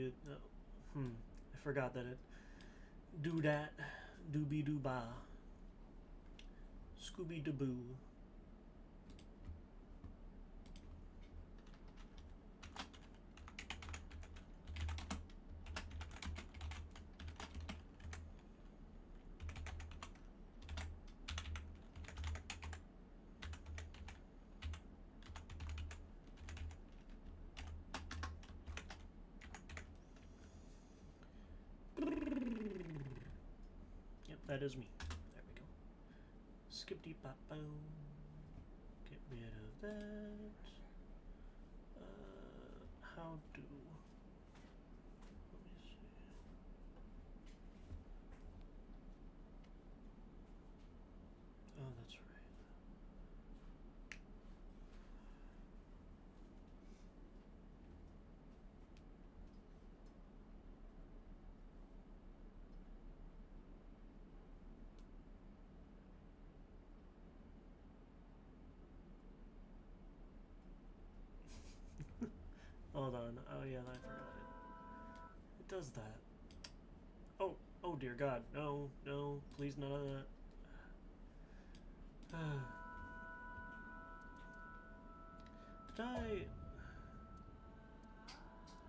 you... I forgot that it... Do that. Doobie doo ba. Scooby doo boo. Yep, that is me. There we go. Skippity pop boom. Get rid of that. How do... Let me see. Oh, that's right. Hold on. Oh yeah, I forgot it. It does that. Oh, oh dear God. No, no, please none of that. Did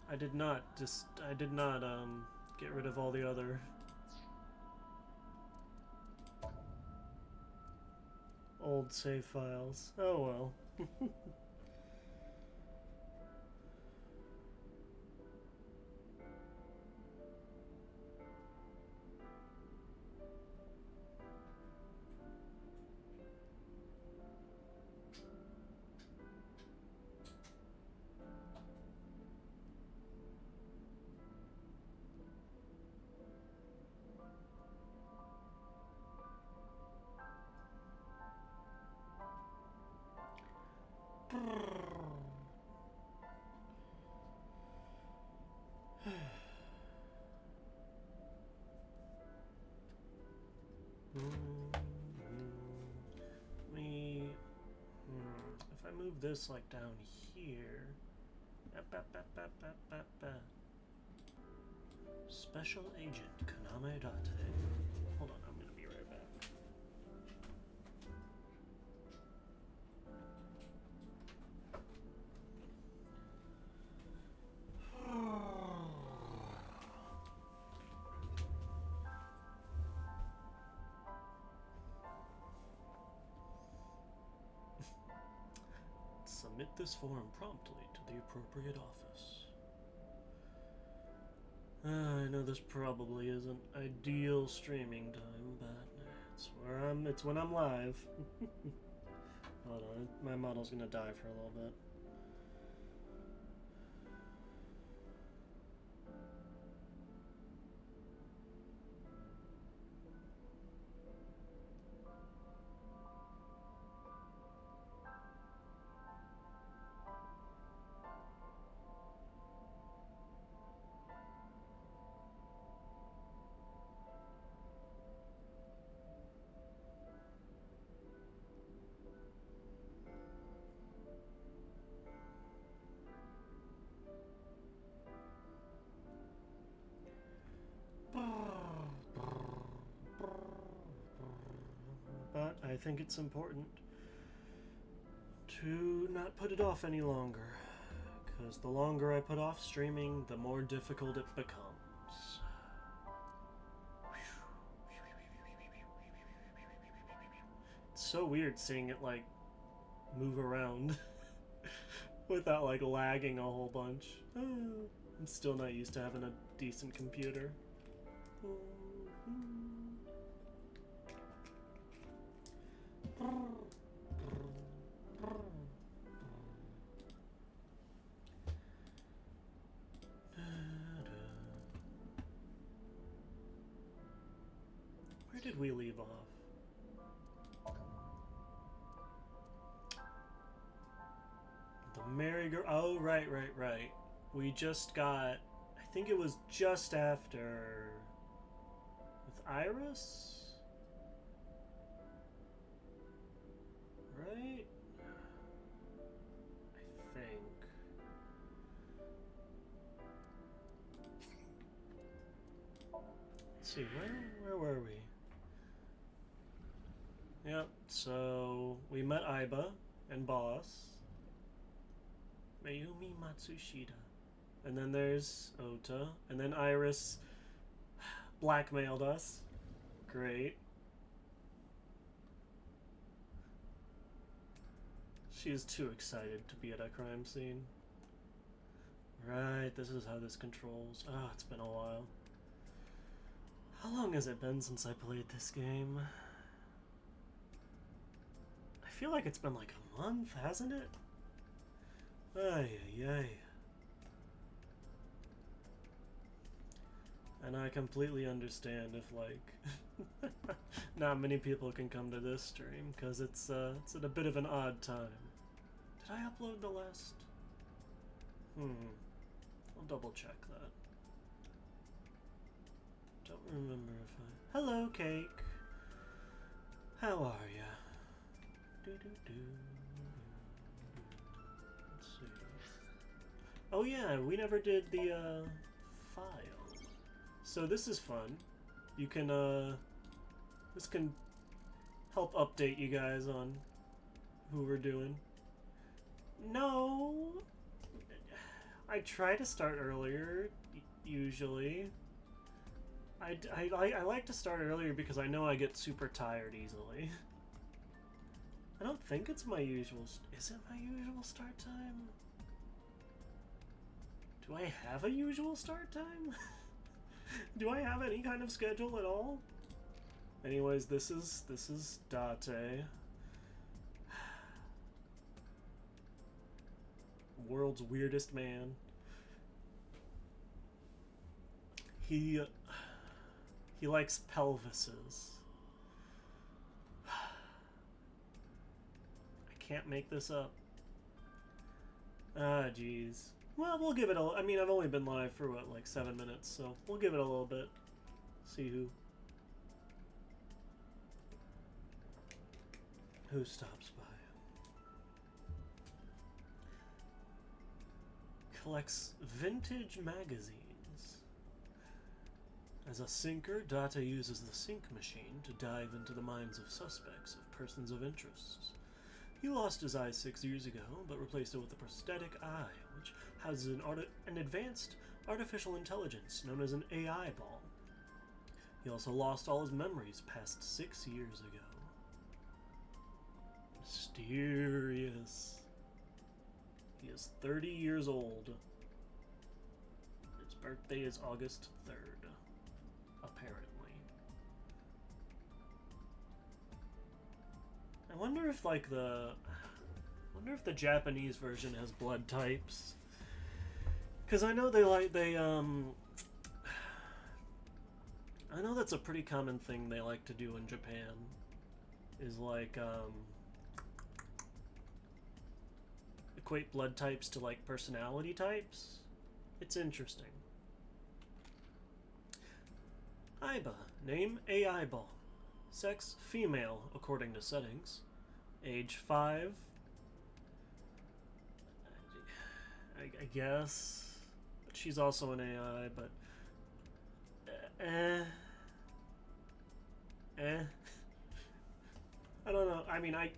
I did not get rid of all the other old save files. Oh well. If I move this like down here, Special Agent Kaname Date. Hold on, I'm gonna be right back. Submit this form promptly to the appropriate office. I know this probably isn't ideal streaming time, but it's when I'm live. Hold on, my model's gonna die for a little bit. But I think it's important to not put it off any longer, because the longer I put off streaming, the more difficult it becomes. It's so weird seeing it like move around without like lagging a whole bunch. I'm still not used to having a decent computer. Where did we leave off? The merry-go-round. Oh, right. We just got, I think it was just after, with Iris? Right? I think. Let's see, where were we? Yep, so we met Aiba and Boss. Mayumi Matsushita. And then there's Ota. And then Iris blackmailed us. Great. She is too excited to be at a crime scene. Right, this is how this controls. Ah, it's been a while. How long has it been since I played this game? I feel like it's been like a month, hasn't it? Ay, ay, ay. And I completely understand if, like, not many people can come to this stream, because it's at a bit of an odd time. Did I upload the last? I'll double check that. Don't remember if I... Hello, Cake! How are ya? Let's see. Oh yeah, we never did the, file. So this is fun. You can, this can help update you guys on who we're doing. No! I try to start earlier, usually. I like to start earlier because I know I get super tired easily. I don't think it's my usual... Is it my usual start time? Do I have a usual start time? Do I have any kind of schedule at all? Anyways, this is Date. World's weirdest man. He likes pelvises. I can't make this up. Ah, jeez. Well, we'll give it a... I mean, I've only been live for, what, like 7 minutes, so we'll give it a little bit. See who stops by. Collects vintage magazines. As a sinker, Data uses the sync machine to dive into the minds of suspects of persons of interest. He lost his eye 6 years ago, but replaced it with a prosthetic eye, which houses an advanced artificial intelligence known as an AI ball. He also lost all his memories past 6 years ago. Mysterious. He is 30 years old. His birthday is August 3rd, apparently. I wonder if, like, the Japanese version has blood types. Because I know I know that's a pretty common thing they like to do in Japan. Is, like, equate blood types to, like, personality types. It's interesting. Aiba. Name AI ball. Sex female, according to settings. Age 5. I guess. She's also an AI, but... I don't know. I mean, I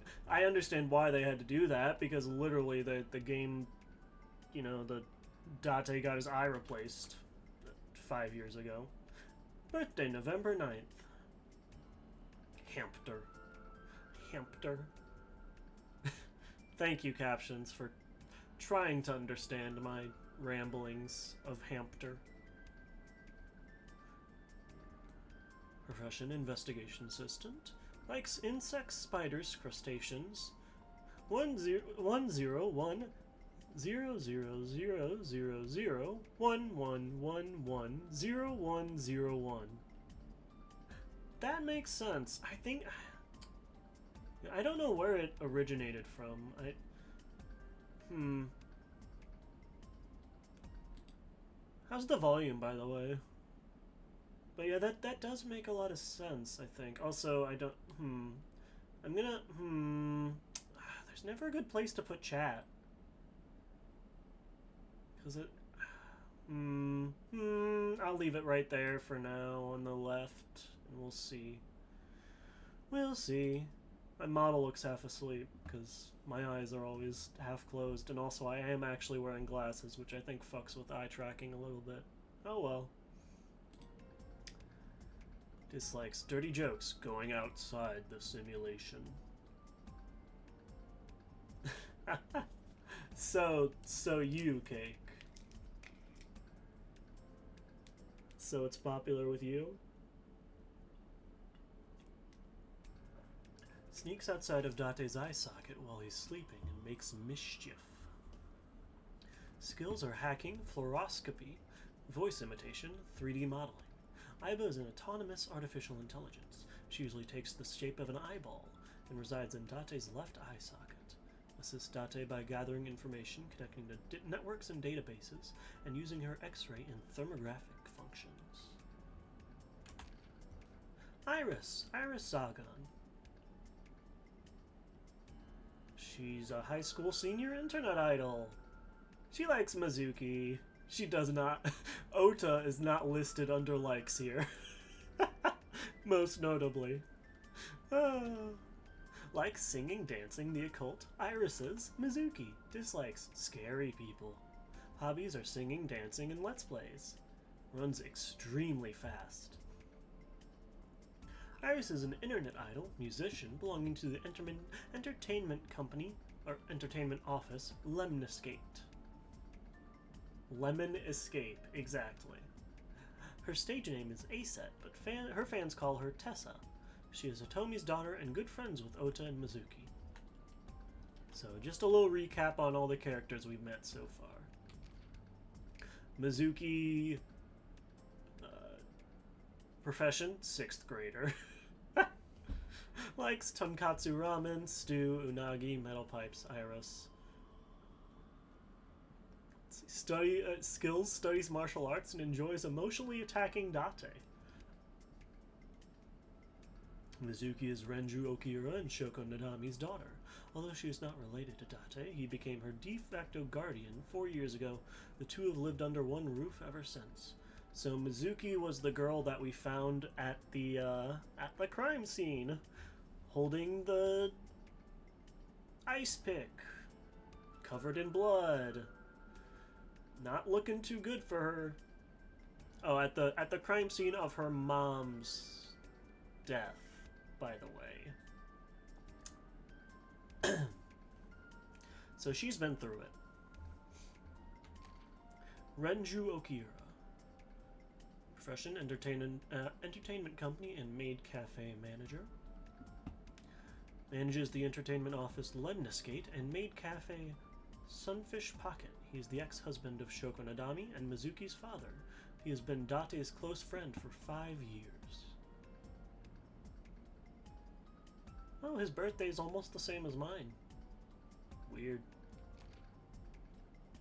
understand why they had to do that, because literally the game, you know, the Date got his eye replaced 5 years ago. Birthday, November 9th. Hampter. Thank you, captions, for trying to understand my ramblings of Hampter. Profession, investigation assistant. Likes insects, spiders, crustaceans. 101 000011110101. That makes sense. I don't know where it originated from. How's the volume, by the way? But yeah, that does make a lot of sense, I think. Also, I don't... I'm gonna... There's never a good place to put chat. Because it... I'll leave it right there for now on the left, and we'll see. We'll see. My model looks half asleep, because my eyes are always half closed, and also I am actually wearing glasses, which I think fucks with eye tracking a little bit. Oh well. Dislikes dirty jokes going outside the simulation. So you, Cake. So it's popular with you? Sneaks outside of Date's eye socket while he's sleeping and makes mischief. Skills are hacking, fluoroscopy, voice imitation, 3D modeling. Aiba is an autonomous artificial intelligence. She usually takes the shape of an eyeball and resides in Date's left eye socket. Assists Date by gathering information, connecting to networks and databases, and using her X-ray and thermographic functions. Iris Zagon. She's a high school senior internet idol. She likes Mizuki. She does not. Ota is not listed under likes here. Most notably. Likes singing, dancing, the occult, irises, Mizuki. Dislikes scary people. Hobbies are singing, dancing, and let's plays. Runs extremely fast. Iris is an internet idol, musician, belonging to the entertainment company, or entertainment office, Lemon Escape. Lemon Escape, exactly. Her stage name is Aitsf, but her fans call her Tessa. She is Otomi's daughter and good friends with Ota and Mizuki. So, just a little recap on all the characters we've met so far. Mizuki... profession, 6th grader. Likes tonkatsu ramen, stew, unagi, metal pipes, iris. Studies martial arts, and enjoys emotionally attacking Date. Mizuki is Renju Okira and Shoko Nadami's daughter. Although she is not related to Date, he became her de facto guardian 4 years ago. The two have lived under one roof ever since. So Mizuki was the girl that we found at the crime scene, holding the ice pick, covered in blood. Not looking too good for her. Oh, at the crime scene of her mom's death, by the way. So she's been through it. Renju Okira. Profession, entertainment company and maid cafe manager. Manages the entertainment office Lemniscate and maid cafe Sunfish Pocket. He is the ex-husband of Shoko Nadami and Mizuki's father. He has been Date's close friend for 5 years. Oh, his birthday is almost the same as mine. Weird.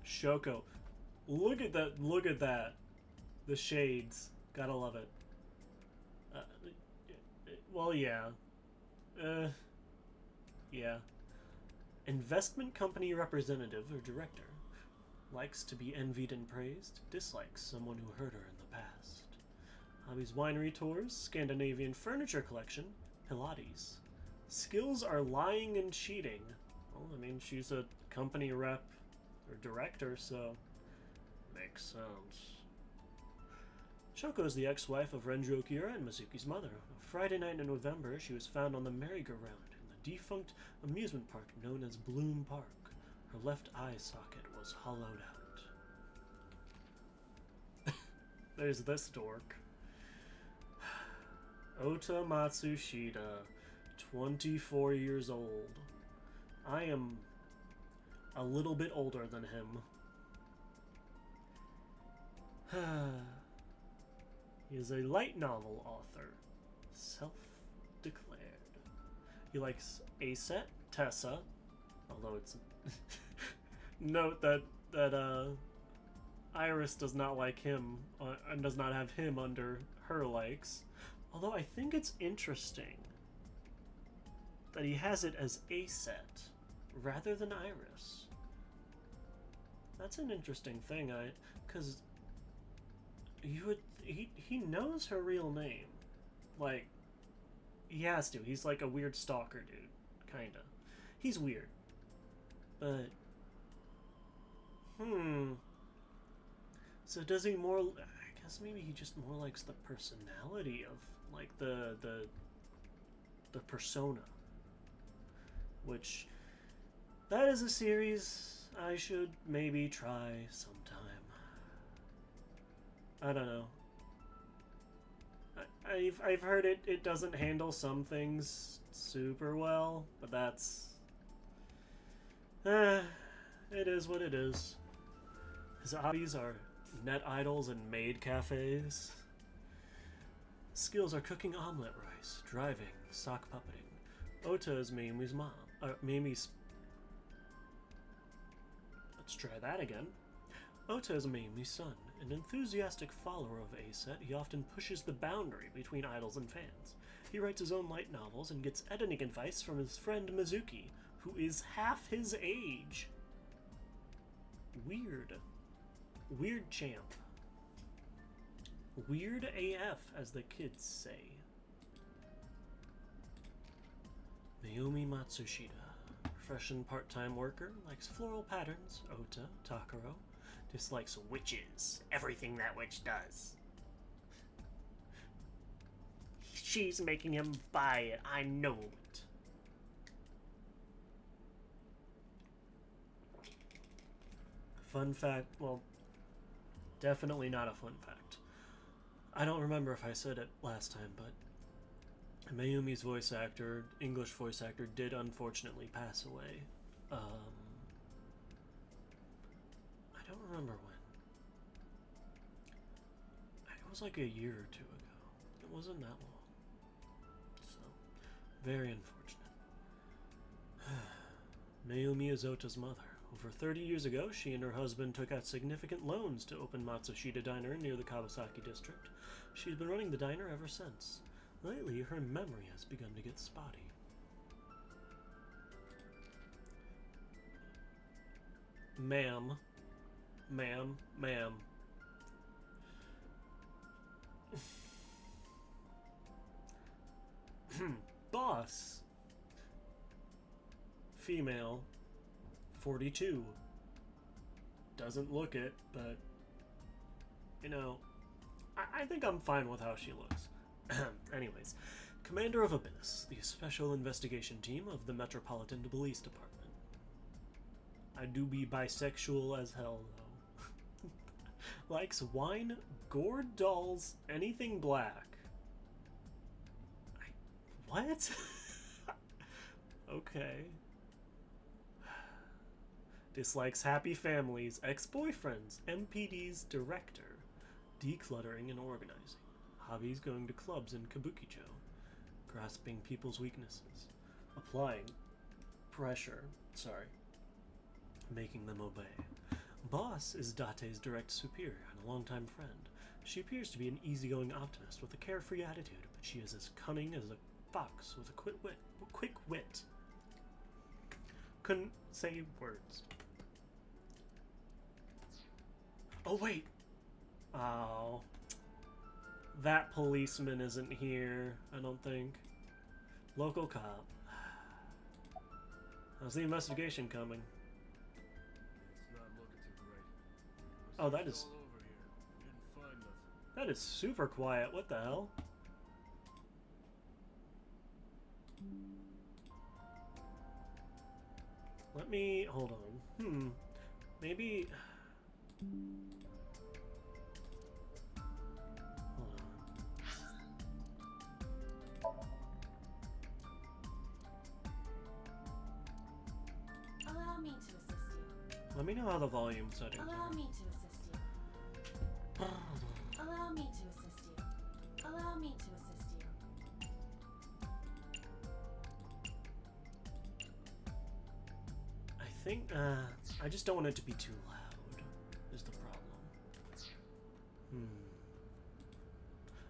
Shoko. Look at that, look at that. The shades. Gotta love it. Well, yeah. Yeah. Investment company representative or director. Likes to be envied and praised. Dislikes someone who hurt her in the past. Hobbies: winery tours, Scandinavian furniture collection, Pilates. Skills are lying and cheating. Well, I mean, she's a company rep or director, so makes sense. Shoko is the ex-wife of Renju Okira and Mizuki's mother. A Friday night in November, she was found on the merry-go-round in the defunct amusement park known as Bloom Park. Her left eye socket was hollowed out. There's this dork. Ota Matsushita, 24 years old. I am a little bit older than him. He is a light novel author, self-declared. He likes Aitsf, Tessa, although it's note that Iris does not like him and does not have him under her likes. Although I think it's interesting that he has it as Aitsf rather than Iris. That's an interesting thing, because he knows her real name. Like, he has to. He's like a weird stalker dude. Kinda. He's weird. But... So does he more... I guess maybe he just more likes the personality of, like, the persona. Which... That is a series I should maybe try sometime. I don't know. I've heard it doesn't handle some things super well, but that's... it is what it is. His hobbies are net idols and maid cafes. Skills are cooking omelet rice, driving, sock puppeting. Ota is Mimi's mom. Mimi's... Let's try that again. Ota is Mimi's son. An enthusiastic follower of Aitsf, he often pushes the boundary between idols and fans. He writes his own light novels and gets editing advice from his friend Mizuki, who is half his age. Weird. Weird champ. Weird AF, as the kids say. Mayumi Matsushita. Profession part-time worker, likes floral patterns. Ota, Takaro. Dislikes witches. Everything that witch does. She's making him buy it. I know it. Fun fact, well, definitely not a fun fact. I don't remember if I said it last time, but Mayumi's voice actor, English voice actor, did unfortunately pass away. I don't remember when. It was like a year or two ago. It wasn't that long. So, very unfortunate. Mayumi is Ota's mother. Over 30 years ago, she and her husband took out significant loans to open Matsushita Diner near the Kawasaki district. She's been running the diner ever since. Lately, her memory has begun to get spotty. Ma'am. Ma'am. Ma'am. Boss. Female. 42. Doesn't look it, but... You know... I think I'm fine with how she looks. Anyways. Commander of Abyss, the Special Investigation Team of the Metropolitan Police Department. I do be bisexual as hell, though. Likes wine, gourd dolls, anything black. What? Okay. Dislikes happy families, ex-boyfriends, MPD's director, decluttering and organizing, hobbies going to clubs in Kabukicho, grasping people's weaknesses, applying pressure, making them obey. Boss is Date's direct superior and a longtime friend. She appears to be an easygoing optimist with a carefree attitude, but she is as cunning as a fox with a quick wit. Couldn't say words. Oh, wait. Oh. That policeman isn't here, I don't think. Local cop. How's the investigation coming? It's not looking too great. Oh, that is... all over here. We didn't find nothing. That is super quiet. What the hell? Let me... Hold on. Maybe... Hold on. Allow me to assist you. Let me know how the volume settings Allow are. me to assist you. Allow me to assist you. Allow me to assist you. I think, I just don't want it to be too loud, is the problem.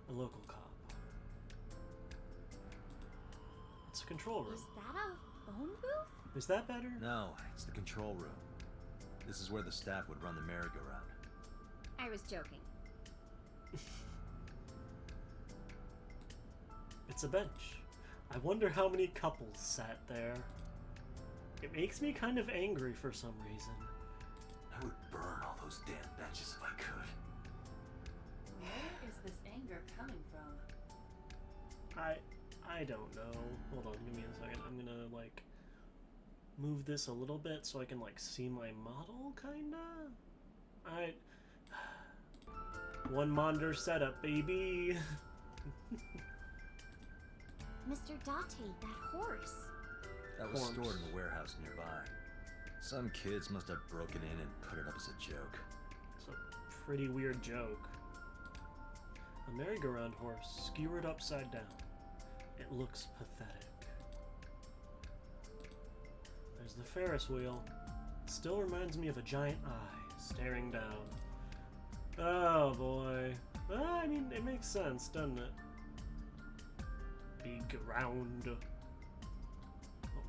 A local cop. It's a control room. Is that a phone booth? Is that better? No, it's the control room. This is where the staff would run the merry-go-round. I was joking. It's a bench. I wonder how many couples sat there. It makes me kind of angry for some reason. I would burn all those damn benches if I could. Where is this anger coming from? I don't know. Hold on, give me a second. I'm gonna like move this a little bit so I can like see my model, kinda. One monitor setup, baby. Mr. Date, that horse. That was Horns. stored in a warehouse nearby. Some kids must have broken in and put it up as a joke. It's a pretty weird joke. A merry-go-round horse skewered upside down. It looks pathetic. There's the Ferris wheel. Still reminds me of a giant eye staring down. Oh boy. I mean, it makes sense, doesn't it? Big round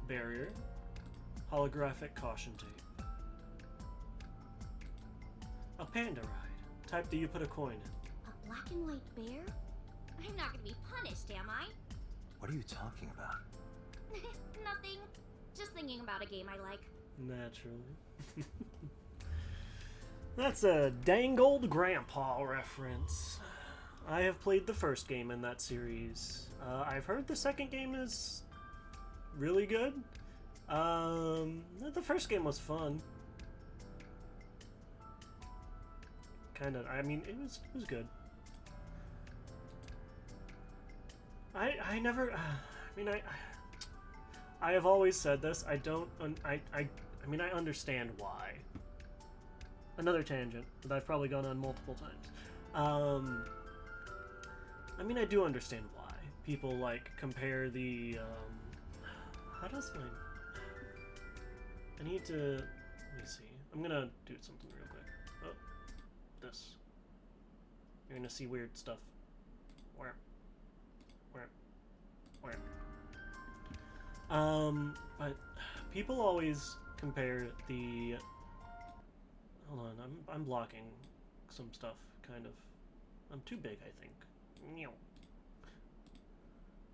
barrier. Holographic caution tape. A panda ride. Type that you put a coin in. A black and white bear? I'm not gonna be punished, am I? What are you talking about? Nothing. Just thinking about a game I like. Naturally. That's a dang old grandpa reference. I have played the first game in that series. I've heard the second game is really good. The first game was fun. Kinda, I mean, it was good. I never, I mean, I have always said this, I don't, I mean, I understand why. Another tangent that I've probably gone on multiple times. I mean, I do understand why people, like, compare the, how does my, I need to, let me see, I'm gonna do something real quick. Oh, this. You're gonna see weird stuff. Where? But people always compare the, hold on, I'm blocking some stuff, kind of. I'm too big, I think.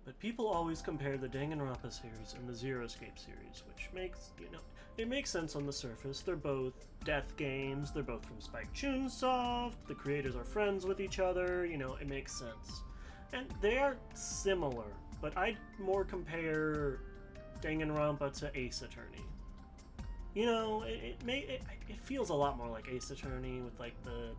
But people always compare the Danganronpa series and the Zero Escape series, which makes, you know, it makes sense on the surface. They're both death games, they're both from Spike Chunsoft, the creators are friends with each other, you know, it makes sense. And they are similar, but I'd more compare Danganronpa to Ace Attorney. You know, it feels a lot more like Ace Attorney with like the,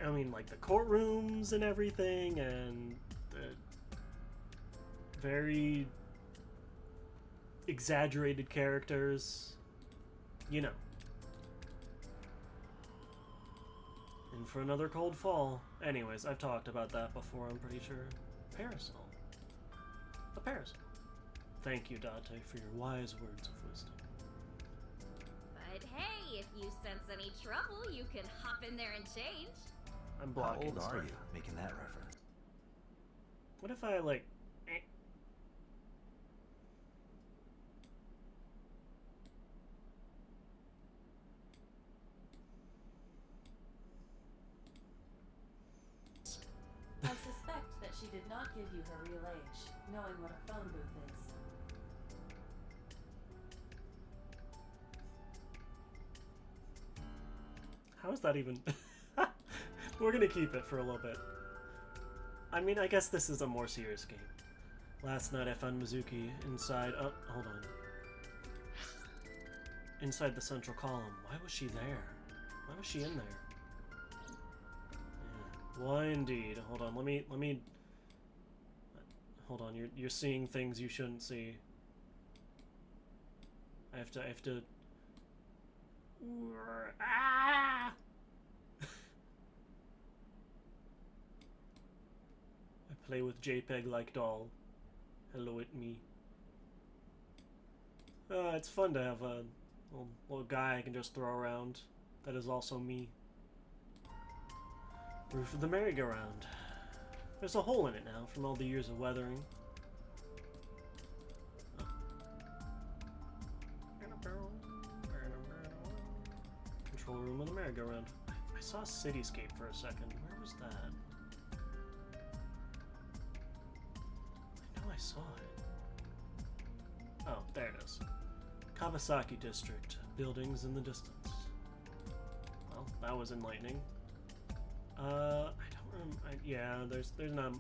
I mean, like the courtrooms and everything, and the very exaggerated characters, you know. And for another cold fall. Anyways, I've talked about that before, I'm pretty sure. Parasol. A parasol. Thank you, Date, for your wise words of wisdom. But hey, if you sense any trouble, you can hop in there and change. I'm How blocking old are stuff. you, making that reference? What if I, like... I suspect that she did not give you her real age, knowing what a phone booth is. How is that even... We're gonna keep it for a little bit. I mean, I guess this is a more serious game. Last night I found Mizuki inside... Oh, hold on. Inside the central column. Why was she there? Why was she in there? Yeah. Why indeed? Hold on, let me... Hold on, you're seeing things you shouldn't see. I have to... Ah! I play with JPEG like doll. Hello, it me. It's fun to have a little guy I can just throw around. That is also me. Roof of the merry-go-round. There's a hole in it now from all the years of weathering. control room with a merry-go-round. I saw Cityscape for a second. Where was that? I know I saw it. Oh, there it is. Kawasaki District. Buildings in the distance. Well, that was enlightening. I don't remember. Yeah, there's not.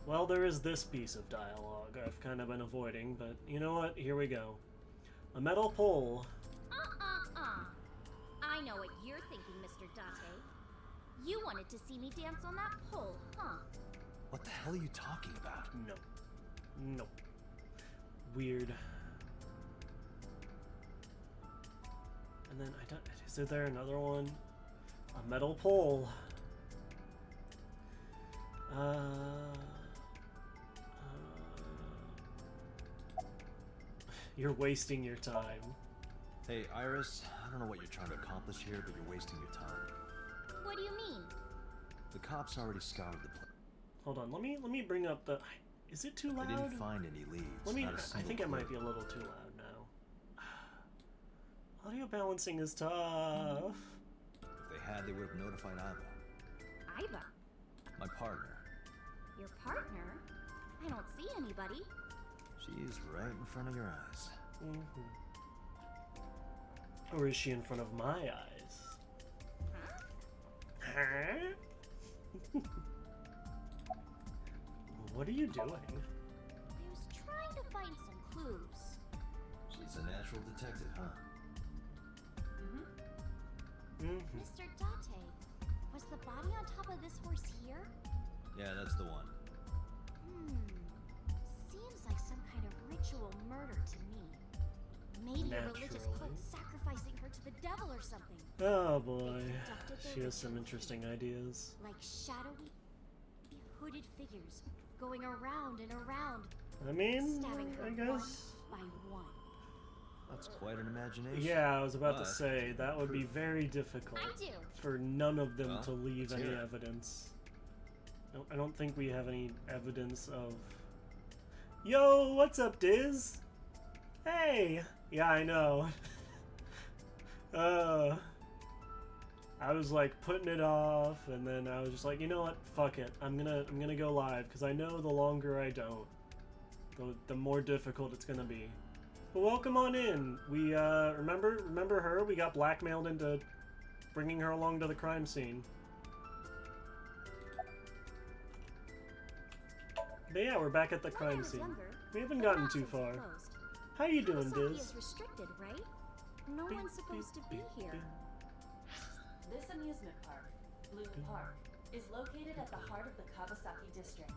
Well, there is this piece of dialogue I've kind of been avoiding, but you know what? Here we go. A metal pole. I know what you're thinking, Mr. Date. You wanted to see me dance on that pole, huh? What the hell are you talking about? No. No. Weird. And then I don't. Is there another one? A metal pole. You're wasting your time. Hey, Iris, I don't know what you're trying to accomplish here, but you're wasting your time. What do you mean? The cops already scoured the place. Hold on, let me bring up the. Is it too loud? They didn't find any leads. Let me. Not a I single think it might clue. be a little too loud now. Audio balancing is tough. If they had, they would have notified Iva, Iva? my partner. Your partner? I don't see anybody. She's right in front of your eyes. Or is she in front of my eyes? Huh? What are you doing? I was trying to find some clues. She's a natural detective, huh? Mr. Date, was the body on top of this horse here? Yeah, that's the one. Seems like some kind of ritual murder to me. Maybe a religious cult Naturally. sacrificing her to the devil or something. Oh boy, conducted their she has some rituals interesting ideas. Like shadowy, hooded figures going around and around, I mean, stabbing her I guess. one by one. That's quite an imagination. Yeah, I was about to But say that would be very difficult I do. for none of them Well, to leave let's any hear it. evidence. No, I don't think we have any evidence of. Yo, what's up, Diz? Hey, yeah, I know. I was like putting it off, and then I was just like, you know what? Fuck it. I'm gonna go live because I know the longer I don't, the more difficult it's gonna be. But welcome on in. We remember her? We got blackmailed into bringing her along to the crime scene. But yeah, we're back at the When I crime was scene. younger, We haven't the gotten too Watsons far. closed. How you doing, Kawasaki Diz? is restricted, right? No Beep, one's supposed to be beep, beep, here. beep. This amusement park, Bloom Park, is located at the heart of the Kawasaki district.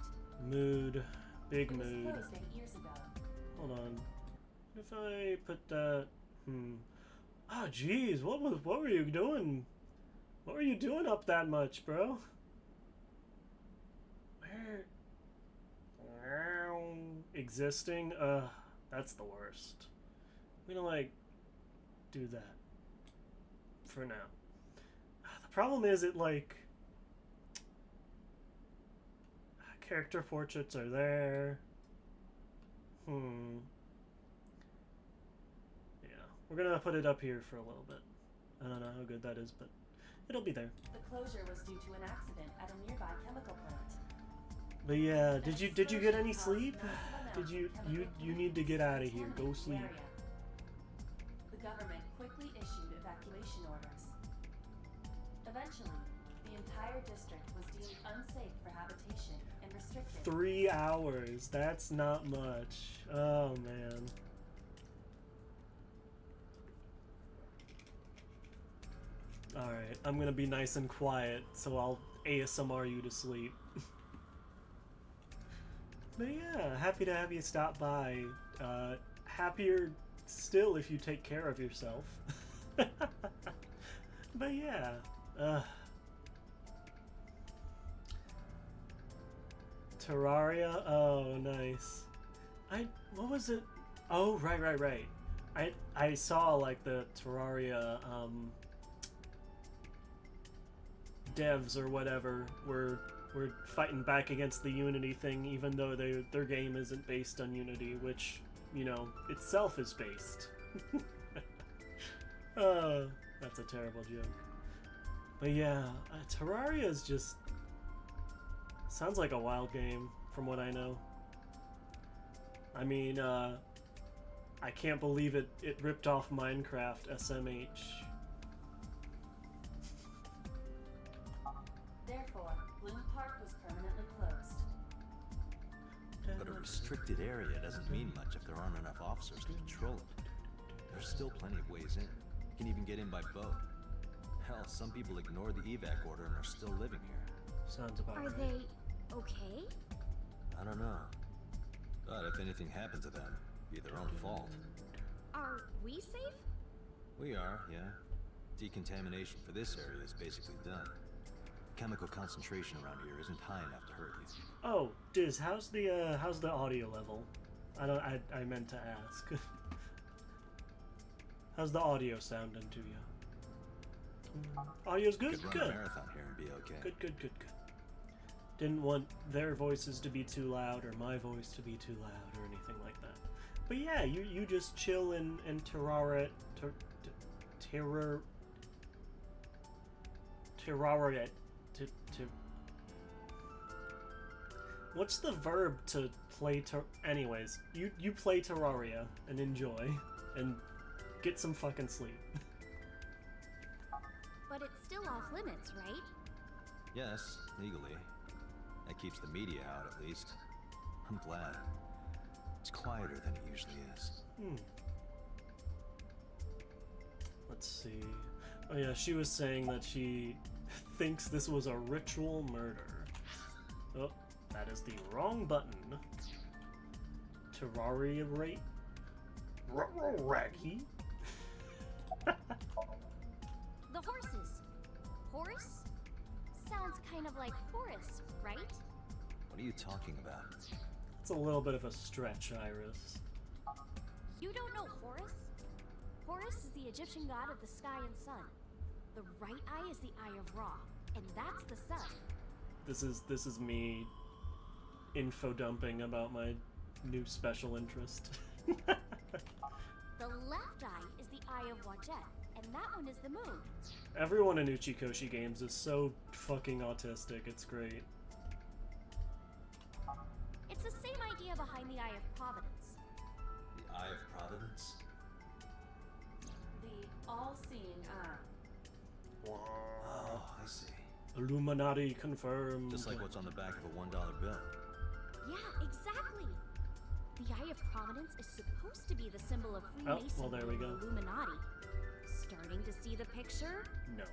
Mood. Big It was mood. closed 8 years ago. Hold on. What if I put that? Oh, jeez. What were you doing? What were you doing up that much, bro? Where? Existing? That's the worst. I'm gonna, like, do that. For now. The problem is it, like... Character portraits are there. Yeah. We're gonna put it up here for a little bit. I don't know how good that is, but it'll be there. The closure was due to an accident at a nearby chemical plant. But yeah, did you get any Explosion caused sleep? massive amounts Did you of chemical need to get out of here. Go contaminants in the sleep. area. The government quickly issued evacuation orders. Eventually, the entire district was deemed unsafe for habitation and restricted. 3 hours. That's not much. Oh man. Alright, I'm gonna be nice and quiet, so I'll ASMR you to sleep. But yeah, happy to have you stop by. Happier still if you take care of yourself. But yeah. Terraria? Oh, nice. What was it? Oh, right. I saw, like, the Terraria, devs or whatever were fighting back against the Unity thing, even though their game isn't based on Unity, which, you know, itself is based. That That's a terrible joke. But yeah, Terraria is just... sounds like a wild game, from what I know. I mean, I can't believe it ripped off Minecraft SMH. Therefore, Bloom Park was permanently closed. But a restricted area doesn't mean much if there aren't enough officers to patrol it. There's still plenty of ways in. You can even get in by boat. Hell, some people ignore the evac order and are still living here. Sounds about Are right. they okay? I don't know. But if anything happened to them, it'd be their own fault. Are we safe? We are, yeah. Decontamination for this area is basically done. Chemical concentration around here isn't high enough to hurt you. Oh, Diz, how's the audio level? I meant to ask. How's the audio sounding to you? Audio's good? Could run a marathon here and be okay. Good. Didn't want their voices to be too loud or my voice to be too loud or anything like that. But yeah, you just chill in Terraria. What's the verb to play anyways, you play Terraria and enjoy and get some fucking sleep. But it's still off limits, right? Yes, legally. That keeps the media out, at least. I'm glad. It's quieter than it usually is. Let's see. Oh yeah, she was saying that she thinks this was a ritual murder. Oh, that is the wrong button. Terraria rate? Raggy? The horses. Horse? Sounds kind of like Horus, right? What are you talking about? It's a little bit of a stretch, Iris. You don't know Horus? Horus is the Egyptian god of the sky and sun. The right eye is the eye of Ra, and that's the sun. This is me info dumping about my new special interest. The left eye is the eye of Wajet, and that one is the moon. Everyone in Uchikoshi games is so fucking autistic, it's great. It's the same idea behind the eye of Providence. The Eye of Providence? The all-seeing eye. Oh, I see. Illuminati confirmed. Just like what's on the back of a $1 bill. Yeah, exactly. The Eye of Providence is supposed to be the symbol of Freemasonry well, there we go. and Illuminati. Starting to see the picture? No.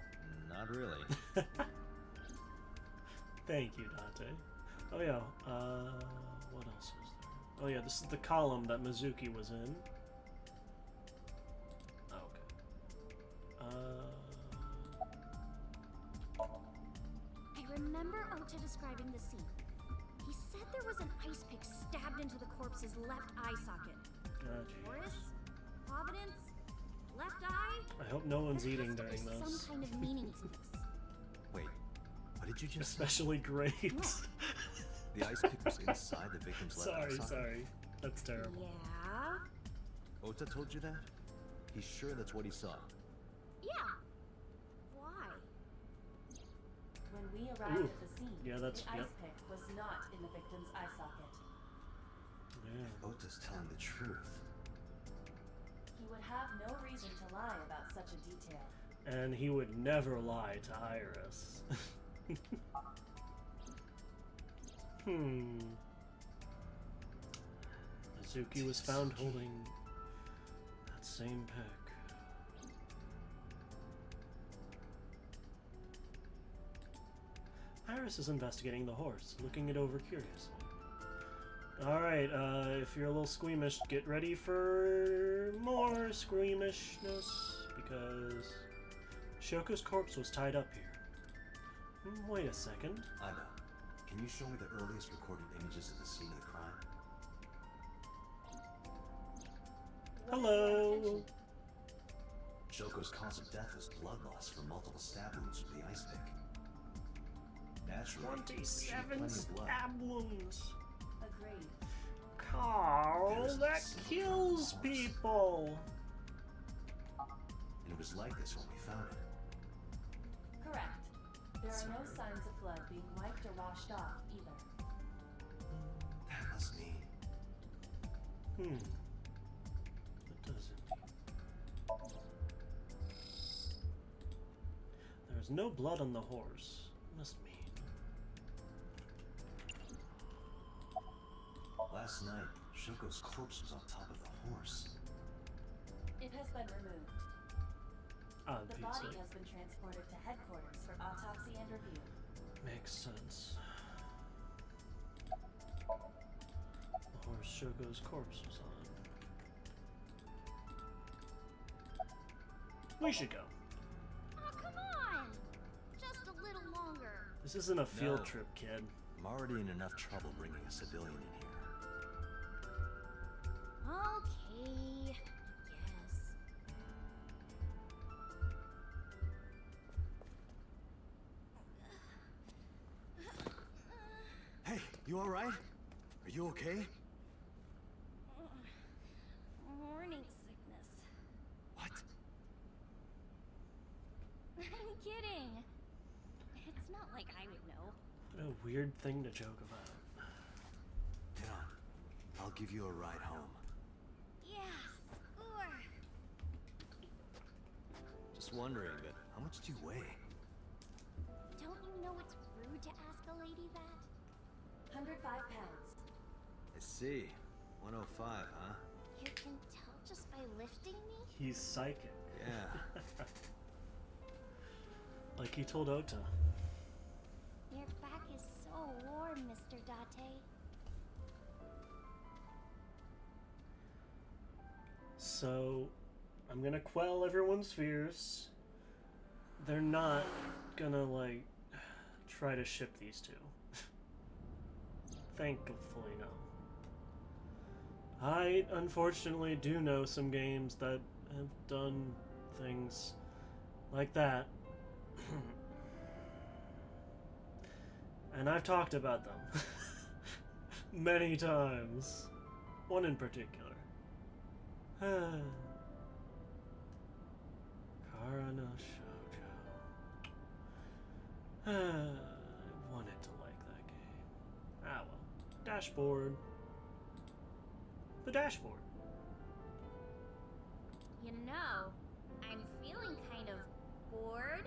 Not really. Thank you, Dante. Oh yeah, what else was there? Oh yeah, this is the column that Mizuki was in. Oh, okay. I remember Ota describing the scene. He said there was an ice pick stabbed into the corpse's left eye socket. Gee. Horus? Providence? Left eye? I hope no one's There eating has to during be this. some kind of meaning to this. Wait, what did you just say? Especially great. The ice pick was inside the victim's left eye socket? Sorry. That's terrible. Yeah? Ota told you that? He's sure that's what he saw. Yeah. Why? When we arrived Ooh. at the scene, Yeah, that's- the yep. ice pick was not in the victim's eye socket. Yeah. Ota's telling the truth. He would have no reason to lie about such a detail. And he would never lie to Iris. Mizuki was found holding that same pick. Iris is investigating the horse, looking it over curiously. Alright, if you're a little squeamish, get ready for more squeamishness, because Shoko's corpse was tied up here. Wait a second. Ida, can you show me the earliest recorded images of the scene of the crime? What is your Hello! intention? Shoko's cause of death was blood loss from multiple stab wounds with the ice pick. Naturally, she had 27 plenty of blood. stab wounds. Agreed. Carl, There's that some kills horse. people. And it was like this when we found it. Correct. There are no signs of blood being wiped or washed off either. That must mean... That does indeed. There's no blood on the horse. Must mean. Last night, Shoko's corpse was on top of the horse. It has been removed. The body Obviously. has been transported to headquarters for autopsy and review. Makes sense. The horse Shogo's corpse was on. We should go. Oh, come on! Just a little longer. This isn't a field No. trip, kid. I'm already in enough trouble bringing a civilian in here. Okay, I guess. Hey, you alright? Are you okay? Morning sickness. What? I'm kidding. It's not like I would know. What a weird thing to joke about. Get on. I'll give you a ride home. Yeah, score. Just wondering, but how much do you weigh? Don't you know it's rude to ask a lady that? 105 pounds. I see. 105, huh? You can tell just by lifting me? He's psychic. Yeah. Like he told Ota. Your back is so warm, Mr. Date. So, I'm gonna quell everyone's fears. They're not gonna, like, try to ship these two. Thankfully, no. I, unfortunately, do know some games that have done things like that. And I've talked about them. Many times. One in particular. Kara no Shoujo. I wanted to like that game. Ah well. Dashboard. The dashboard. You know, I'm feeling kind of bored.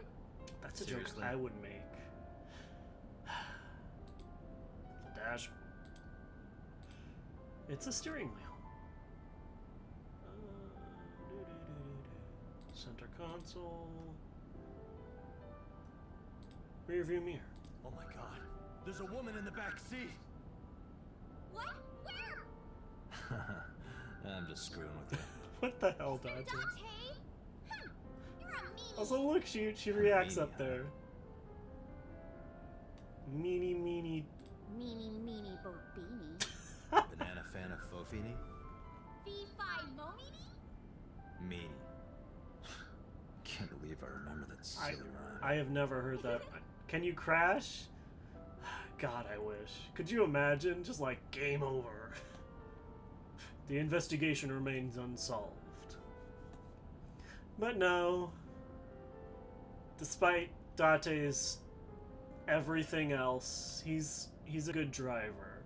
That's a Seriously? joke I would make. The dashboard. It's a steering wheel. Center console. Rear view mirror. Oh my god. There's a woman in the back seat. What? Where? I'm just screwing with you. What the hell, Mr. Dante? Date? You're a meanie. Also, look, she reacts up Meanie, there. Meanie, meanie. Meanie bo beanie. Banana fan of Fofini? Fee-fi momini? Meanie. Can't believe I remember that silly rhyme. I have never heard that. Can you crash? God, I wish. Could you imagine? Just like, game over. The investigation remains unsolved. But no. Despite Date's everything else, he's a good driver.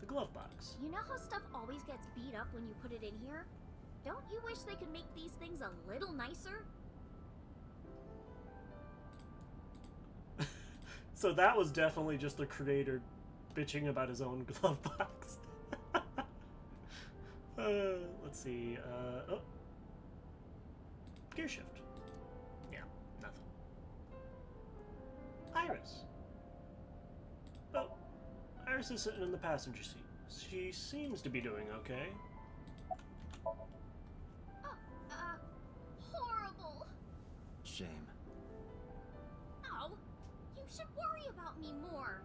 The glove box. You know how stuff always gets beat up when you put it in here? Don't you wish they could make these things a little nicer? So that was definitely just the creator bitching about his own glove box. Let's see. Oh. Gear shift. Yeah, nothing. Iris. Oh, Iris is sitting in the passenger seat. She seems to be doing okay. Horrible. Shame. Oh, you should worry about me more.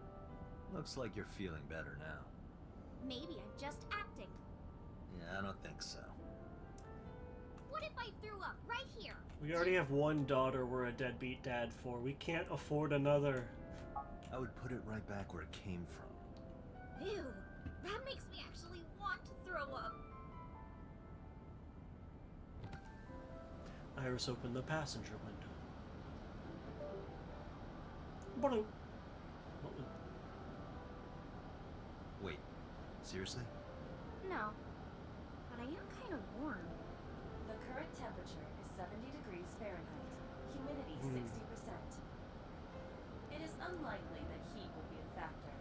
Looks like you're feeling better now. Maybe I'm just acting. Yeah, I don't think so. What if I threw up right here? We already have one daughter we're a deadbeat dad for. We can't afford another. I would put it right back where it came from. Ew, that makes me actually want to throw up. Iris opened the passenger window. What was... Wait, seriously? No, but I am kind of warm. The current temperature is 70 degrees Fahrenheit. Humidity 60%. It is unlikely that heat would be a factor.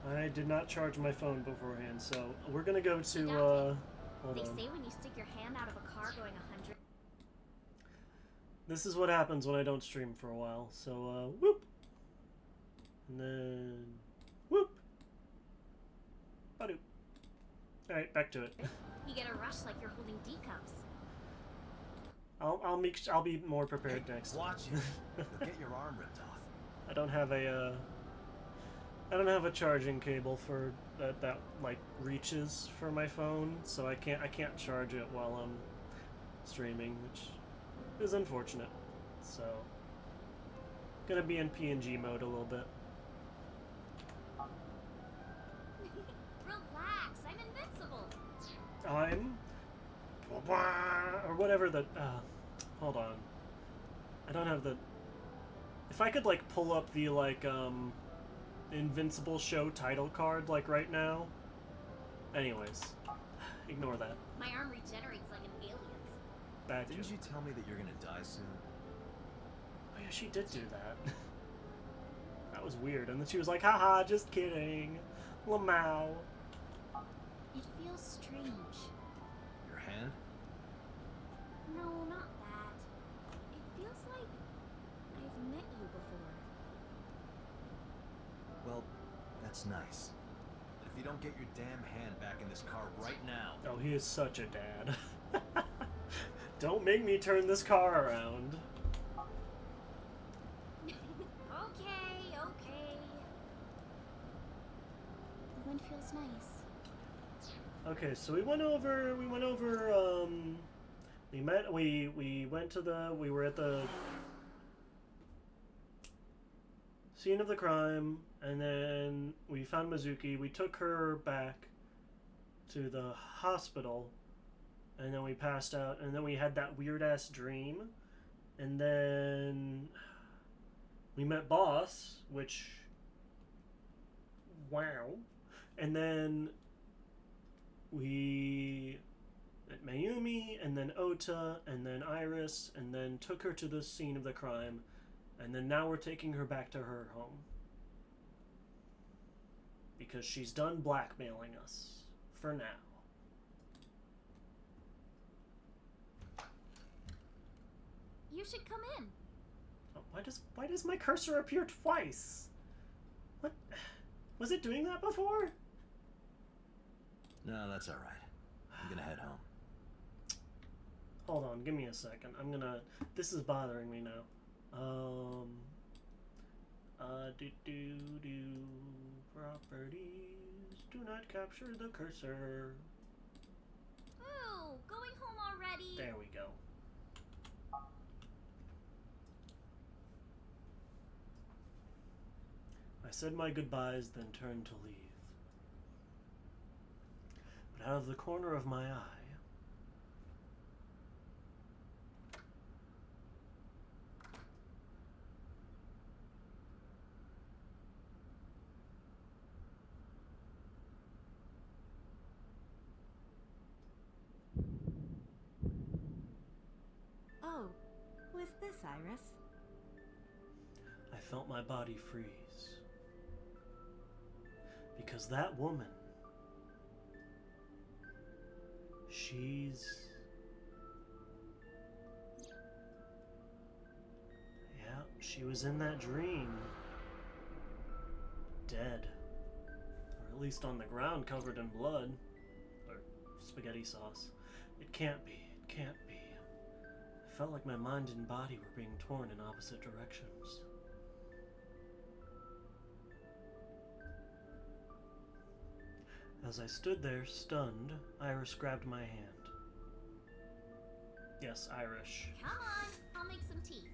I did not charge my phone beforehand, so we're gonna go to, hold They on. say when you stick your hand out of a car going 100. This is what happens when I don't stream for a while. So, whoop! And then, whoop! Ba-doop. Alright, back to it. You get a rush like you're holding D cups. I'll be more prepared next time. Watch it. You'll get your arm ripped off. I don't have a charging cable for that like reaches for my phone, so I can't charge it while I'm streaming, which is unfortunate. So gonna be in PNG mode a little bit. Relax, I'm invincible. I'm or whatever the hold on. I don't have the if I could like pull up the like Invincible show title card like right now. Anyways, ignore that. My arm regenerates like an alien's. Back to Didn't you tell me that you're gonna die soon? Oh yeah, she did do that. That was weird. And then she was like, haha, just kidding. Lamau. It feels strange. Your hand? No, not that. It feels like I've met you before. Well, that's nice. But if you don't get your damn hand back in this car right now... Oh, he is such a dad. Don't make me turn this car around. Okay. The wind feels nice. Okay, so we went over, we were at the scene of the crime, and then we found Mizuki, we took her back to the hospital, and then we passed out, and then we had that weird-ass dream, and then we met Boss, which, wow, and then we met Mayumi, and then Ota, and then Iris, and then took her to the scene of the crime, and then now we're taking her back to her home. Because she's done blackmailing us. For now. You should come in. Oh, why does my cursor appear twice? What? Was it doing that before? No, that's alright. I'm gonna head home. Hold on, give me a second. This is bothering me now. Properties. Do not capture the cursor. Ooh, going home already. There we go. I said my goodbyes, then turned to leave. But out of the corner of my eye, Oh, who is this, Iris? I felt my body freeze. Because that woman, she's... yeah, she was in that dream. Dead. Or at least on the ground covered in blood. Or spaghetti sauce. It can't be. It can't be. I felt like my mind and body were being torn in opposite directions. As I stood there, stunned, Iris grabbed my hand. Yes, Irish. Come on, I'll make some tea.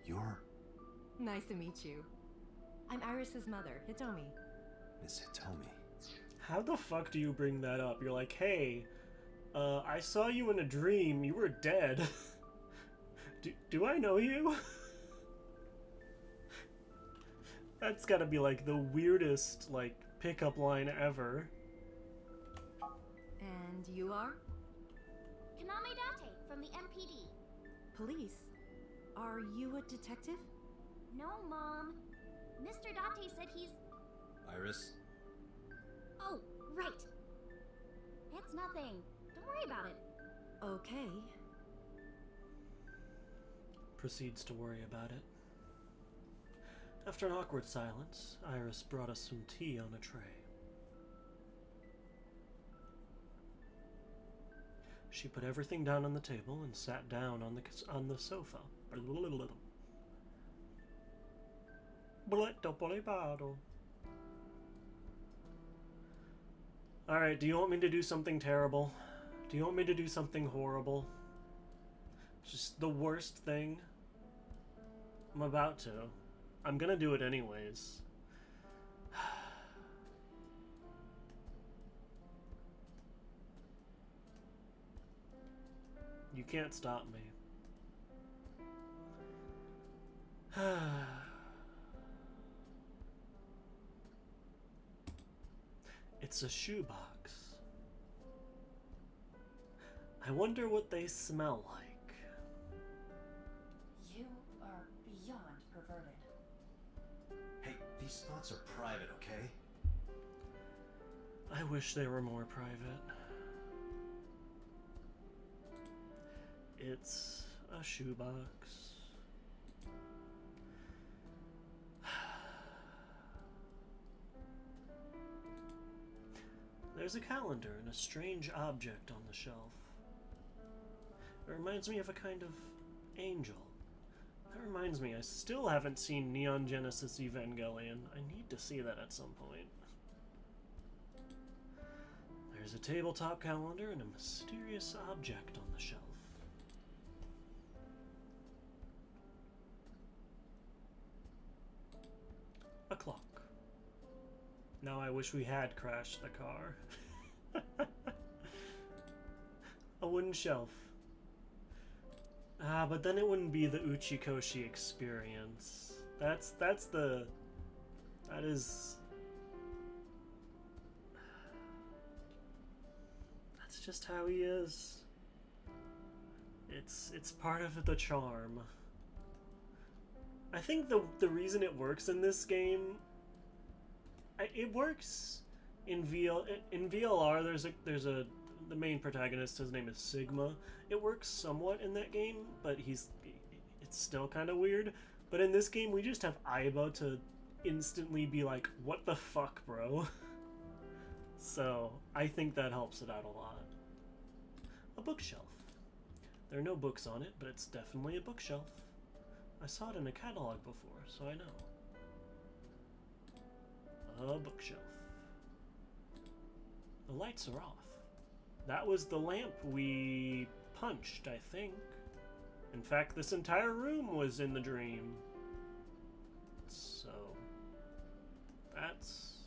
You're... Nice to meet you. I'm Iris's mother, Hitomi. Miss Hitomi. How the fuck do you bring that up? You're like, hey, I saw you in a dream. You were dead. do I know you? That's gotta be like the weirdest, like, pickup line ever. And you are? Kaname Date from the MPD. Police. Are you a detective? No, Mom. Mr. Date said he's... Iris? Oh, right. It's nothing. Don't worry about it. Okay. Proceeds to worry about it. After an awkward silence, Iris brought us some tea on a tray. She put everything down on the table and sat down on the sofa. Alright, do you want me to do something terrible? Do you want me to do something horrible? Just the worst thing? I'm about to. I'm gonna do it anyways. You can't stop me. It's a shoebox. I wonder what they smell like. You are beyond perverted. Hey, these thoughts are private, okay? I wish they were more private. It's a shoebox. There's a calendar and a strange object on the shelf. It reminds me of a kind of angel. That reminds me, I still haven't seen Neon Genesis Evangelion. I need to see that at some point. There's a tabletop calendar and a mysterious object on the shelf. A clock. Now I wish we had crashed the car. A wooden shelf. Ah, but then it wouldn't be the Uchikoshi experience. That is... That's just how he is. It's part of the charm. I think the reason it works in this game, it works in VLR. The main protagonist, his name is Sigma. It works somewhat in that game, but it's still kind of weird. But in this game, we just have Aiba to instantly be like, "What the fuck, bro?" So I think that helps it out a lot. A bookshelf. There are no books on it, but it's definitely a bookshelf. I saw it in a catalog before, so I know. A bookshelf. The lights are off. That was the lamp we punched, I think. In fact, this entire room was in the dream. So, that's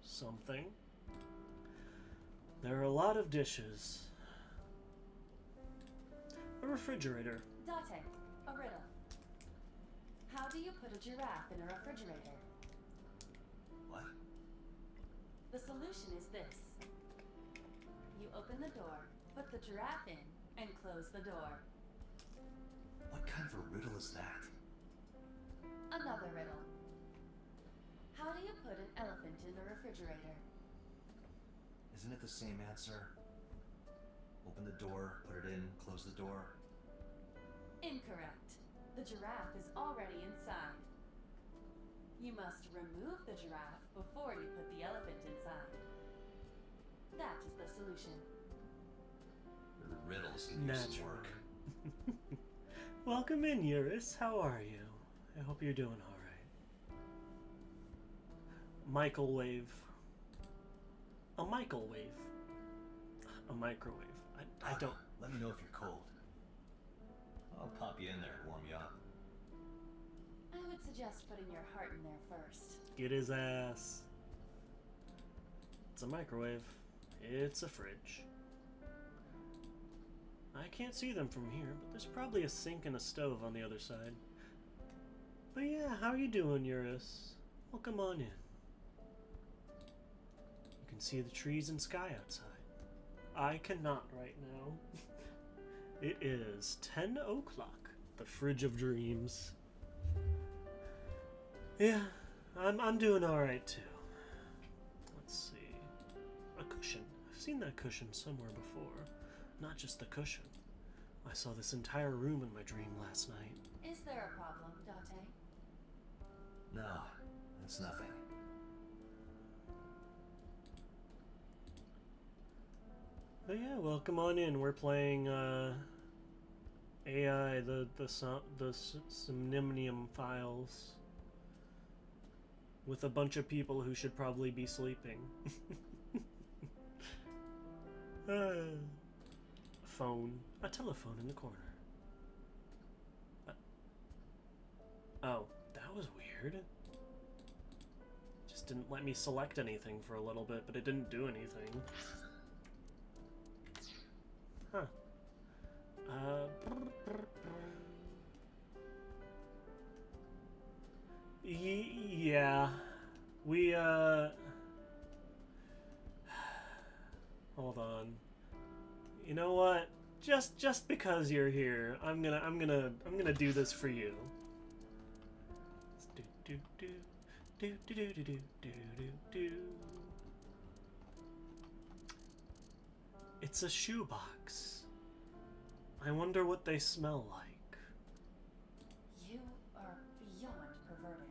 something. There are a lot of dishes. A refrigerator. Date, a riddle. How do you put a giraffe in a refrigerator? What? The solution is this. You open the door, put the giraffe in, and close the door. What kind of a riddle is that? Another riddle. How do you put an elephant in the refrigerator? Isn't it the same answer? Open the door, put it in, close the door. Incorrect. The giraffe is already inside. You must remove the giraffe before you put the elephant inside. That is the solution. The riddles can use some work. Welcome in, Eurus. How are you? I hope you're doing alright. Microwave. A microwave. A microwave. I don't... Let me know if you're cold. I'll pop you in there and warm you up. I would suggest putting your heart in there first. Get his ass. It's a microwave. It's a fridge. I can't see them from here, but there's probably a sink and a stove on the other side. But yeah, how you doing, Eurus? Well, come on in. You can see the trees and sky outside. I cannot right now. It is 10 o'clock. The fridge of dreams. Yeah, I'm doing alright too. Let's see. A cushion. I've seen that cushion somewhere before. Not just the cushion. I saw this entire room in my dream last night. Is there a problem, Date? No, it's nothing. But yeah, well, come on in. We're playing AI, the Somnimnium Files, with a bunch of people who should probably be sleeping. A telephone in the corner. Oh, that was weird. Just didn't let me select anything for a little bit, but it didn't do anything. Huh. Yeah. We, hold on. You know what? Just because you're here, I'm gonna do this for you. It's a shoebox. I wonder what they smell like. You are beyond perverted.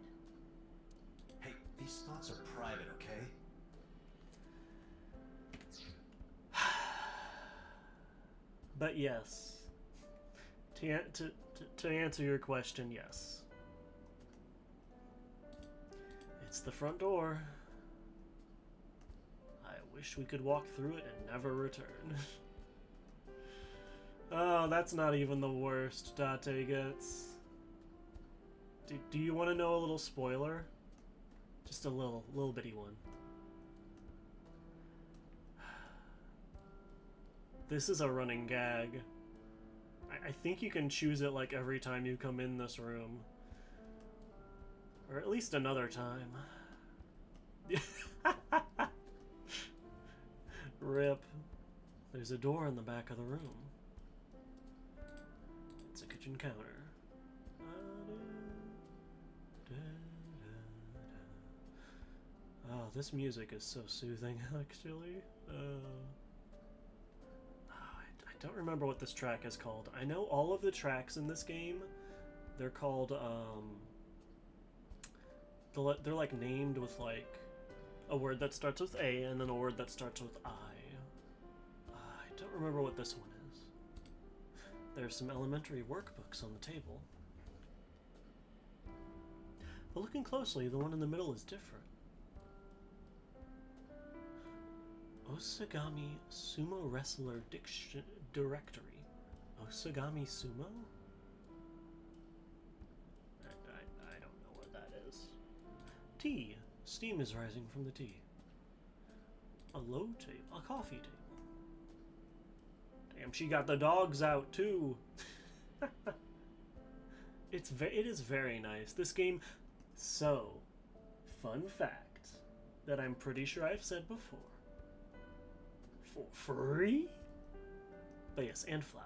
Hey, these thoughts are private, okay? But yes, to answer your question, yes. It's the front door. I wish we could walk through it and never return. Oh, that's not even the worst Date gets. Do you want to know a little spoiler? Just a little bitty one. This is a running gag. I think you can choose it like every time you come in this room. Or at least another time. Rip. There's a door in the back of the room. It's a kitchen counter. Oh, this music is so soothing, actually. I don't remember what this track is called. I know all of the tracks in this game, they're called, they're like named with like a word that starts with A and then a word that starts with I. I don't remember what this one is. There's some elementary workbooks on the table. But looking closely, the one in the middle is different. Osagami Sumo Wrestler Directory. Osagami Sumo? I don't know what that is. Tea. Steam is rising from the tea. A low table. A coffee table. Damn, she got the dogs out too. It is very nice. This game, so, fun fact that I'm pretty sure I've said before. For free? But yes, and flour.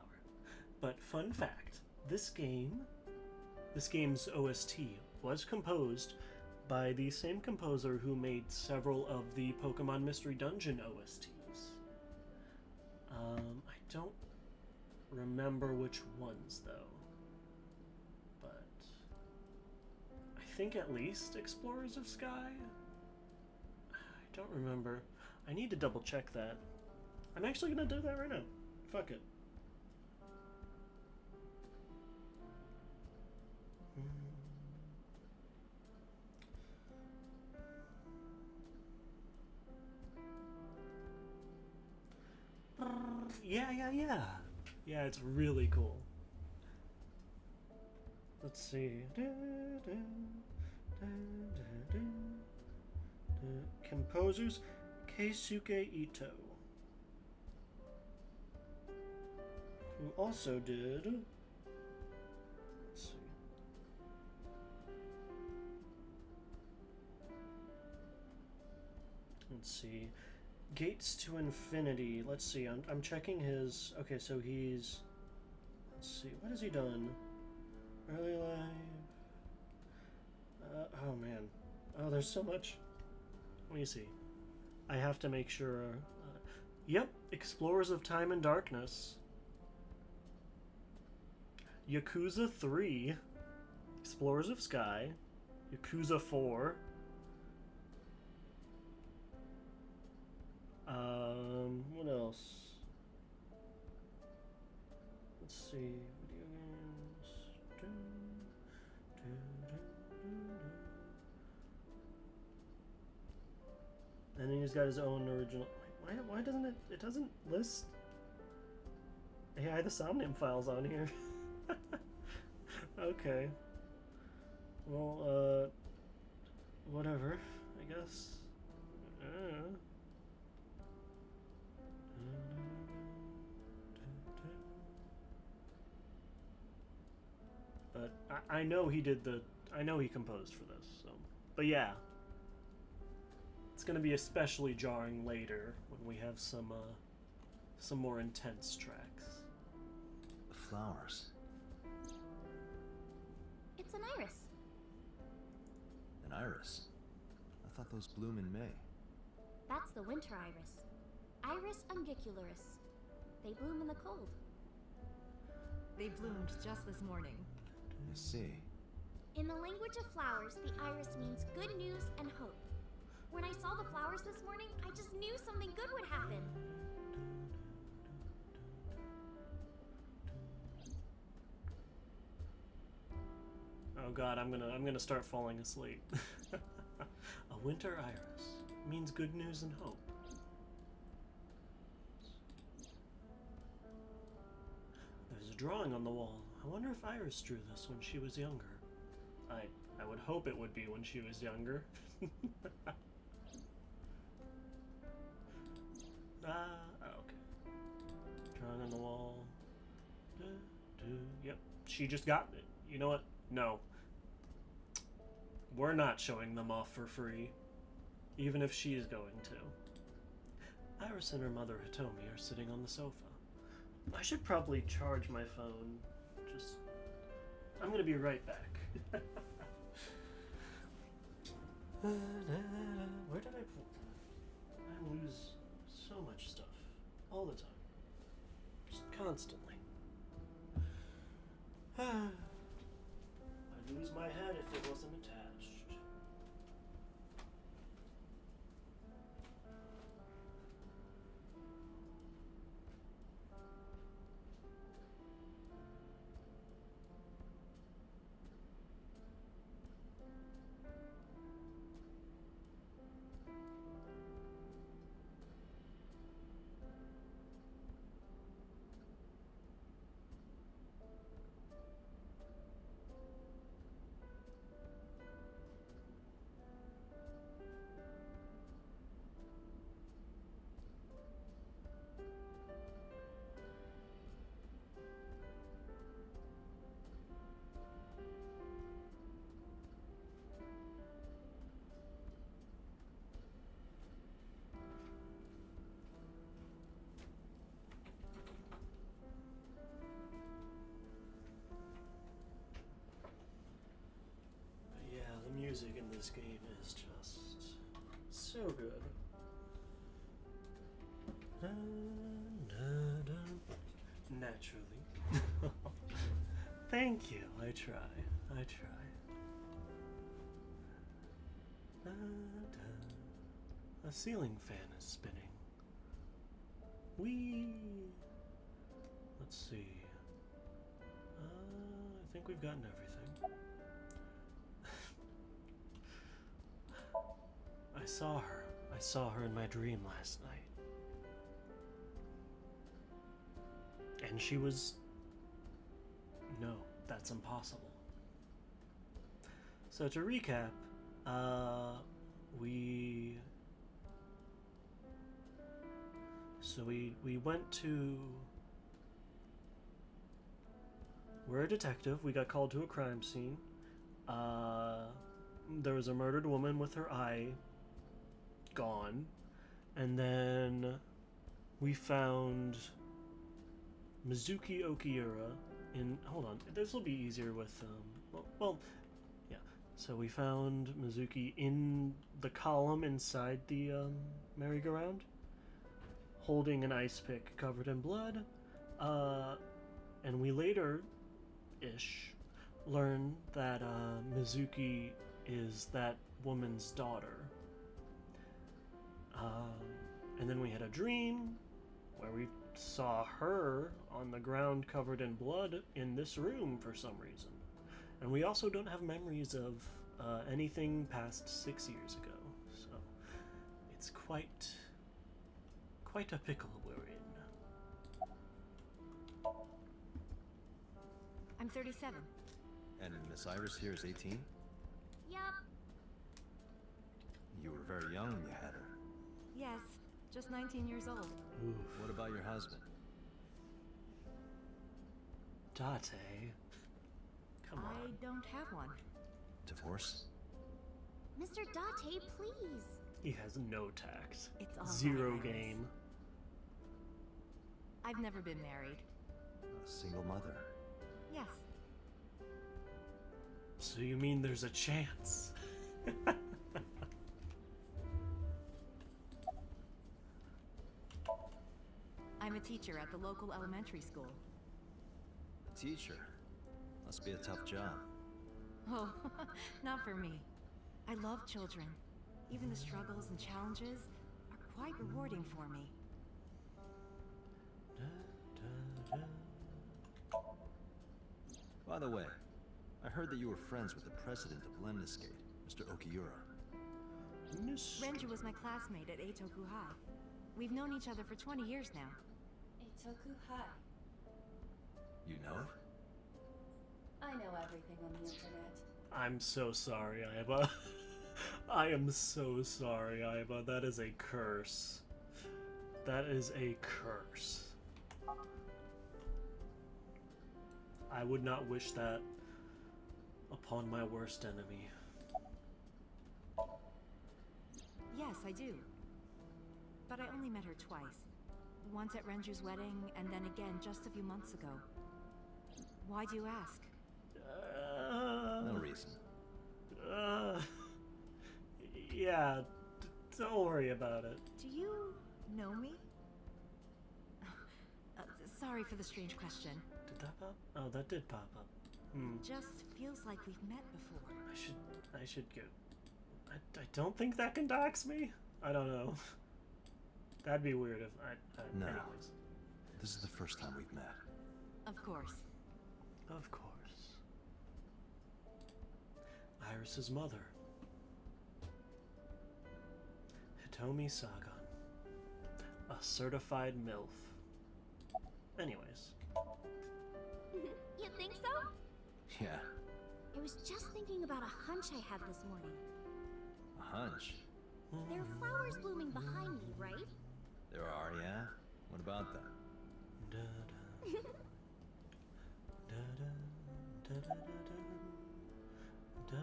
But fun fact, this game's OST was composed by the same composer who made several of the Pokemon Mystery Dungeon OSTs. I don't remember which ones though, but I think at least Explorers of Sky? I don't remember. I need to double check that. I'm actually gonna do that right now. Fuck it. Yeah. Yeah, it's really cool. Let's see. Composers Keisuke Ito, who also did. Let's see. Let's see. Gates to Infinity. Let's see. I'm checking his. Okay, so he's. Let's see. What has he done? Early life. Oh man. Oh, there's so much. Let me see. I have to make sure. Yep. Explorers of Time and Darkness. Yakuza 3. Explorers of Sky. Yakuza 4. What else? Let's see. Video games. And then he's got his own original. Why doesn't it? It doesn't list AI the Somnium files on here. Okay. Well, whatever, I guess. But I know he did the. I know he composed for this. So, but yeah, it's gonna be especially jarring later when we have some more intense tracks. The flowers. It's an iris. An iris? I thought those bloom in May. That's the winter iris. Iris ungicularis. They bloom in the cold. They bloomed just this morning. I see. In the language of flowers, the iris means good news and hope. When I saw the flowers this morning, I just knew something good would happen. Oh god, I'm gonna start falling asleep. A winter iris means good news and hope. There's a drawing on the wall. I wonder if Iris drew this when she was younger. I would hope it would be when she was younger. Okay. Drawing on the wall. Yep, she just got it. You know what? No. We're not showing them off for free, even if she is going to. Iris and her mother Hitomi are sitting on the sofa. I should probably charge my phone. I'm gonna be right back. Where did I put that? I lose so much stuff all the time, just constantly. I'd lose my head if it wasn't attached. Music in this game is just so good. Naturally. Thank you. I try. A ceiling fan is spinning. Whee! Let's see. I think we've gotten everything. I saw her in my dream last night. And she was... No, that's impossible. So to recap, we So we went to... We're a detective. We got called to a crime scene. There was a murdered woman with her eye gone. And then we found Mizuki Okiura in... Hold on. This will be easier with... well, yeah. So we found Mizuki in the column inside the merry-go-round, holding an ice pick covered in blood. And we later-ish learn that Mizuki is that woman's daughter. And then we had a dream where we saw her on the ground covered in blood in this room for some reason. And we also don't have memories of anything past 6 years ago. So it's quite a pickle we're in. I'm 37. And Miss Iris here is 18? Yup. You were very young when you had her. Yes, just 19 years old. Oof. What about your husband? Date. Come I on. don't have one. Divorce? Mr. Date, please. He has no tact. It's all Zero right, Iris. game. I've never been married. A single mother? Yes. So you mean there's a chance? I'm a teacher at the local elementary school. Teacher? Must be a tough job. Oh, not for me. I love children. Even the struggles and challenges are quite rewarding for me. By the way, I heard that you were friends with the president of Lemniscate, Mr. Okiura. Renju was my classmate at Eitoku High. We've known each other for 20 years now. Eitoku High. You know it? I know everything on the internet. I'm so sorry, Aiba. I am so sorry, Aiba. That is a curse. That is a curse. I would not wish that upon my worst enemy. Yes, I do. But I only met her twice. Once at Renju's wedding, and then again just a few months ago. Why do you ask? No reason. Yeah, don't worry about it. Do you know me? Sorry for the strange question. Did that pop? Oh, that did pop up. Just feels like we've met before. I should go. I don't think that can dox me. I don't know. That'd be weird if No. Anyways. This is the first time we've met. Of course. Of course. Iris's mother. Hitomi Sagan. A certified MILF. Anyways. You think so? Yeah, I was just thinking about a hunch I had this morning. a hunch. There are flowers blooming behind me, right? There are, yeah? What about them? Da-da. Da-da. Da-da-da-da. Da.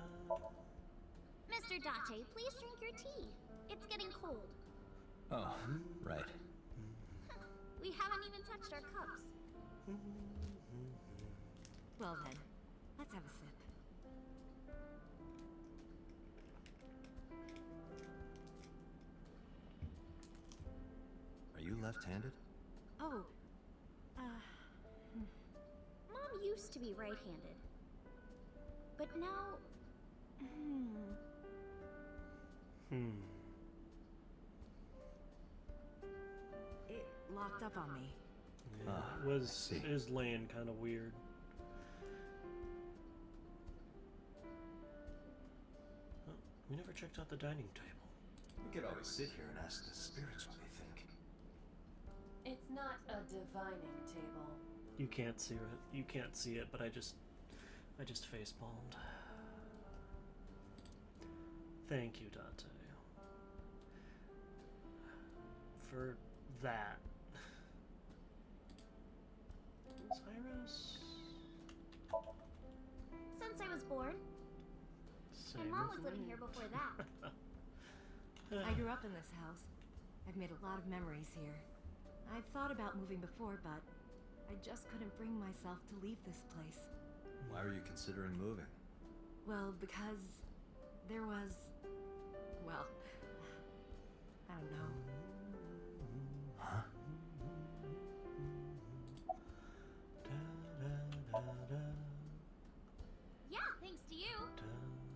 Mr. Date, please drink your tea. It's getting cold. Oh, right. We haven't even touched our cups. Well then, let's have a sip. Are you left-handed? Oh, Mom used to be right-handed. But now... it locked up on me. Yeah, Ah, it was. I see. It is laying kind of weird. Oh, we never checked out the dining table. We could always sit here and ask the spirits what they think. It's not a divining table. You can't see it. You can't see it, but I just face palmed. Thank you, Dante, for that. Iris? Since I was born. Same And Mom with was living me. here before that. I grew up in this house. I've made a lot of memories here. I've thought about moving before, but I just couldn't bring myself to leave this place. Why were you considering moving? Well, because there was... well, I don't know. Huh? Yeah, thanks to you.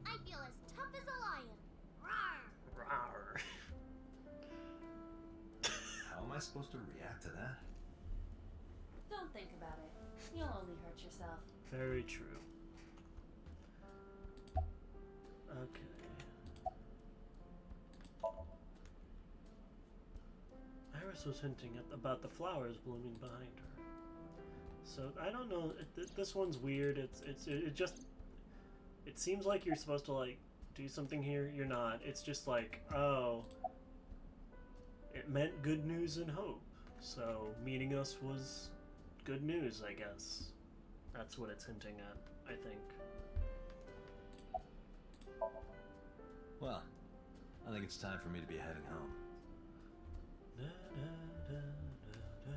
I feel as tough as a lion. Rawr. Rawr. How am I supposed to react to that? Don't think about it. You'll only hurt yourself. Very true. Okay. Iris was hinting about the flowers blooming behind her. So I don't know. This one's weird. It just. It seems like you're supposed to like do something here. You're not. It's just like, oh. It meant good news and hope. So meeting us was good news, I guess. That's what it's hinting at, I think. Well, I think it's time for me to be heading home. Da, da, da, da, da.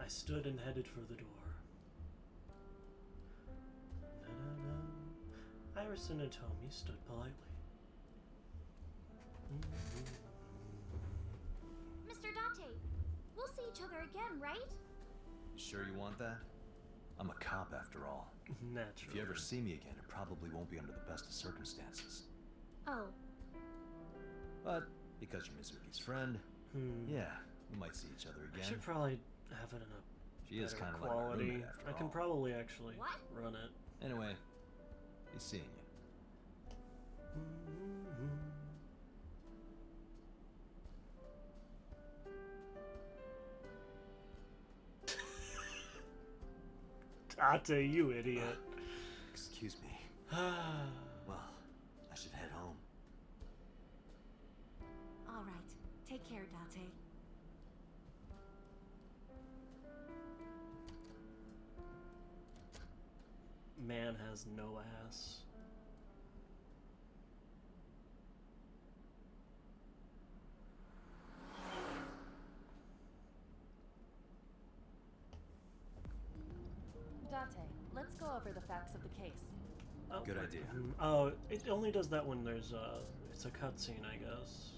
I stood and headed for the door. Da, da, da. Iris and Atomi stood politely. Mr. Date, we'll see each other again, right? You sure you want that? I'm a cop after all. Naturally. If you ever see me again, it probably won't be under the best of circumstances. Oh, But because you're Mizuki's friend, yeah, we might see each other I again. should probably have it in a She is better kind of like my quality. roommate after I can all. probably actually What? run it. Anyway, be seeing you. Tate, you idiot. Excuse me. Well, I should head home. All right. Take care, Date. Man has no ass. Date, let's go over the facts of the case. Oh, Good idea. Oh, it only does that when there's it's a cutscene, I guess.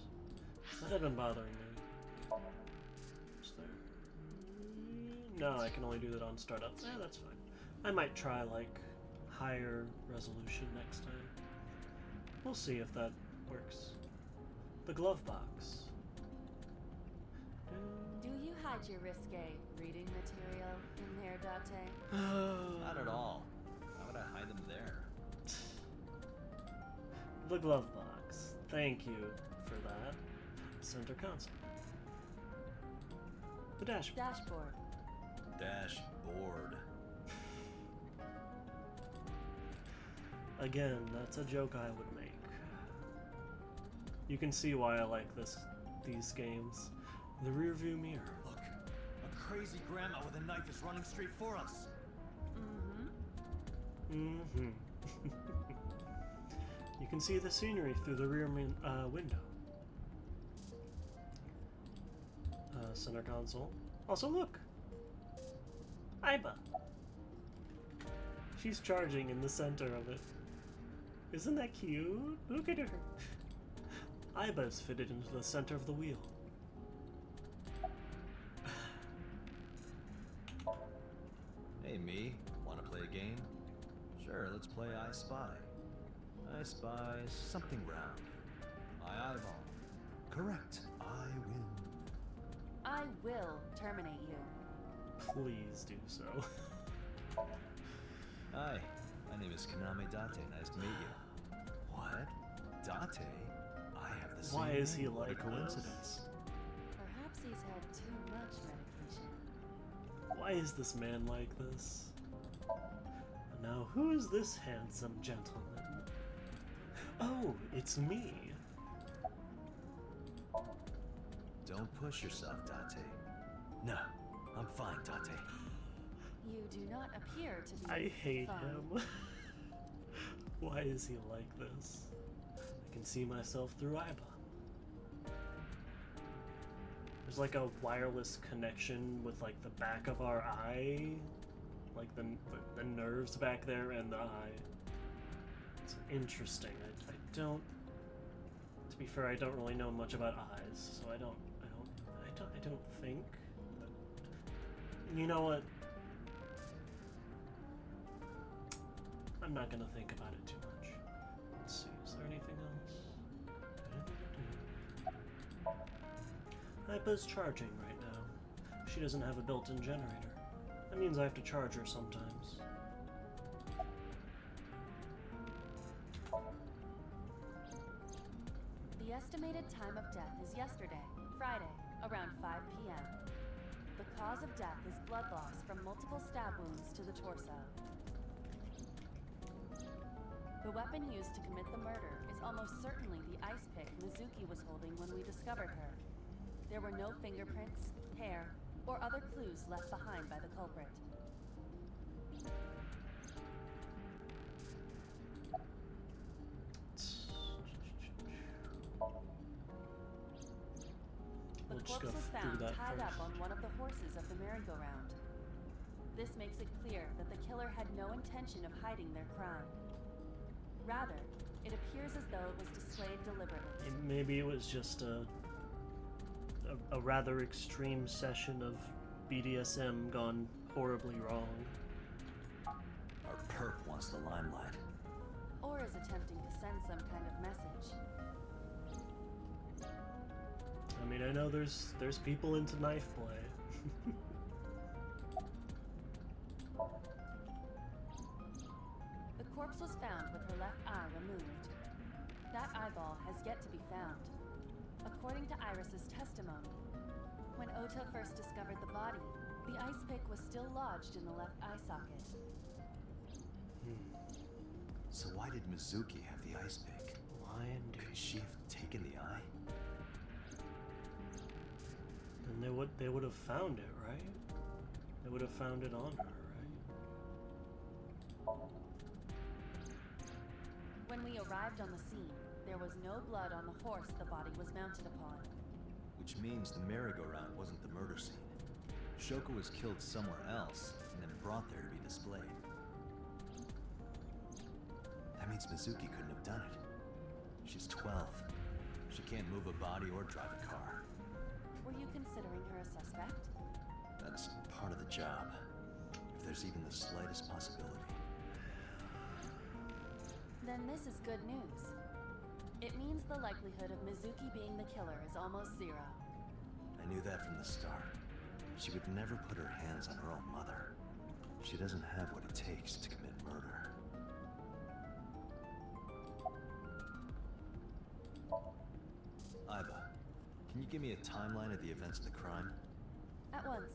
That had been bothering me. Is there... No, I can only do that on startup. Yeah, that's fine. I might try like higher resolution next time. We'll see if that works. The glove box. Do you hide your risque reading material in there, Date? Not at all. Why would I hide them there? The glove box. Thank you for that. Center console. The dashboard. Dashboard. Dashboard. Again, that's a joke I would make. You can see why I like these games. The rear view mirror. Look, a crazy grandma with a knife is running straight for us. Mm-hmm. You can see the scenery through the rear window. Center console. Also, look! Aiba! She's charging in the center of it. Isn't that cute? Look at her! Aiba's fitted into the center of the wheel. Hey, me. Wanna play a game? Sure, let's play I Spy. I spy something round. My eyeball. Correct. I win. I will terminate you. Please do so. Hi, my name is Kaname Date. Nice to meet you. What? Date? I have the same Why is he name. What a like this? coincidence. Perhaps he's had too much medication. Why is this man like this? Now, who is this handsome gentleman? Oh, it's me. Don't push yourself, Date. No, I'm fine, Tate. You do not appear to be I hate fine. him. Why is he like this? I can see myself through Aiba. There's like a wireless connection with like the back of our eye, like the nerves back there and the eye. It's interesting. I don't. To be fair, I don't really know much about eyes, so I don't think. But you know what? I'm not gonna think about it too much. Let's see, is there anything else? Hypa's charging right now. She doesn't have a built-in generator. That means I have to charge her sometimes. The estimated time of death is yesterday, Friday, around 5 p.m. The cause of death is blood loss from multiple stab wounds to the torso. The weapon used to commit the murder is almost certainly the ice pick Mizuki was holding when we discovered her. There were no fingerprints, hair, or other clues left behind by the culprit. The We'll just corpse go was through found that tied up first. on one of the horses of the merry-go-round. This makes it clear that the killer had no intention of hiding their crime. Rather, it appears as though it was displayed deliberately. Maybe it was just a rather extreme session of BDSM gone horribly wrong. Our perp wants the limelight. Or is attempting to send some kind of message. I mean, I know there's people into knife play. The corpse was found with her left eye removed. That eyeball has yet to be found. According to Iris's testimony, when Ota first discovered the body, the ice pick was still lodged in the left eye socket. So why did Mizuki have the ice pick? Lion dude. Could she have taken the eye? Then they would have found it, right? They would have found it on her, right? When we arrived on the scene, there was no blood on the horse the body was mounted upon. Which means the merry-go-round wasn't the murder scene. Shoko was killed somewhere else and then brought there to be displayed. That means Mizuki couldn't have done it. She's 12. She can't move a body or drive a car. Were you considering her a suspect? That's part of the job. If there's even the slightest possibility. Then this is good news. It means the likelihood of Mizuki being the killer is almost zero. I knew that from the start. She would never put her hands on her own mother. She doesn't have what it takes to commit murder. Aiba, can you give me a timeline of the events of the crime? At once.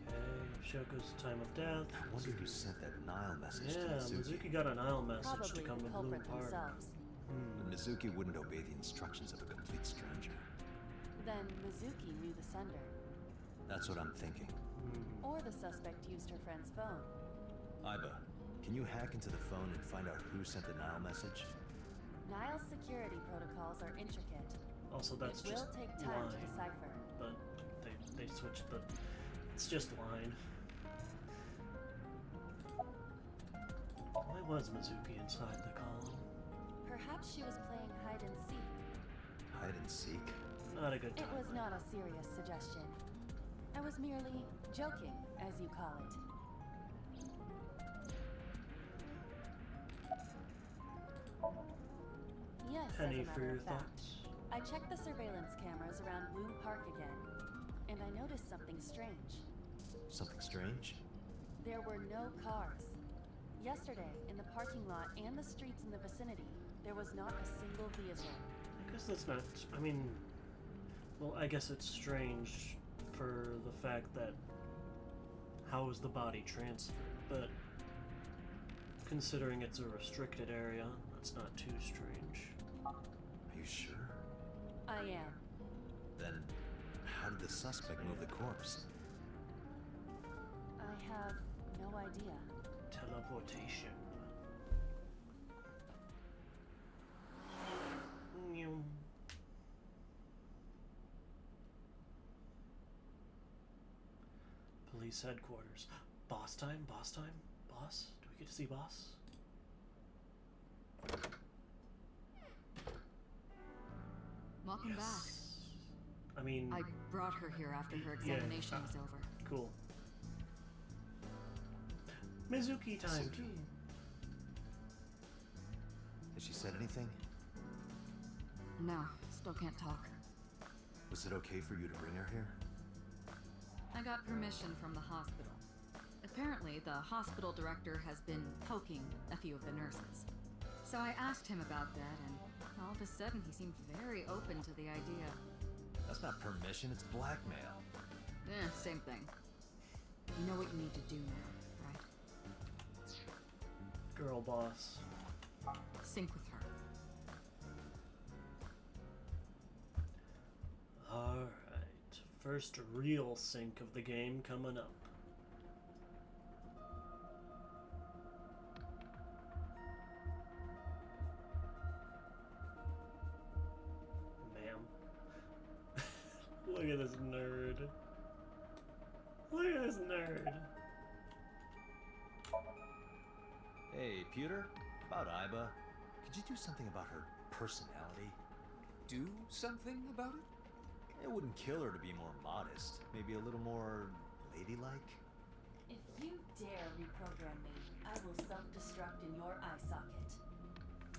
Okay, Shoko's time of death. I wonder who sent that Nile message Yeah, to Mizuki. Mizuki got a Nile message to Probably come the to Bloom culprit Park. themselves. But Mizuki wouldn't obey the instructions of a complete stranger. Then Mizuki knew the sender. That's what I'm thinking. Or the suspect used her friend's phone. Aiba, can you hack into the phone and find out who sent the Nile message? Nile's security protocols are intricate. Also, that's It will just take time to line, decipher. but they switched the. It's just line. Why was Mizuki inside the column? Perhaps she was playing hide and seek. Hide and seek? Not a good It time. was not a serious suggestion. I was merely joking, as you call it. Yes, Penny as a for matter your of fact. thoughts. I checked the surveillance cameras around Bloom Park again, and I noticed something strange. Something strange? There were no cars. Yesterday, in the parking lot and the streets in the vicinity, there was not a single vehicle. I guess that's not. I mean, well, I guess it's strange for the fact that how was the body transferred, but considering it's a restricted area, that's not too strange. Are you sure? I am. Then, did the suspect move the corpse? I have no idea. Teleportation. Meow. Police headquarters. Boss time? Boss time? Boss? Do we get to see boss? Welcome Yes. I mean, back. I brought her here after her examination was over. cool. Mizuki time too. Has she said anything? No, still can't talk. Was it okay for you to bring her here? I got permission from the hospital. Apparently, the hospital director has been poking a few of the nurses. So I asked him about that, and all of a sudden he seemed very open to the idea. That's not permission, it's blackmail. Same thing. You know what you need to do now, right? Girl boss. Sync with her. Alright. First real sync of the game coming up. Ma'am. Look at this nerd. Look at this nerd. Hey, Pewter? About Iba. Could you do something about her personality? Do something about it? It wouldn't kill her to be more modest. Maybe a little more ladylike? If you dare reprogram me, I will self-destruct in your eye socket.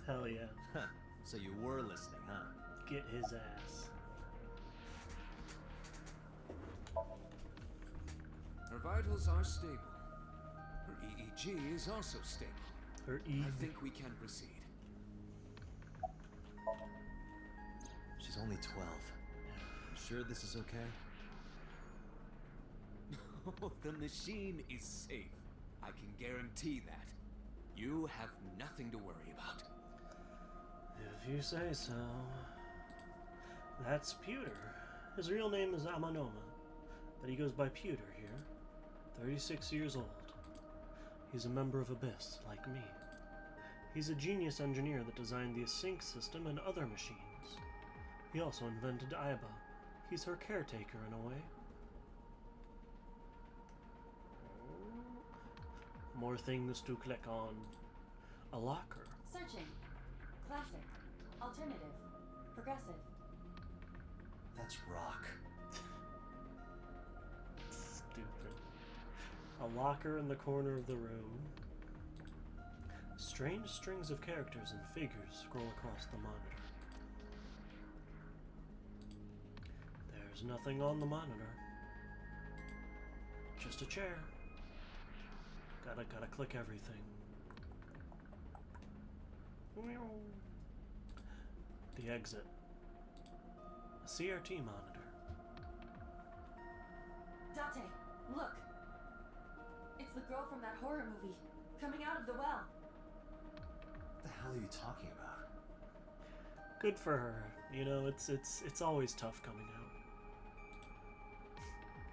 Hell yeah. Huh. So you were listening, huh? Get his ass. Her vitals are stable. Her EEG is also stable. Her E. I think we can proceed. She's only 12. You sure this is okay? The machine is safe. I can guarantee that. You have nothing to worry about. If you say so. That's Pewter. His real name is Amanoma, but he goes by Pewter here. 36 years old. He's a member of Abyss, like me. He's a genius engineer that designed the Async system and other machines. He also invented Iba. He's her caretaker in a way. More things to click on. A locker. Searching. Classic. Alternative. Progressive. That's rock. Stupid. A locker in the corner of the room. Strange strings of characters and figures scroll across the monitor. There's nothing on the monitor. Just a chair. Gotta click everything. The exit. A CRT monitor. Date, look! It's the girl from that horror movie, coming out of the well. What the hell are you talking about? Good for her. You know, it's always tough coming out.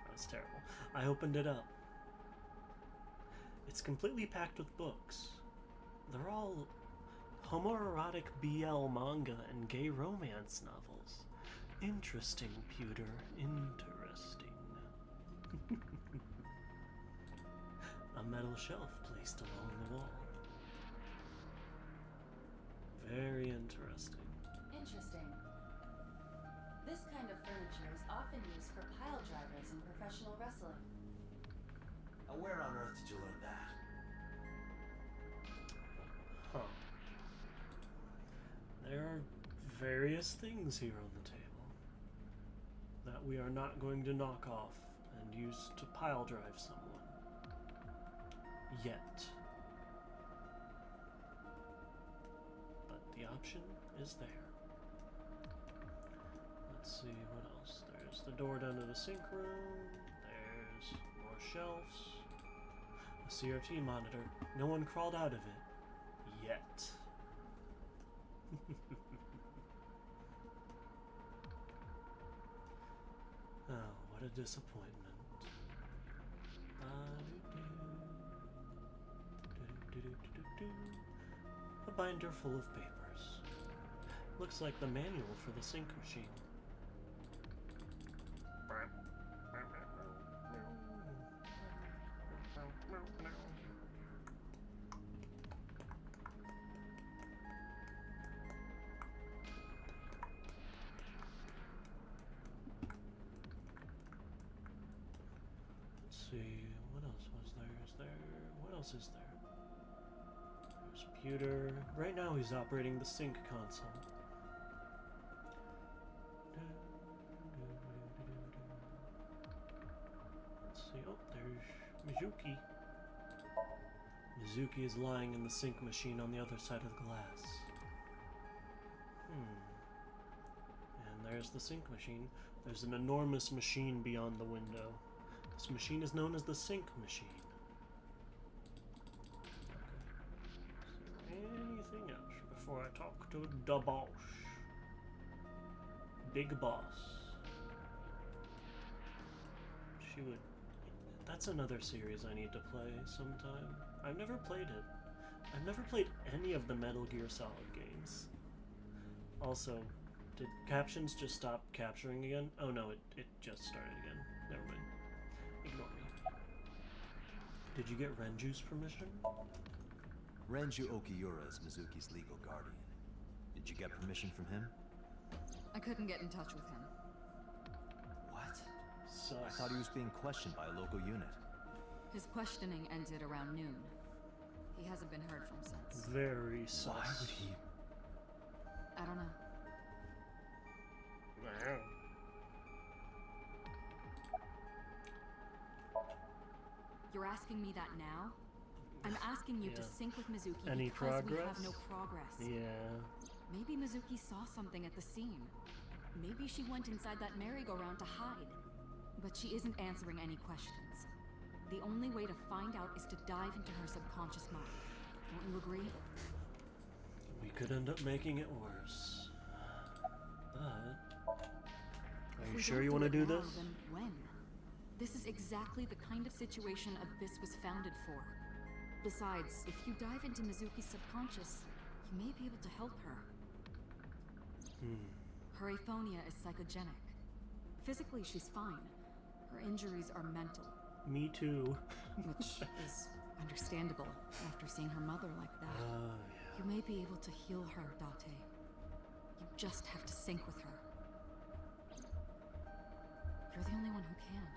That's terrible. I opened it up. It's completely packed with books. They're all homoerotic BL manga and gay romance novels. Interesting, Pewter. Interesting. A metal shelf placed along the wall. Very interesting. Interesting. This kind of furniture is often used for pile drivers in professional wrestling. Now, where on earth did you learn that? Huh. There are various things here on the table that we are not going to knock off and use to pile drive someone. Yet. But the option is there. Let's see what else. There's the door down to the sink room. There's more shelves. A CRT monitor. No one crawled out of it. Yet. Oh. What a disappointment. A binder full of papers. Looks like the manual for the sync machine. Let's see, what else was there? What else is there? There's computer. Right now he's operating the sync console. Let's see, oh, there's Mizuki. Mizuki is lying in the sync machine on the other side of the glass. And there's the sync machine. There's an enormous machine beyond the window. This machine is known as the sync machine. Okay. Anything else before I talk to the boss? Big boss. She would... That's another series I need to play sometime. I've never played it. I've never played any of the Metal Gear Solid games. Also, did captions just stop capturing again? Oh no, it just started again. Never mind. Ignore me. Did you get Renju's permission? Renju Okiura is Mizuki's legal guardian. Did you get permission from him? I couldn't get in touch with him. What? Sus. I thought he was being questioned by a local unit. His questioning ended around noon. He hasn't been heard from since. Very sus. Why would he? I don't know. Wow. You're asking me that now? I'm asking you to Yeah. sync with Mizuki Any because we have progress? no progress. Yeah. Maybe Mizuki saw something at the scene. Maybe she went inside that merry-go-round to hide. But she isn't answering any questions. The only way to find out is to dive into her subconscious mind. Don't you agree? We could end up making it worse. But... Are If you we sure don't you want to it do now, this? Then when? This is exactly the kind of situation Abyss was founded for. Besides, if you dive into Mizuki's subconscious, you may be able to help her. Her aphonia is psychogenic. Physically, she's fine. Her injuries are mental, Me too. which is understandable after seeing her mother like that. Yeah. You may be able to heal her, Date. You just have to sync with her. You're the only one who can.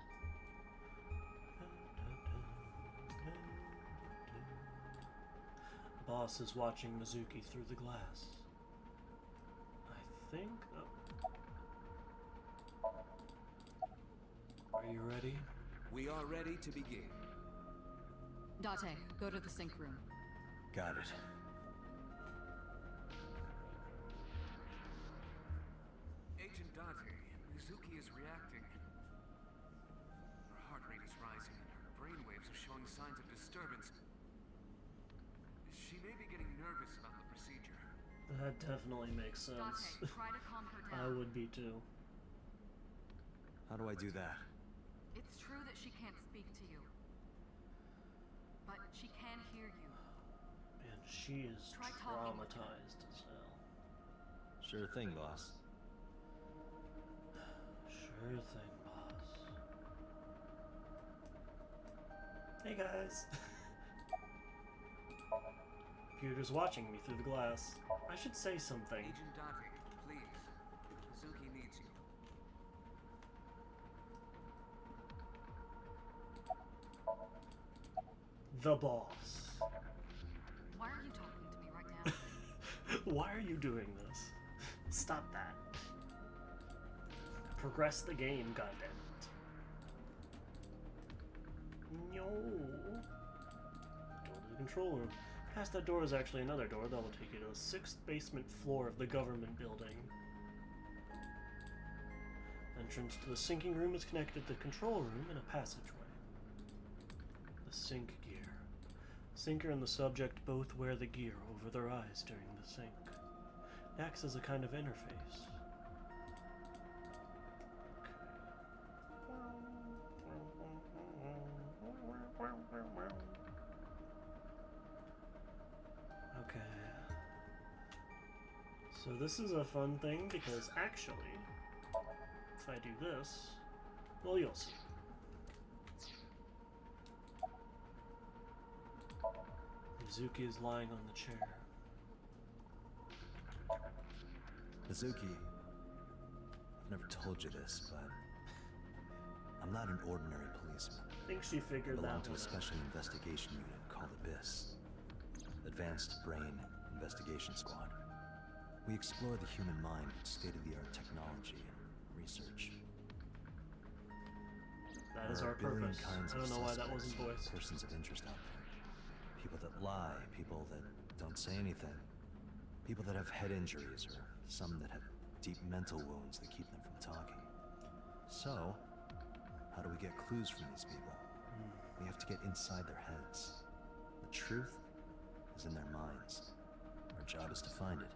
Boss is watching Mizuki through the glass. I think... Oh. Are you ready? We are ready to begin. Date, go to the sync room. Got it. Agent Date, Mizuki is reacting. Her heart rate is rising and her brainwaves are showing signs of disturbance. She may be getting nervous about the procedure. That definitely makes sense. Date, try to calm her I down. would be too. How do I do that? It's true that she can't speak to you. But she can hear you. Man, she is Try talking with her. traumatized as hell. Sure thing, boss. Sure thing, boss. Hey guys! Computer's watching me through the glass. I should say something. Agent Date, please. Mizuki needs you. The boss. Why are you talking to me right now? Why are you doing this? Stop that. Progress the game, goddammit. No. Go to the control room. Past that door is actually another door that will take you to the 6th basement floor of the government building. Entrance to the syncing room is connected to the control room in a passageway. The sync gear. Syncer and the subject both wear the gear over their eyes during the sync. It acts as a kind of interface. Okay. So this is a fun thing because actually, if I do this, well, you'll see. Mizuki is lying on the chair. Mizuki, I've never told you this, but I'm not an ordinary policeman. I think she I figured belong that to a one out. special investigation unit called Abyss. Advanced Brain Investigation Squad. We explore the human mind with state-of-the-art technology and research. That is There our are a billion purpose. kinds I don't of know why that suspects, wasn't voiced. persons of interest out there. People that lie, people that don't say anything, people that have head injuries, or some that have deep mental wounds that keep them from talking. So, how do we get clues from these people? We have to get inside their heads. The truth is in their minds. Our job is to find it.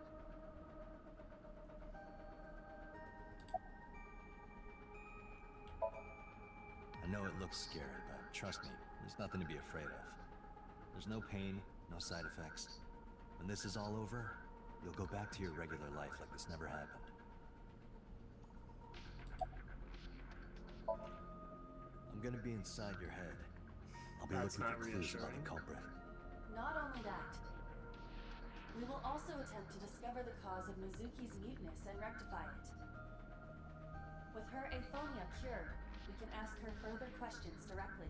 I know it looks scary, but trust me, there's nothing to be afraid of. There's no pain, no side effects. When this is all over, you'll go back to your regular life like this never happened. I'm gonna be inside your head. I'll be That's looking not for clues about reassuring. the culprit. Not only that, we will also attempt to discover the cause of Mizuki's muteness and rectify it. With her aphonia cured, we can ask her further questions directly.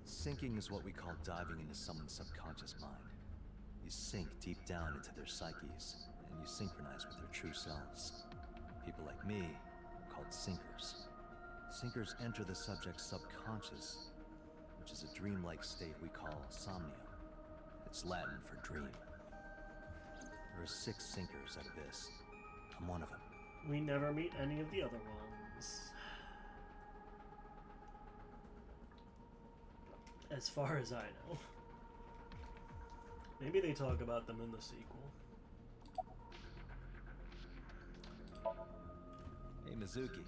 Sinking is what we call diving into someone's subconscious mind. You sink deep down into their psyches, and you synchronize with their true selves. People like me are called sinkers. Sinkers enter the subject's subconscious, which is a dreamlike state we call somnium. It's Latin for dream. There are 6 sinkers at Abyss. I'm one of them. We never meet any of the other ones. As far as I know. Maybe they talk about them in the sequel. Hey, Mizuki.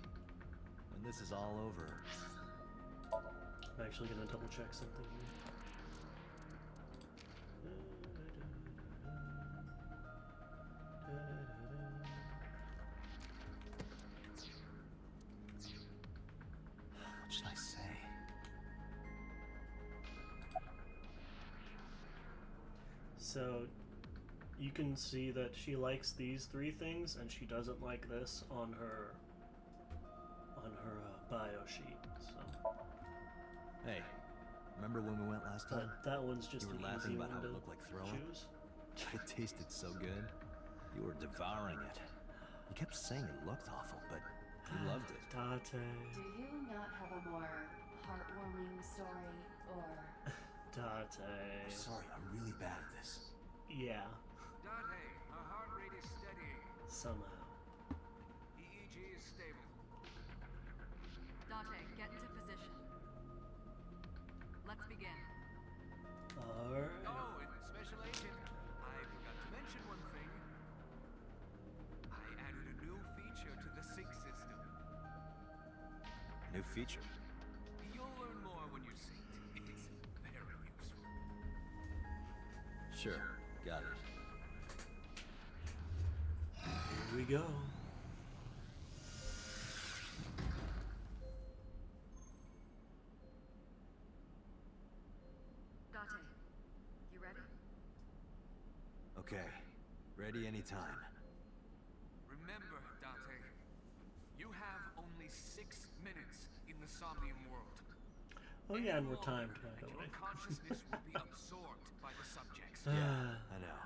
When this is all over, I'm actually gonna double check something here. what should I say? So you can see that she likes these 3 things and she doesn't like this on her bio sheet. So Hey, remember when we went last time? but that one's just You were an laughing easy about one how it to looked like throwing? choose. It tasted so good. You were devouring it. You kept saying it looked awful, but you loved it. Date. Do you not have a more heartwarming story, or... I'm Date. sorry, I'm really bad at this. Yeah, Date, her heart rate is steadying. somehow. EEG is stable. Date, get into position. Let's begin. Alright. Oh, and Special Agent, I forgot to mention one thing. I added a new feature to the sync system. New feature. You'll learn more when you're synced. It's very useful. Sure, got it. Here we go. Date, you ready? Okay, ready anytime. Remember, Date, you have only 6 minutes in the Somnium world. Oh yeah, and Any we're timed, longer, by the and way. your consciousness will be absorbed by the subjects. Yeah, I know.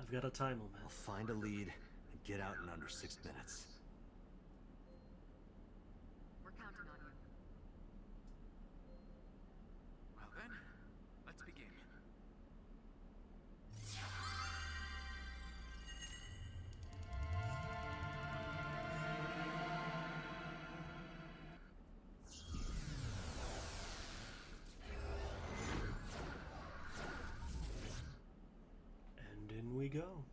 I've got a time limit. I'll find a lead and get out in under 6 minutes. We're counting on you. Well then, let's begin. And in we go.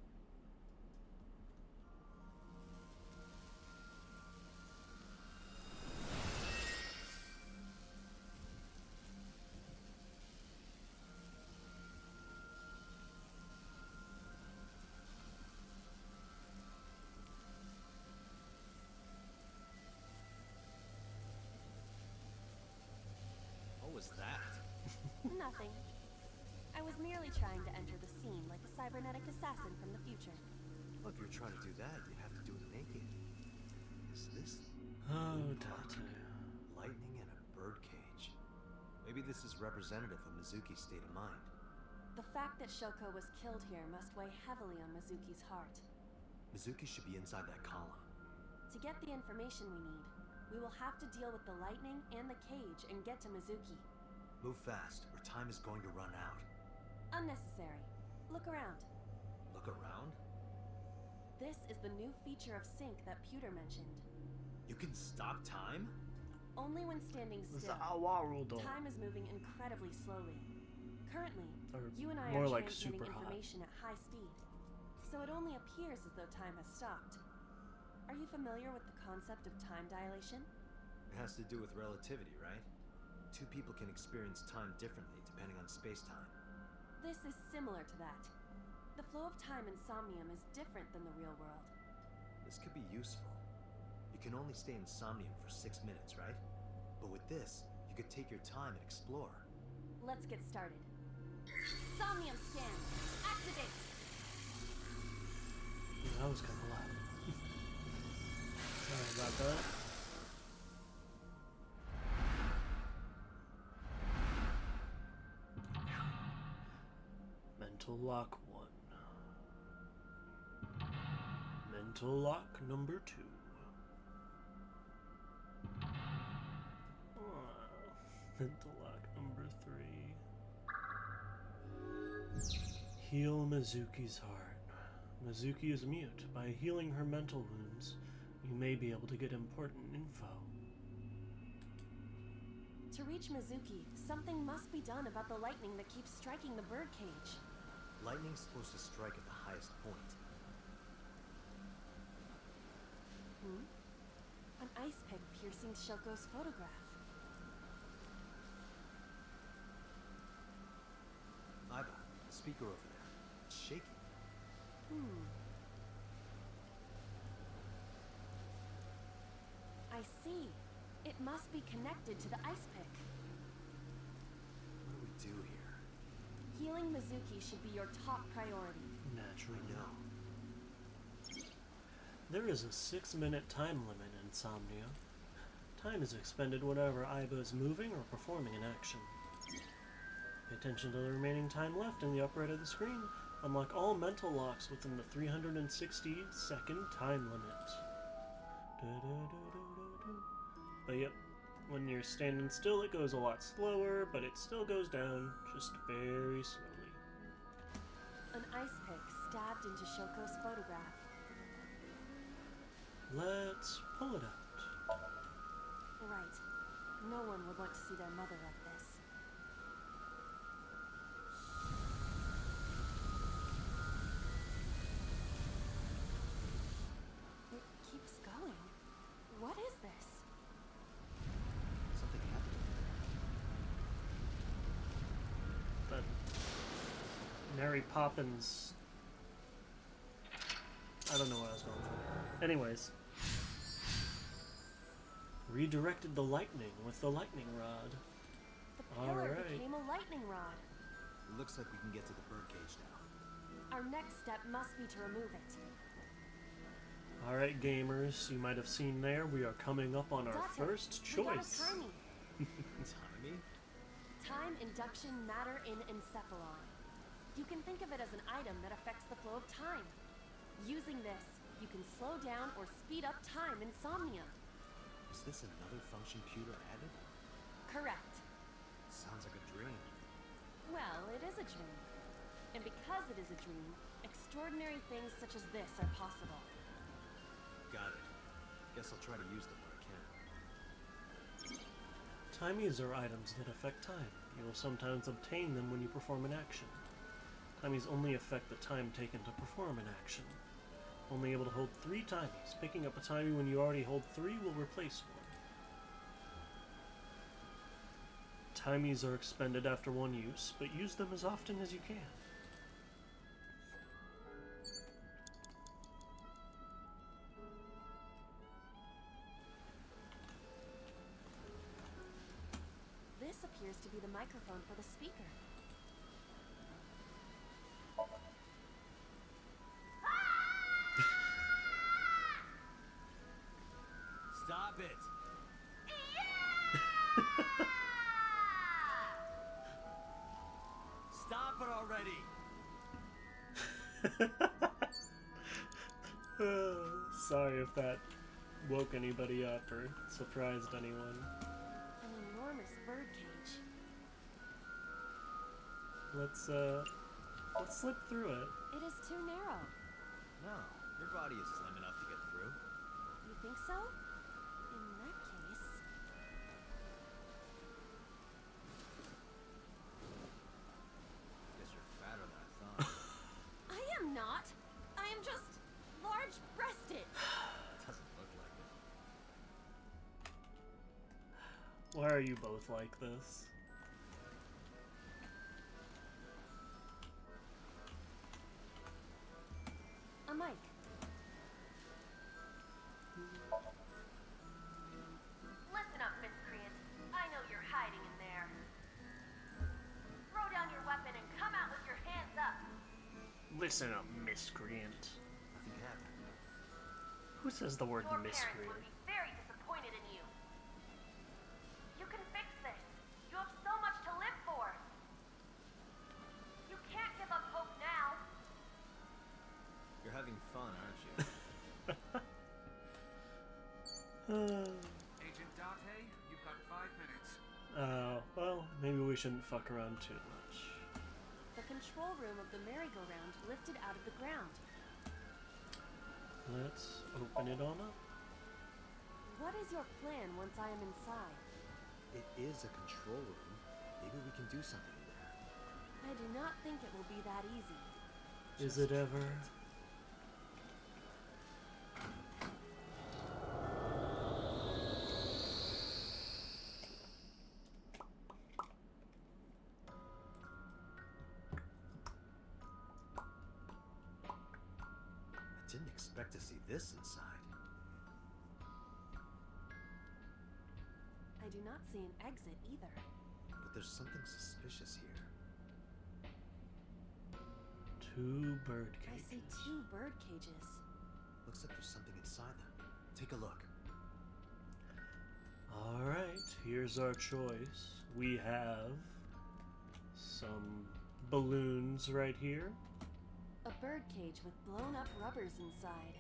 Nothing. I was merely trying to enter the scene like a cybernetic assassin from the future. Well, if you're trying to do that, you have to do it naked. Is this Oh, Tate. lightning in a birdcage? Maybe this is representative of Mizuki's state of mind. The fact that Shoko was killed here must weigh heavily on Mizuki's heart. Mizuki should be inside that column. To get the information we need, we will have to deal with the lightning and the cage and get to Mizuki. Move fast, or time is going to run out. Unnecessary. Look around. Look around? This is the new feature of sync that Pewter mentioned. You can stop time? Only when standing This is still. Awarudo. Time is moving incredibly slowly. Currently, Or you and I more are like transmitting super hot. information at high speed, so it only appears as though time has stopped. Are you familiar with the concept of time dilation? It has to do with relativity, right? Two people can experience time differently depending on space-time. This is similar to that. The flow of time in Somnium is different than the real world. This could be useful. You can only stay in Somnium for 6 minutes, right? But with this, you could take your time and explore. Let's get started. Somnium scan! Activate! That was kind of loud. Sorry about that. Mental lock 1. Mental lock number 2. Mental lock number 3. Heal Mizuki's heart. Mizuki is mute. By healing her mental wounds, you may be able to get important info. To reach Mizuki, something must be done about the lightning that keeps striking the birdcage. Lightning's supposed to strike at the highest point. An ice pick piercing Shoko's photograph. Aiba, the speaker over there. It's shaking. I see. It must be connected to the ice pick. What do we do here? Healing Mizuki should be your top priority. Naturally. I know. There is a 6-minute time limit in Insomnia. Time is expended whenever Aiba is moving or performing an action. Pay attention to the remaining time left in the upper right of the screen. Unlock all mental locks within the 360-second time limit. But yep, when you're standing still it goes a lot slower, but it still goes down, just very slowly. An ice pick stabbed into Shoko's photograph. Let's pull it out. Right. No one would want to see their mother like this. It keeps going. What is this? Something happened. But Mary Poppins, I don't know what I was going for. Anyways, redirected the lightning with the lightning rod. The pillar Alright. became a lightning rod. It looks like we can get to the birdcage now. Our next step must be to remove it. Alright, gamers, you might have seen there, we are coming up on our Daughter, first we got a choice. timing. Timing? Time induction matter in encephalon. You can think of it as an item that affects the flow of time. Using this, you can slow down or speed up time in Somnia. Is this another function Pewter added? Correct. Sounds like a dream. Well, it is a dream. And because it is a dream, extraordinary things such as this are possible. Got it. Guess I'll try to use them when I can. Timies are items that affect time. You will sometimes obtain them when you perform an action. Timies only affect the time taken to perform an action. Only able to hold 3 timies. Picking up a timie when you already hold 3 will replace one. Timies are expended after one use, but use them as often as you can. This appears to be the microphone for the speaker. Stop it! Stop it already! Sorry if that woke anybody up or surprised anyone. An enormous birdcage. Let's slip through it. It is too narrow. No, your body is slim enough to get through. You think so? In that case... Guess you're fatter than I thought. I am not. I am just large-breasted. Doesn't look like it. Why are you both like this? A mic. Listen up, miscreant. I know you're hiding in there. Throw down your weapon and come out with your hands up. Listen up, miscreant. Nothing happened. Who says the word Your parents would miscreant? be very disappointed in you. You can fix this. You have so much to live for. You can't give up hope now. You're having fun, aren't you? Agent Date, you've got 5 minutes. Well, maybe we shouldn't fuck around too much. The control room of the merry-go-round lifted out of the ground. Let's open it on up. What is your plan once I am inside? It is a control room. Maybe we can do something in there. I do not think it will be that easy. Is it ever? I didn't expect to see this inside. I do not see an exit either. But there's something suspicious here. 2 bird I see cages. 2 bird cages. Looks like there's something inside them. Take a look. Alright, here's our choice. We have some balloons right here. A bird cage with blown-up rubbers inside.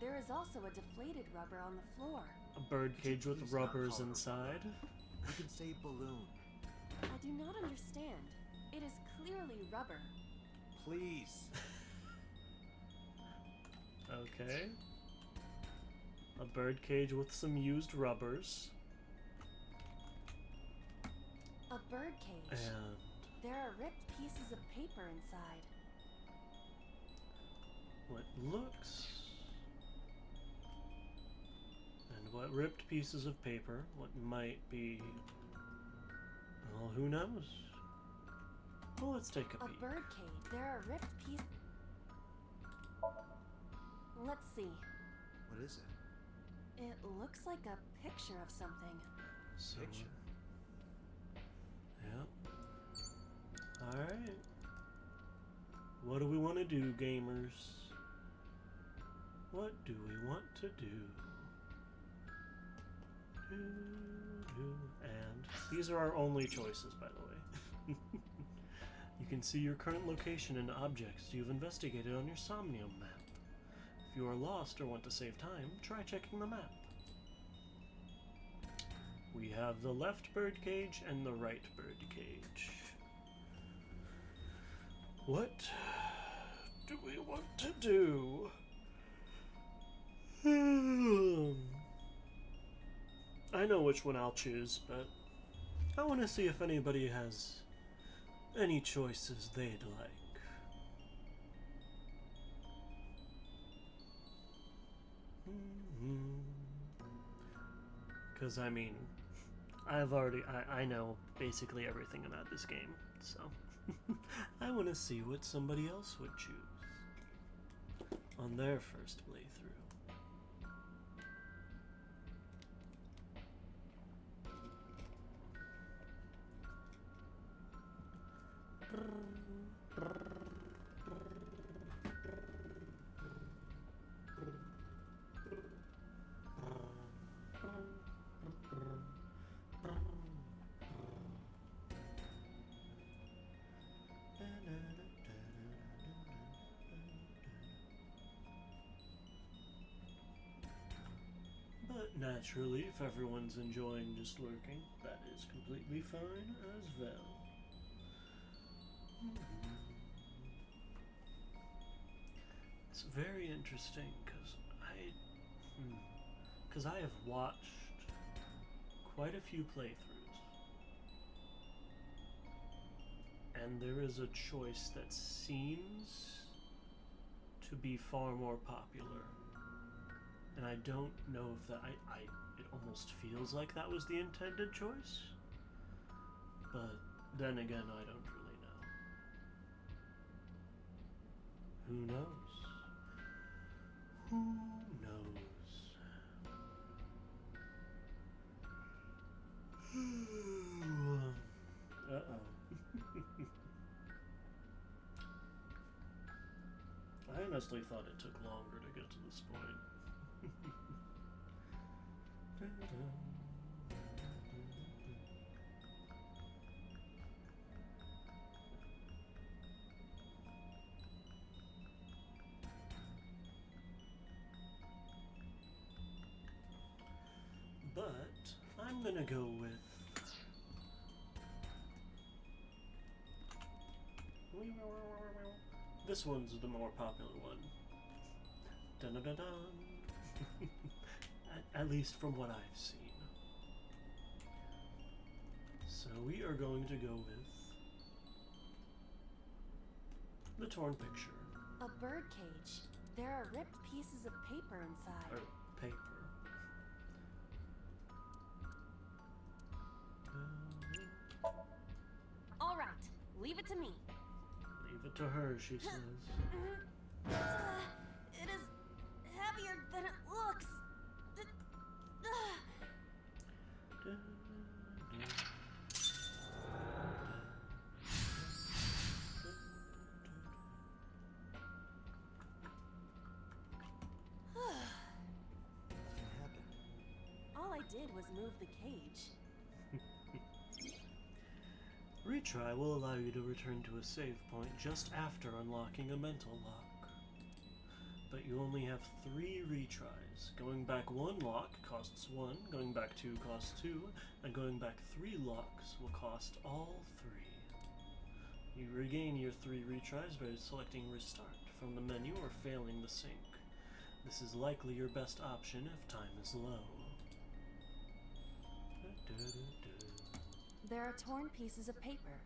There is also a deflated rubber on the floor. A bird cage with please not rubbers call it a inside. You can say balloon. I do not understand. It is clearly rubber. Please. Okay. A bird cage with some used rubbers. A bird cage. And There are ripped pieces of paper inside. what looks... And what ripped pieces of paper, what might be... Well, who knows? Well, let's take a A peek. bird cage. There are ripped pieces. Let's see. What is it? It looks like a picture of something. So, Picture. Yep. Alright. What do we want to do, gamers? What do we want to do? And these are our only choices, by the way. You can see your current location and objects you've investigated on your Somnium map. If you are lost or want to save time, try checking the map. We have the left birdcage and the right birdcage. What do we want to do? I know which one I'll choose, but I want to see if anybody has any choices they'd like. Because, I mean, I know basically everything about this game, so I want to see what somebody else would choose on their first playthrough. But naturally, if everyone's enjoying just lurking, that is completely fine as well. It's very interesting because I have watched quite a few playthroughs, and there is a choice that seems to be far more popular. And I don't know if that it almost feels like that was the intended choice. But then again, I don't really know. Who knows? Who knows? Uh-oh. I honestly thought it took longer to get to this point. But I'm gonna go with this one's the more popular one. Dun dun dun dun. At least from what I've seen. So we are going to go with the torn picture. A bird cage. There are ripped pieces of paper inside. Or paper. All right, leave it to me. Leave it to her, she says. It is heavier than it looks. Nothing happened. All I did was move the cage. Retry will allow you to return to a save point just after unlocking a mental lock. But you only have 3 retries. Going back 1 lock costs 1, going back 2 costs 2, and going back 3 locks will cost all 3. You regain your 3 retries by selecting Restart from the menu or failing the sync. This is likely your best option if time is low. There are torn pieces of paper.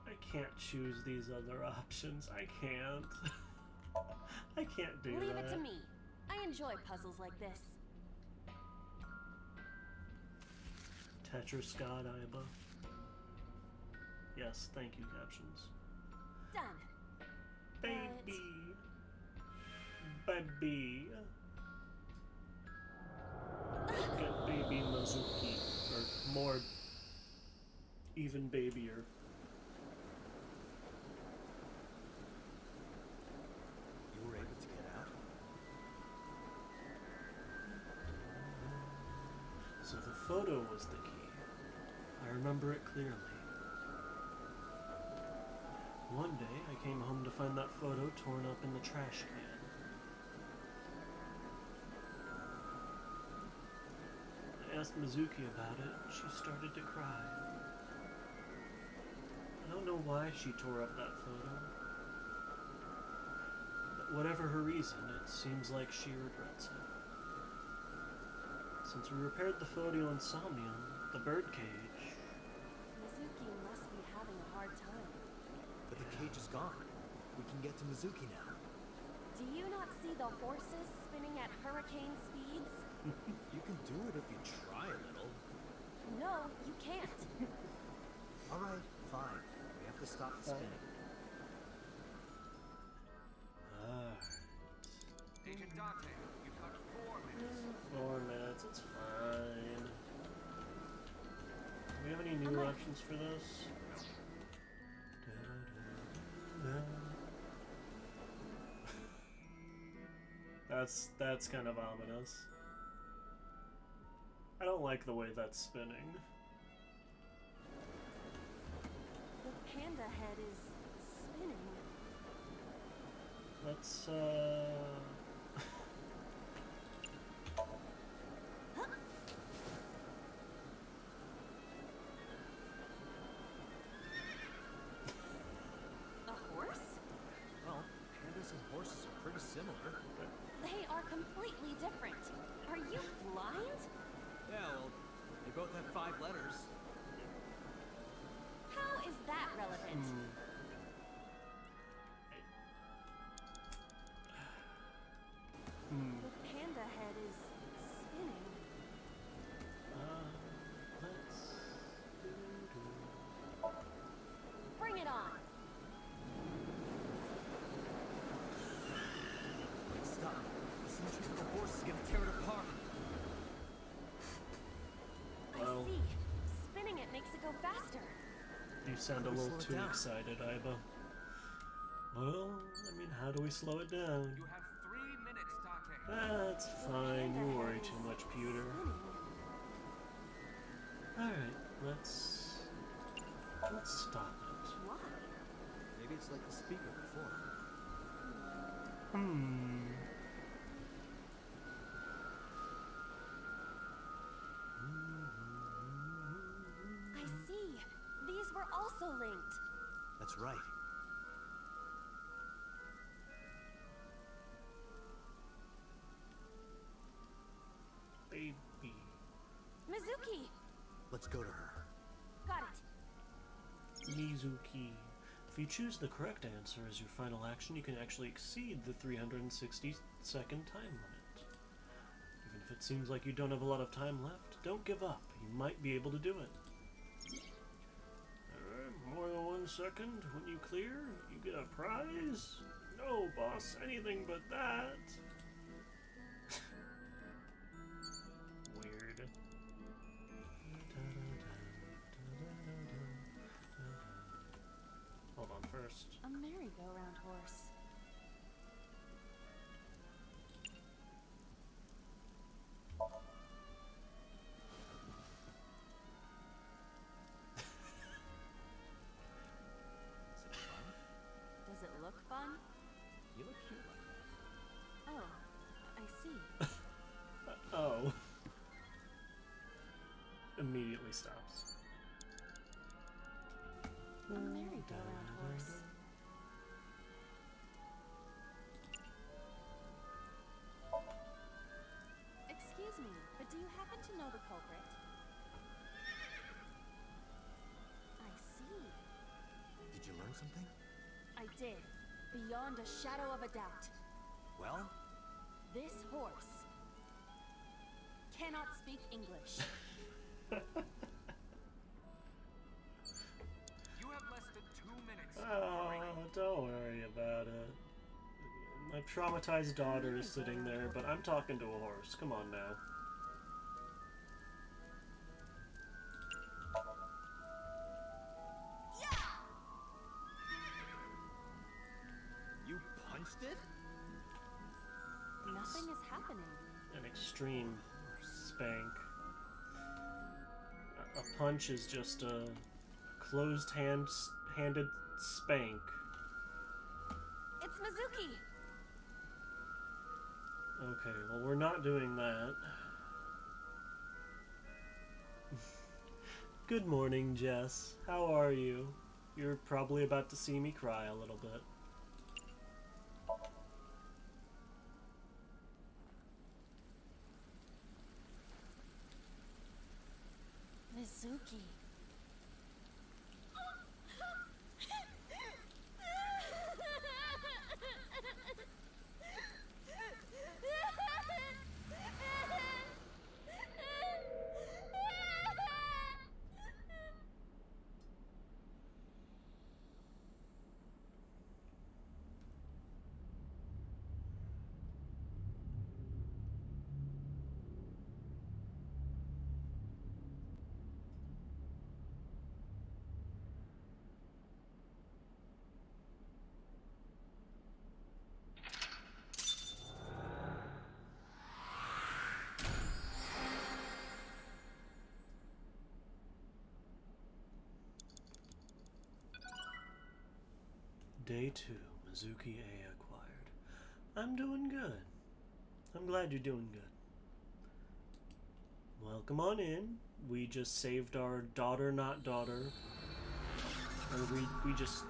I can't choose these other options. I can't. I can't do that. Leave it to me. I enjoy puzzles like this. Tetris God Iba. Yes, thank you, captions. Done. Baby. Baby. Get baby Mizuki. Or more even babier. You were able to get out? So the photo was the key. I remember it clearly. One day, I came home to find that photo torn up in the trash can. I asked Mizuki about it, and she started to cry. I don't know why she tore up that photo. But whatever her reason, it seems like she regrets it. Since we repaired the photo in Somnium, the birdcage... Mizuki must be having a hard time. But the cage is gone. We can get to Mizuki now. Do you not see the horses spinning at hurricane speeds? You can do it if you try a little. No, you can't. Alright, fine. We have to stop the spinning. Agent Dante, you've got 4 minutes. 4 minutes, it's fine. We have any new options for this? That's kind of ominous. I don't like the way that's spinning. The panda head is spinning. Let's A horse? Well, pandas and horses are pretty similar. They are completely different. Are you blind? Yeah, well, they both have 5 letters. How is that relevant? The panda head is spinning. Bring it on. Stop. This intricate horse is gonna tear it apart. Well. I see. Spinning it makes it go faster. You sound a How do we little slow it too down? excited, Iba. Well, I mean, how do we slow it down? You have 3 minutes, Take. That's fine, you worry too much, Pewter. Alright, let's stop it. Why? Maybe it's like the speaker before. I see. These were also linked. That's right. Baby. Mizuki! Let's go to her. Got it. Mizuki. If you choose the correct answer as your final action, you can actually exceed the 360-second time limit. Even if it seems like you don't have a lot of time left, don't give up. You might be able to do it. Alright, more than 1 second. When you clear, you get a prize? No, boss, anything but that. Weird. Hold on first. A merry-go-round horse. Is it fun? Does it look fun? You look cute like that. Oh, I see. Oh. Immediately stops. A merry-go-round horse. Excuse me, but do you happen to know the culprit? I see. Did you learn something? I did. Beyond a shadow of a doubt. Well, This horse cannot speak English. You have less than 2 minutes. Oh, don't worry about it. My traumatized daughter is sitting there, but I'm talking to a horse. Come on now. you punched it? Nothing is happening. An extreme spank. A punch is just a closed-handed spank. It's Mizuki! Okay, well, we're not doing that. Good morning, Jess. How are you? You're probably about to see me cry a little bit. Mizuki. Day 2, Mizuki A acquired. I'm doing good. I'm glad you're doing good. Well, come on in. We just saved our daughter, not daughter. Or we just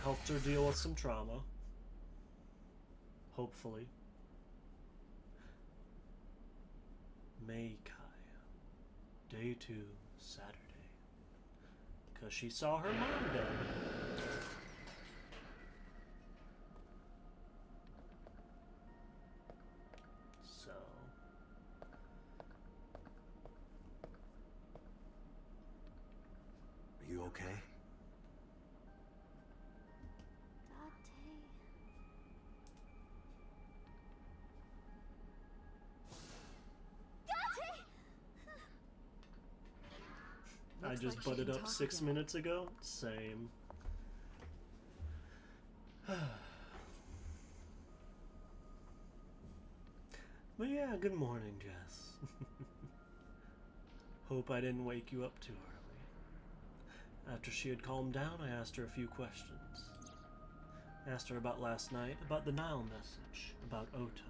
helped her deal with some trauma. Hopefully. Meikai. Day 2, Saturday. Because she saw her mom dead. So... Are you okay? I Looks just like she butted can up talk 6 again. minutes ago. Same. But yeah, good morning, Jess. Hope I didn't wake you up too early. After she had calmed down, I asked her a few questions. Asked her about last night, about the Nile message, about Ota,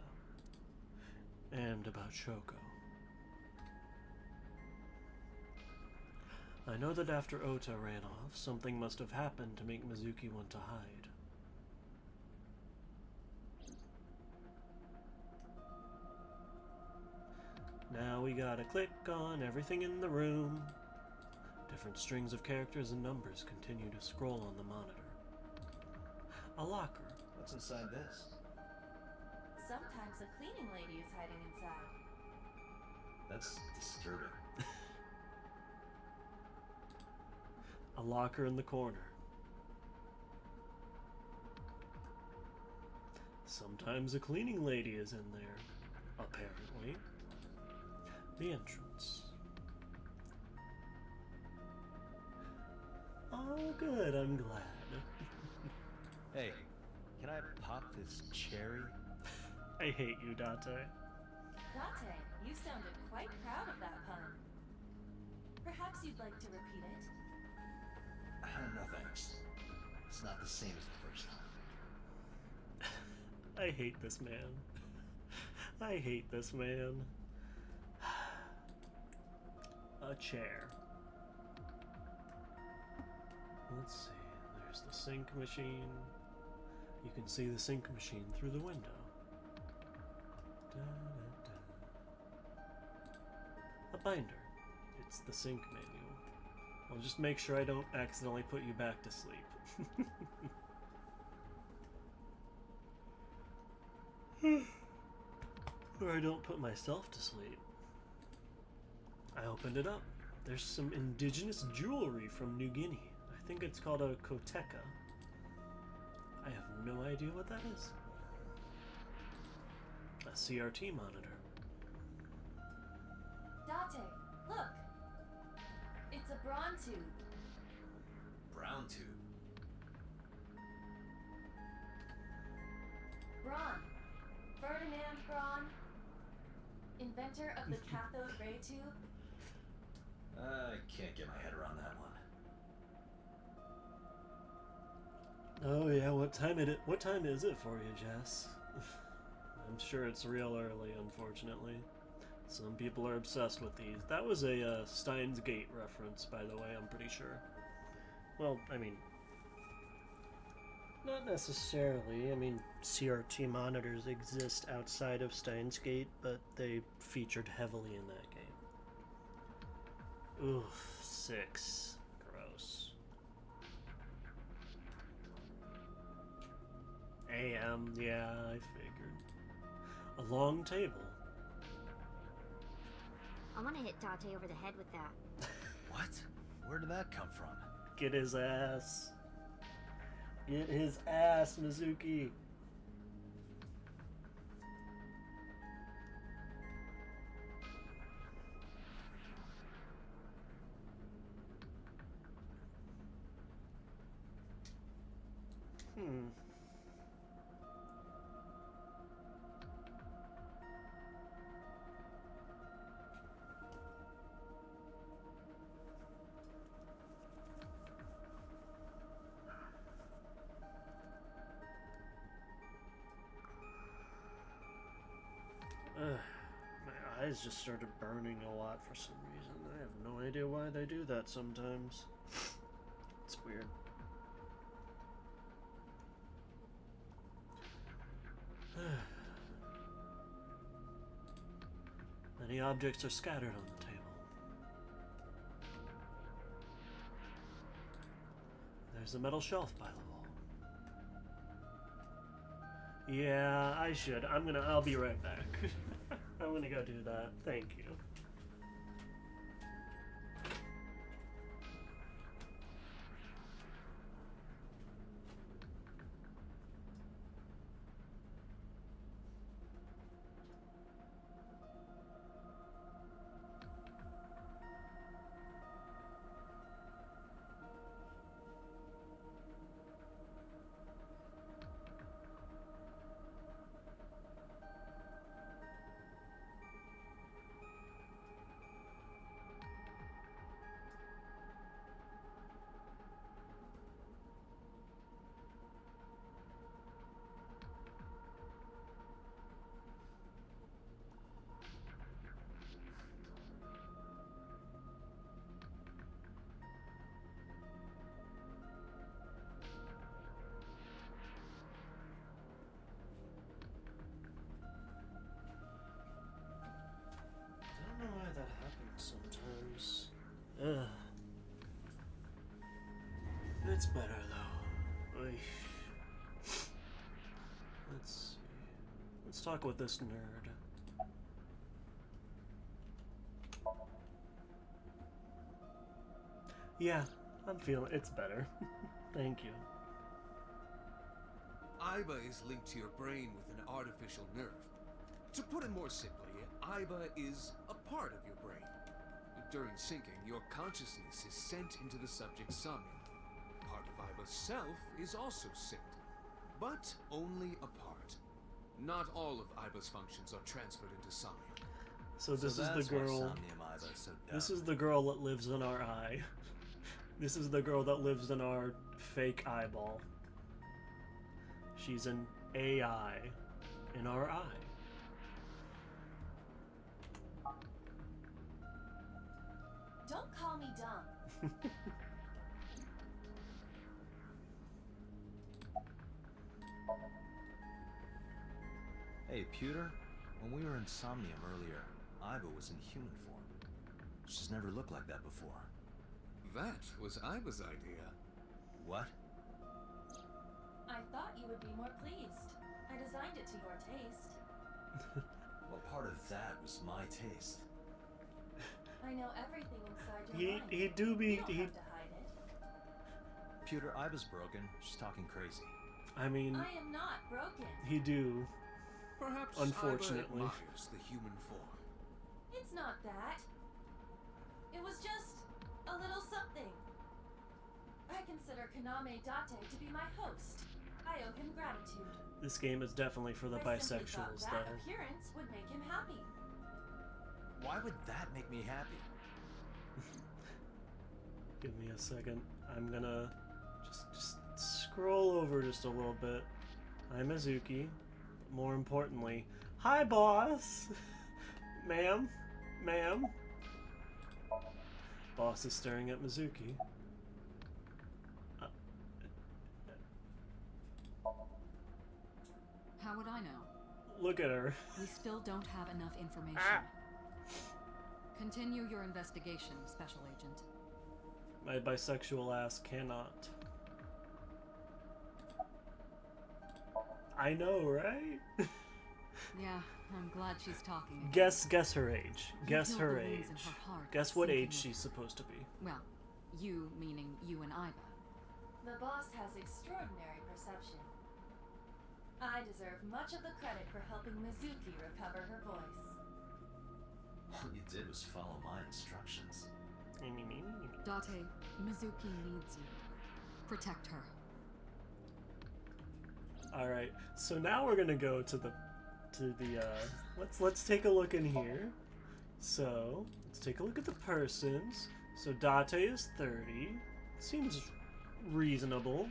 and about Shoko. I know that after Ota ran off, something must have happened to make Mizuki want to hide. Now we gotta click on everything in the room. Different strings of characters and numbers continue to scroll on the monitor. A locker. What's inside this? Sometimes a cleaning lady is hiding inside. That's disturbing. A locker in the corner. Sometimes a cleaning lady is in there, apparently. The entrance. Oh, good, I'm glad. Hey, can I pop this cherry? I hate you, Date. Date, you sounded quite proud of that pun. Perhaps you'd like to repeat it? No thanks. It's not the same as the first time. I hate this man. I hate this man. A chair. Let's see. There's the sink machine. You can see the sink machine through the window. A binder. It's the sink manual. I'll just make sure I don't accidentally put you back to sleep. Or I don't put myself to sleep. I opened it up. There's some indigenous jewelry from New Guinea. I think it's called a koteka. I have no idea what that is. A CRT monitor. Date, look! It's a brawn tube. Brown tube. Braun. Ferdinand Braun. Inventor of the cathode ray tube. I can't get my head around that one. Oh yeah, what time is it for you, Jess? I'm sure it's real early, unfortunately. Some people are obsessed with these. That was a Steins Gate reference, by the way, I'm pretty sure. Well, I mean, not necessarily. I mean, CRT monitors exist outside of Steins Gate, but they featured heavily in that game. Oof, 6. Gross. AM, yeah, I figured. A long table. I want to hit Date over the head with that. What? Where did that come from? Get his ass. Get his ass, Mizuki. eyes just started burning a lot for some reason. I have no idea why they do that sometimes. It's weird. Many objects are scattered on the table. There's a metal shelf by the wall. Yeah, I should. I'll be right back. I'm gonna go do that. Thank you. I don't know why that happens sometimes. Ugh. It's better though. Oy. Let's see. Let's talk with this nerd. Yeah, I'm feeling it's better. Thank you. Aiba is linked to your brain with an artificial nerve. To put it more simply, Aiba is a part of your brain. During syncing, your consciousness is sent into the subject's Samyam. Part of Aiba's self is also synced, but only a part. Not all of Aiba's functions are transferred into Samyam. So this is the that's why girl. Somnium Aiba is so This dumb. is the girl that lives in our eye. This is the girl that lives in our fake eyeball. She's an AI in our eye. Don't call me dumb. Hey, Pewter, when we were in Somnium earlier, Aiba was in human form. She's never looked like that before. That was Aiba's idea. What? I thought you would be more pleased. I designed it to your taste. Well, part of that was my taste. I know everything inside your mind. He do be You don't he. have to hide it. Pewter, Aiba's broken. She's talking crazy. I mean, I am not broken. he do. Perhaps Unfortunately. Aiba admires the human form. It's not that. It was just a little something. I consider Kaname Date to be my host. I owe him gratitude. This game is definitely for the I simply thought bisexuals, that though. appearance would make him happy. Why would that make me happy? Give me a second. I'm gonna just scroll over just a little bit. Hi, Mizuki. But more importantly, hi, boss. Ma'am, ma'am. Boss is staring at Mizuki. How would I know? Look at her. We still don't have enough information. Continue your investigation, Special Agent. My bisexual ass cannot. I know, right? Yeah, I'm glad she's talking again. Guess her age. You Guess killed her the wounds in age. her heart Guess by what syncing age with she's her. supposed to be. Well, you meaning you and Aiba. The boss has extraordinary perception. I deserve much of the credit for helping Mizuki recover her voice. All you did was follow my instructions. Date, Mizuki needs you. Protect her. Alright, so now we're gonna go to the let's take a look in here. So let's take a look at the persons. So Date is 30. Seems reasonable.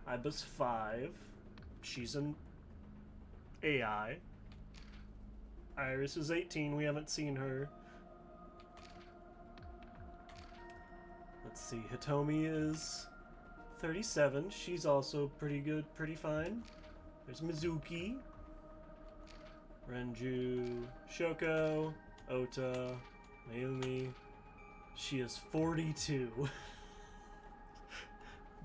Aiba's 5. She's an AI. Iris is 18. We haven't seen her. Let's see. Hitomi is 37. She's also pretty good, pretty fine. There's Mizuki, Renju, Shoko, Ota, Mayumi. She is 42.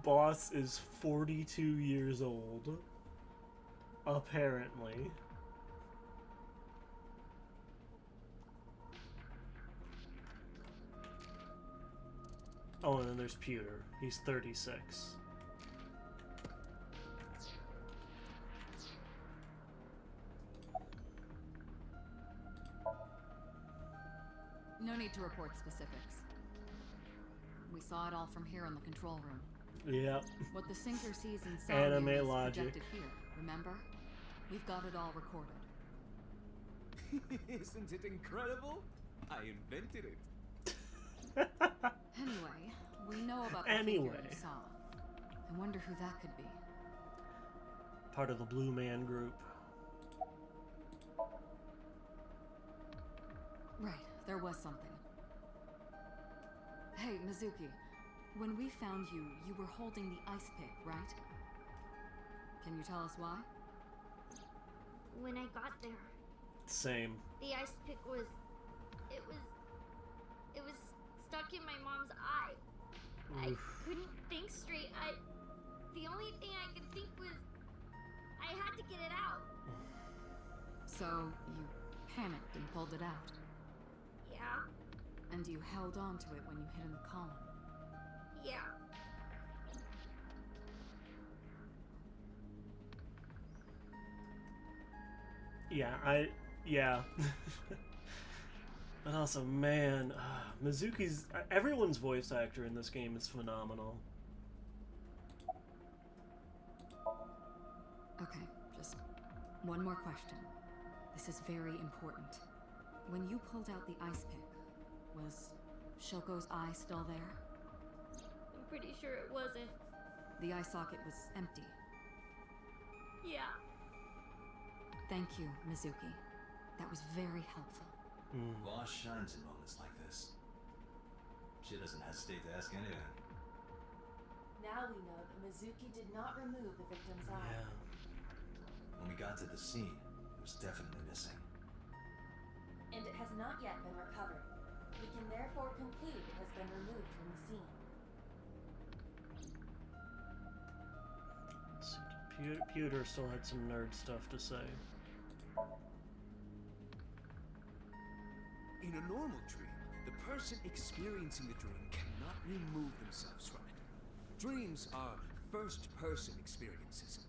Boss is 42 years old. Apparently. Oh, and then there's Pewter. He's 36. No need to report specifics. We saw it all from here in the control room. Yep. What the sinker sees in Anime Somnium is logic. projected here, remember? We've got it all recorded. Isn't it incredible? I invented it. Anyway, we know about the Anyway. figure we saw. I wonder who that could be. Part of the Blue Man Group. Right, there was something. Hey, Mizuki. When we found you, you were holding the ice pick, right? Can you tell us why? When I got there, Same. the ice pick was... It was stuck in my mom's eye. I couldn't think straight. The only thing I could think was... I had to get it out. So, you panicked and pulled it out. Yeah, And you held on to it when you hid in the column. yeah. Yeah. But also, man, Mizuki's... Everyone's voice actor in this game is phenomenal. Okay, just one more question. This is very important. When you pulled out the ice pick, was Shoko's eye still there? I'm pretty sure it wasn't. The eye socket was empty. Yeah. Thank you, Mizuki. That was very helpful. Boss shines in moments like this. She doesn't hesitate to ask anything. Now we know that Mizuki did not remove the victim's eye. Yeah. When we got to the scene, it was definitely missing. And it has not yet been recovered. We can therefore conclude it has been removed from the scene. Let's see. Pewter still had some nerd stuff to say. In a normal dream, the person experiencing the dream cannot remove themselves from it. Dreams are first-person experiences.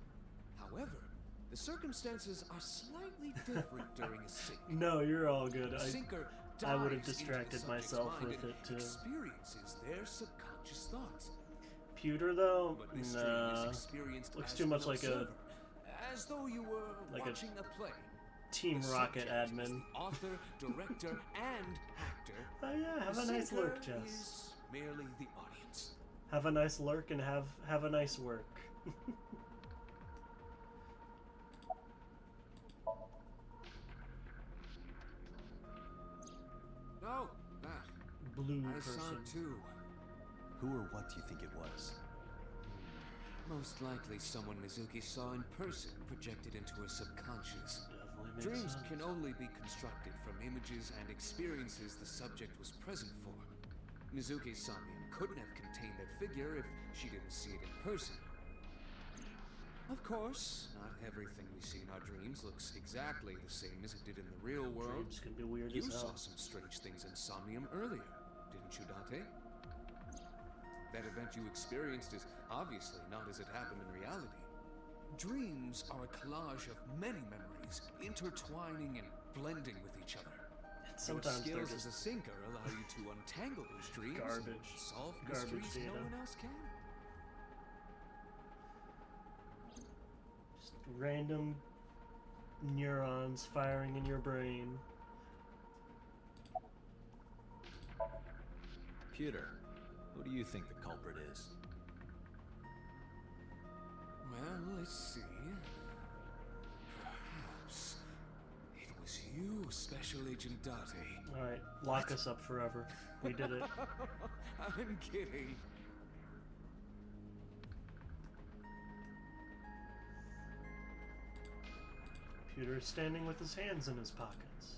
However, the circumstances are slightly different during a sync. No, you're all good. The sinker I would have dives into the distracted subject's myself mind with and it, too. experiences their subconscious thoughts. Pewter, though? But this dream Nah. is experienced Looks as too much an like a observer, as though you were like a watching a play. Team The Rocket subject is admin. the author, director, and actor. Oh yeah, have The a nice sinker lurk, Jess. is merely the audience. Have a nice lurk and have a nice work. Oh, that. Blue I saw person. it too. Who or what do you think it was? Most likely someone Mizuki saw in person projected into her subconscious. Definitely makes Dreams sense. can only be constructed from images and experiences the subject was present for. Mizuki's Somnium couldn't have contained that figure if she didn't see it in person. Of course, not everything we see in our dreams looks exactly the same as it did in the real world. Dreams can be weird You as saw hell. some strange things in Somnium earlier, didn't you, Dante? That event you experienced is obviously not as it happened in reality. Dreams are a collage of many memories, intertwining and blending with each other. And Your sometimes they're skills just as a sinker allow you to untangle those dreams and Garbage. solve Garbage mysteries no data. one else can. just random neurons firing in your brain. Pewter, who do you think the culprit is? Well, let's see. Perhaps it was you, Special Agent Date. Alright, lock us up forever. We did it. I'm kidding. Peter is standing with his hands in his pockets.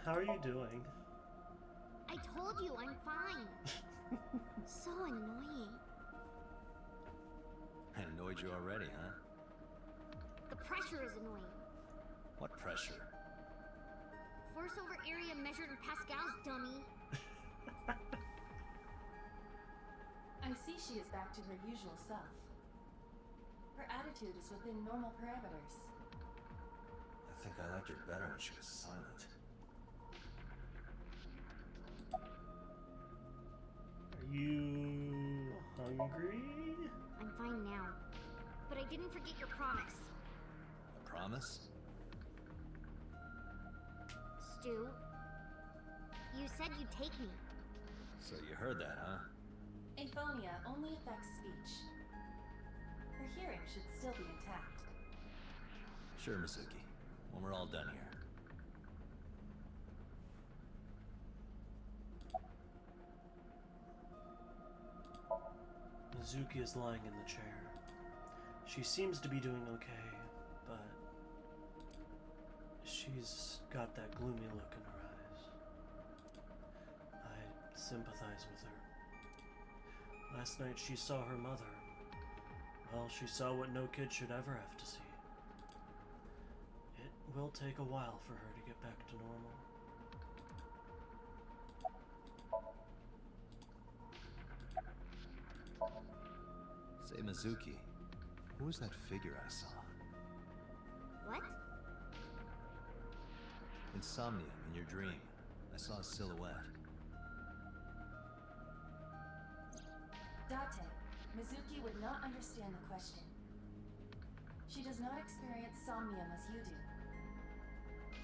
How are you doing? I told you I'm fine. So annoying. I annoyed you already, huh? The pressure is annoying. What pressure? Force over area measured in pascals, dummy. I see she is back to her usual self. Her attitude is within normal parameters. I think I liked her better when she was silent. Are you hungry? I'm fine now. But I didn't forget your promise. A promise? Stu, you said you'd take me. So you heard that, huh? Aphonia only affects speech. Her hearing should still be intact. Sure, Mizuki. When we're all done here. Mizuki is lying in the chair. She seems to be doing okay, but she's got that gloomy look in her eyes. I sympathize with her. Last night she saw her mother. Well, she saw what no kid should ever have to see. It will take a while for her to get back to normal. Say, Mizuki, who was that figure I saw? What? Insomnia, in your dream. I saw a silhouette. Date, Mizuki would not understand the question. She does not experience somnium as you do.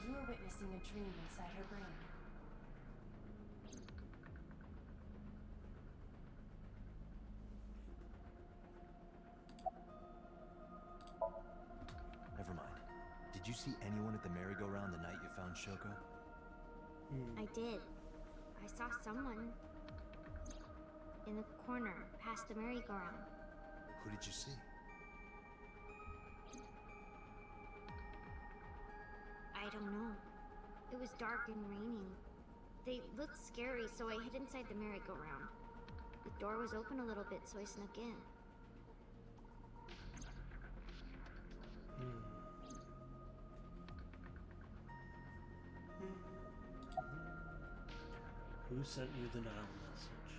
You are witnessing a dream inside her brain. Never mind. Did you see anyone at the merry-go-round the night you found Shoko? I did. I saw someone in the corner past the merry-go-round. Who did you see? I don't know. It was dark and raining. They looked scary, so I hid inside the merry-go-round. The door was open a little bit, so I snuck in. Who sent you the Nile message?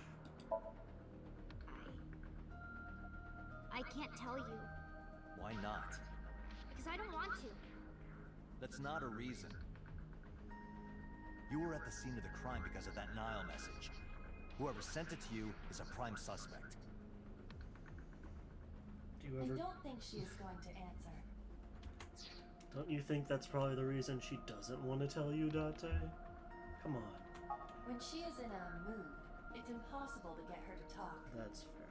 I can't tell you, Why not? because I don't want to. That's not a reason. You were at the scene of the crime because of that Nile message. Whoever sent it to you is a prime suspect. Do you I ever... don't think she is going to answer. Don't you think that's probably the reason she doesn't want to tell you, Date? Come on. When she is in a mood, it's impossible to get her to talk. That's fair.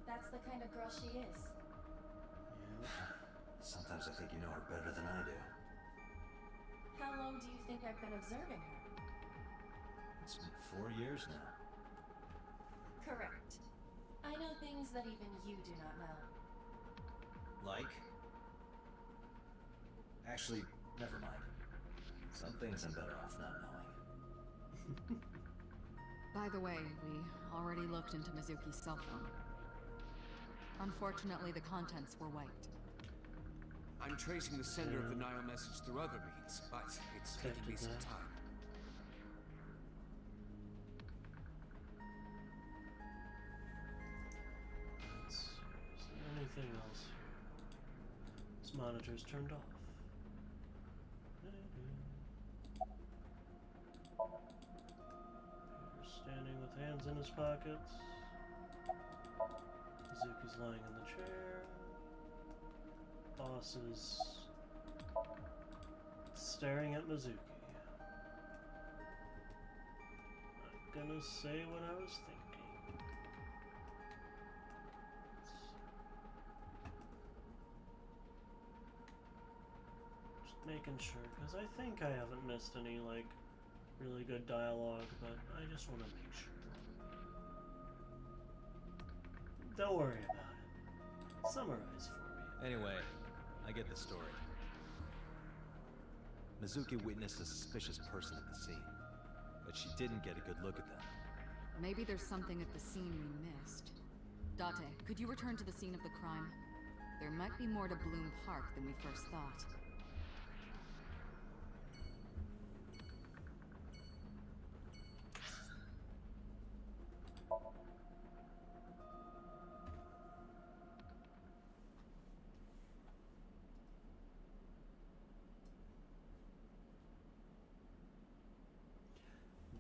That's the kind of girl she is. Yeah. Sometimes I think you know her better than I do. How long do you think I've been observing her? It's been 4 years now. Correct. I know things that even you do not know. Like? Actually, never mind. Some things I'm better off not knowing. By the way, we already looked into Mizuki's cell phone. Unfortunately, the contents were wiped. I'm tracing the sender of the Nile message through other means, but it's taking me some time. Let's see. Is there anything else here? This monitor's turned off. Peter's standing with hands in his pockets. Mizuki's lying in the chair. Boss is staring at Mizuki. Not gonna say what I was thinking. making sure, because I think I haven't missed any, like, really good dialogue, but I just want to make sure. Don't worry about it. Summarize for me. Anyway, I get the story. Mizuki witnessed a suspicious person at the scene, but she didn't get a good look at them. Maybe there's something at the scene we missed. Date, could you return to the scene of the crime? There might be more to Bloom Park than we first thought.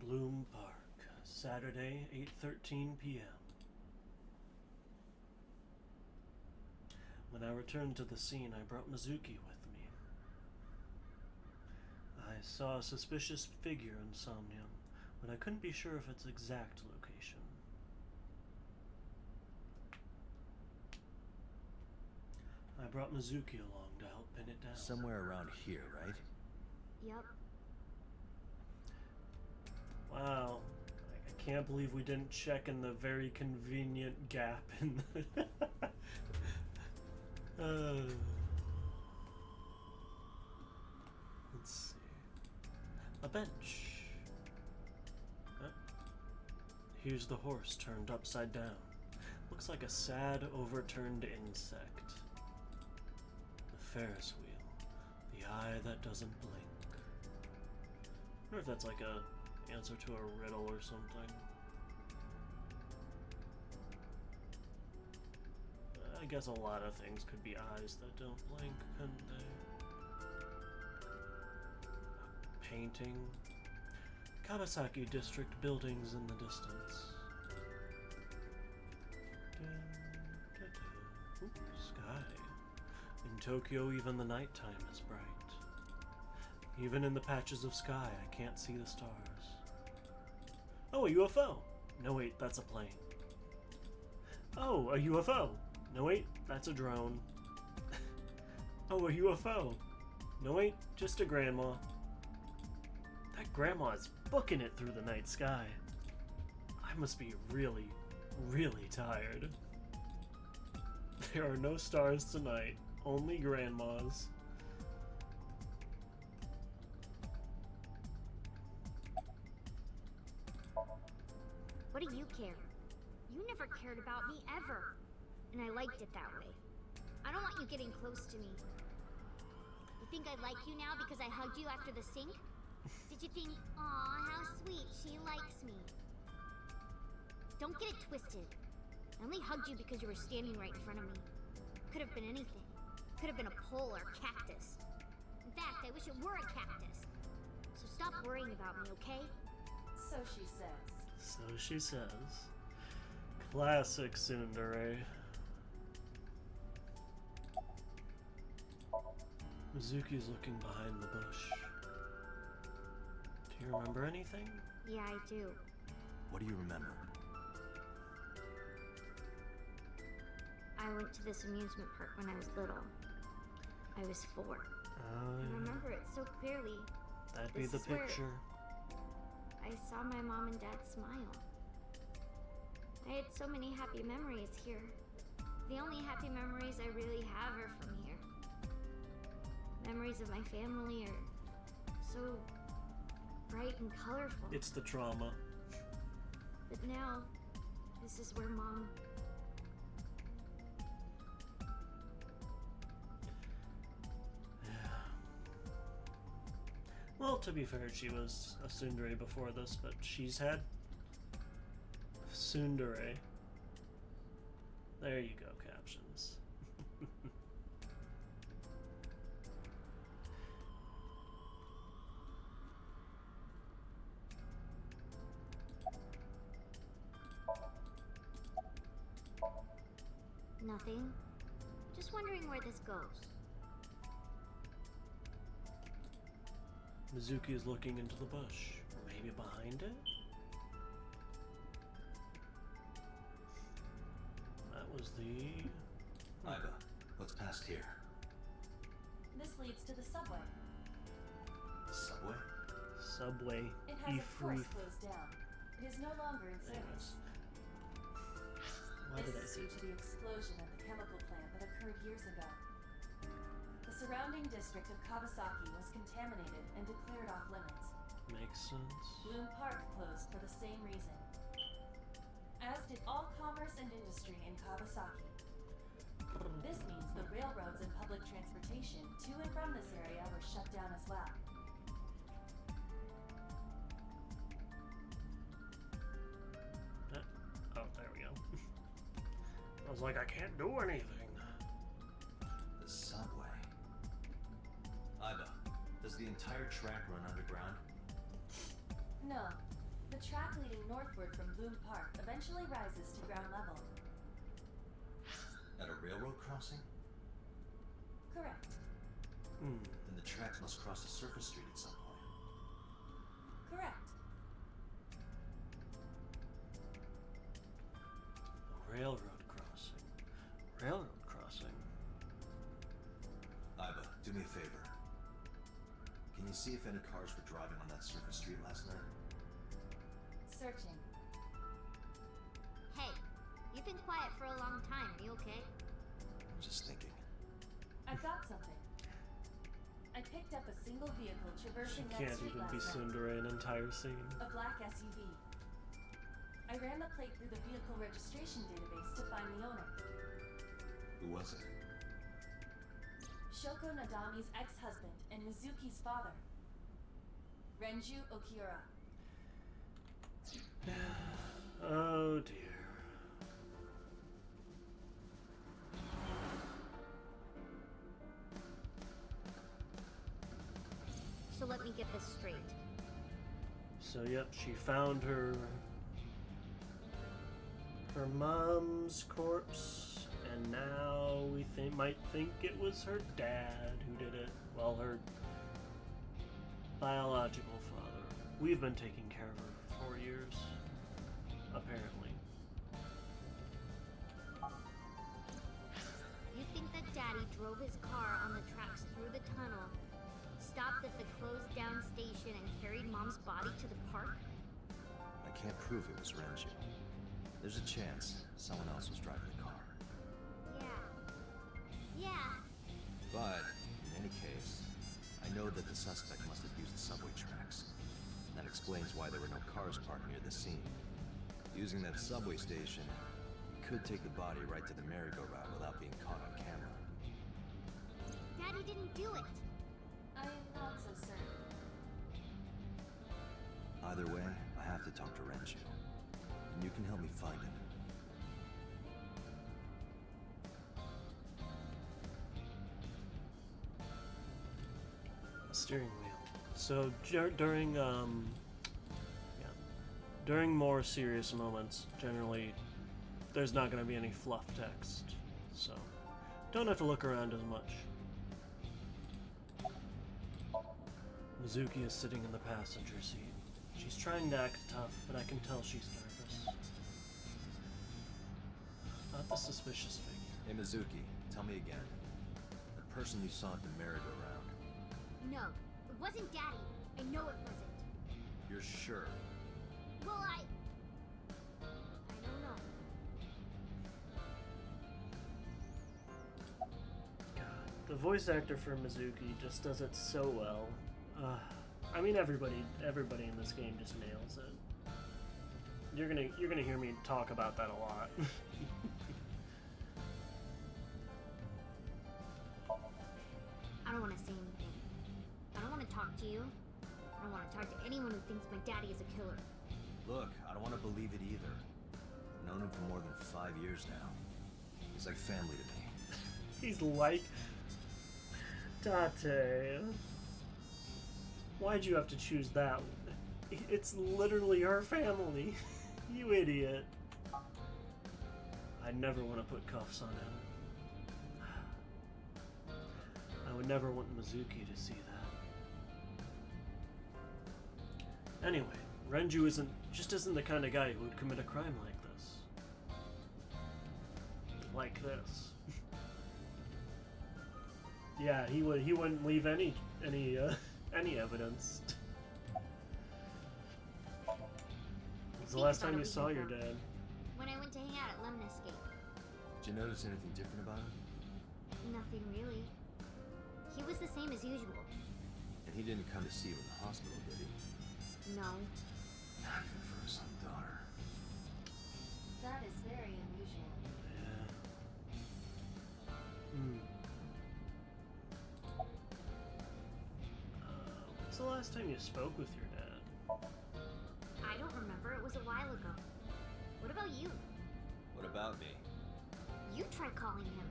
Bloom Park, Saturday, 8:13 p.m. When I returned to the scene, I brought Mizuki with me. I saw a suspicious figure in Somnium, but I couldn't be sure of its exact location. I brought Mizuki along to help pin it down. Somewhere around here, right? Yep. Wow. I can't believe we didn't check in the very convenient gap in the... Let's see. A bench. Here's the horse turned upside down. Looks like a sad, overturned insect. The Ferris wheel. The eye that doesn't blink. I wonder if that's like a answer to a riddle or something. I guess a lot of things could be eyes that don't blink, couldn't they? A painting. Kawasaki District buildings in the distance. Ooh, sky. In Tokyo, even the nighttime is bright. Even in the patches of sky, I can't see the stars. Oh, a UFO! No, wait, that's a plane. Oh, a UFO! No, wait, that's a drone. Oh, a UFO! No, wait, just a grandma. That grandma is booking it through the night sky. I must be really, really tired. There are no stars tonight, only grandmas. What do you care? You never cared about me ever. And I liked it that way. I don't want you getting close to me. You think I like you now because I hugged you after the sink? Did you think, aw, how sweet, she likes me? Don't get it twisted. I only hugged you because you were standing right in front of me. Could have been anything. Could have been a pole or a cactus. In fact, I wish it were a cactus. So stop worrying about me, okay? So she says. So she says. Classic tsundere. Mizuki's looking behind the bush. Do you remember anything? Yeah, I do. What do you remember? I went to this amusement park when I was little. I was 4. I remember it so clearly. That'd be This the is where- picture. I saw my mom and dad smile. I had so many happy memories here. The only happy memories I really have are from here. Memories of my family are so bright and colorful. It's the trauma. But now, this is where Mom... Well, to be fair, she was a tsundere before this, but she's had tsundere. There you go, captions. Nothing. Just wondering where this goes. Mizuki is looking into the bush. Maybe behind it? That was the... Iba, what's past here? This leads to the subway. subway. It has of course E-free. closed down. It is no longer in service. Why This did I is say due to the explosion at the chemical plant that occurred years ago. The surrounding district of Kawasaki was contaminated and declared off limits. Makes sense. Bloom Park closed for the same reason. As did all commerce and industry in Kawasaki. This means the railroads and public transportation to and from this area were shut down as well. Oh, there we go. I was like, I can't do anything. The subway. Iba, does the entire track run underground? No. The track leading northward from Bloom Park eventually rises to ground level. At a railroad crossing? Correct. Then the track must cross a surface street at some point. Correct. Railroad crossing. Railroad crossing. Iba, do me a favor. Can you see if any cars were driving on that surface street last night? Searching. Hey, you've been quiet for a long time. Are you okay? I'm just thinking. I've got something. I picked up a single vehicle She traversing that can't street even be last night. Sundere an entire scene. A black SUV. I ran the plate through the vehicle registration database to find the owner. Who was it? Shoko Nadami's ex-husband and Mizuki's father. Renju Okiura. Oh dear. So let me get this straight. So yep, she found her mom's corpse, and now we might think it was her dad who did it. Well, her biological father. We've been taking care of her for 4 years, apparently. You think that Daddy drove his car on the tracks through the tunnel, stopped at the closed down station, and carried Mom's body to the park? I can't prove it was Renju. There's a chance someone else was driving the car. Yeah. But, in any case, I know that the suspect must have used the subway tracks. That explains why there were no cars parked near the scene. Using that subway station, you could take the body right to the merry-go-round without being caught on camera. Daddy didn't do it. I am not so certain. Either way, I have to talk to Renju. And you can help me find him. Steering wheel. So during during more serious moments, generally there's not going to be any fluff text, so don't have to look around as much. Mizuki is sitting in the passenger seat. She's trying to act tough, but I can tell she's nervous. Not the suspicious figure. Hey Mizuki, tell me again. The person you saw at the merry-go-round, No, it wasn't Daddy. I know it wasn't. you're sure? Well, I don't know. God, the voice actor for Mizuki just does it so well. I mean, everybody in this game just nails it. You're gonna hear me talk about that a lot. I don't want to say anything. I don't want to talk to you. I don't want to talk to anyone who thinks my daddy is a killer. Look, I don't want to believe it either. I've known him for more than 5 years now. He's like family to me. He's like Tate. Why'd you have to choose that? It's literally her family. You idiot. I'd never want to put cuffs on him. I would never want Mizuki to see that. Anyway, Renju isn't the kind of guy who would commit a crime like this. Like this. Yeah, he wouldn't leave any evidence. It's the think last about time a you week saw your ago, dad. when I went to hang out at Lemniscape. Did you notice anything different about him? Nothing really. He was the same as usual. And he didn't come to see you in the hospital, did he? No. Not even for his own daughter. That is very unusual. Yeah. Hmm. When's the last time you spoke with your dad? I don't remember. It was a while ago. What about you? What about me? You tried calling him.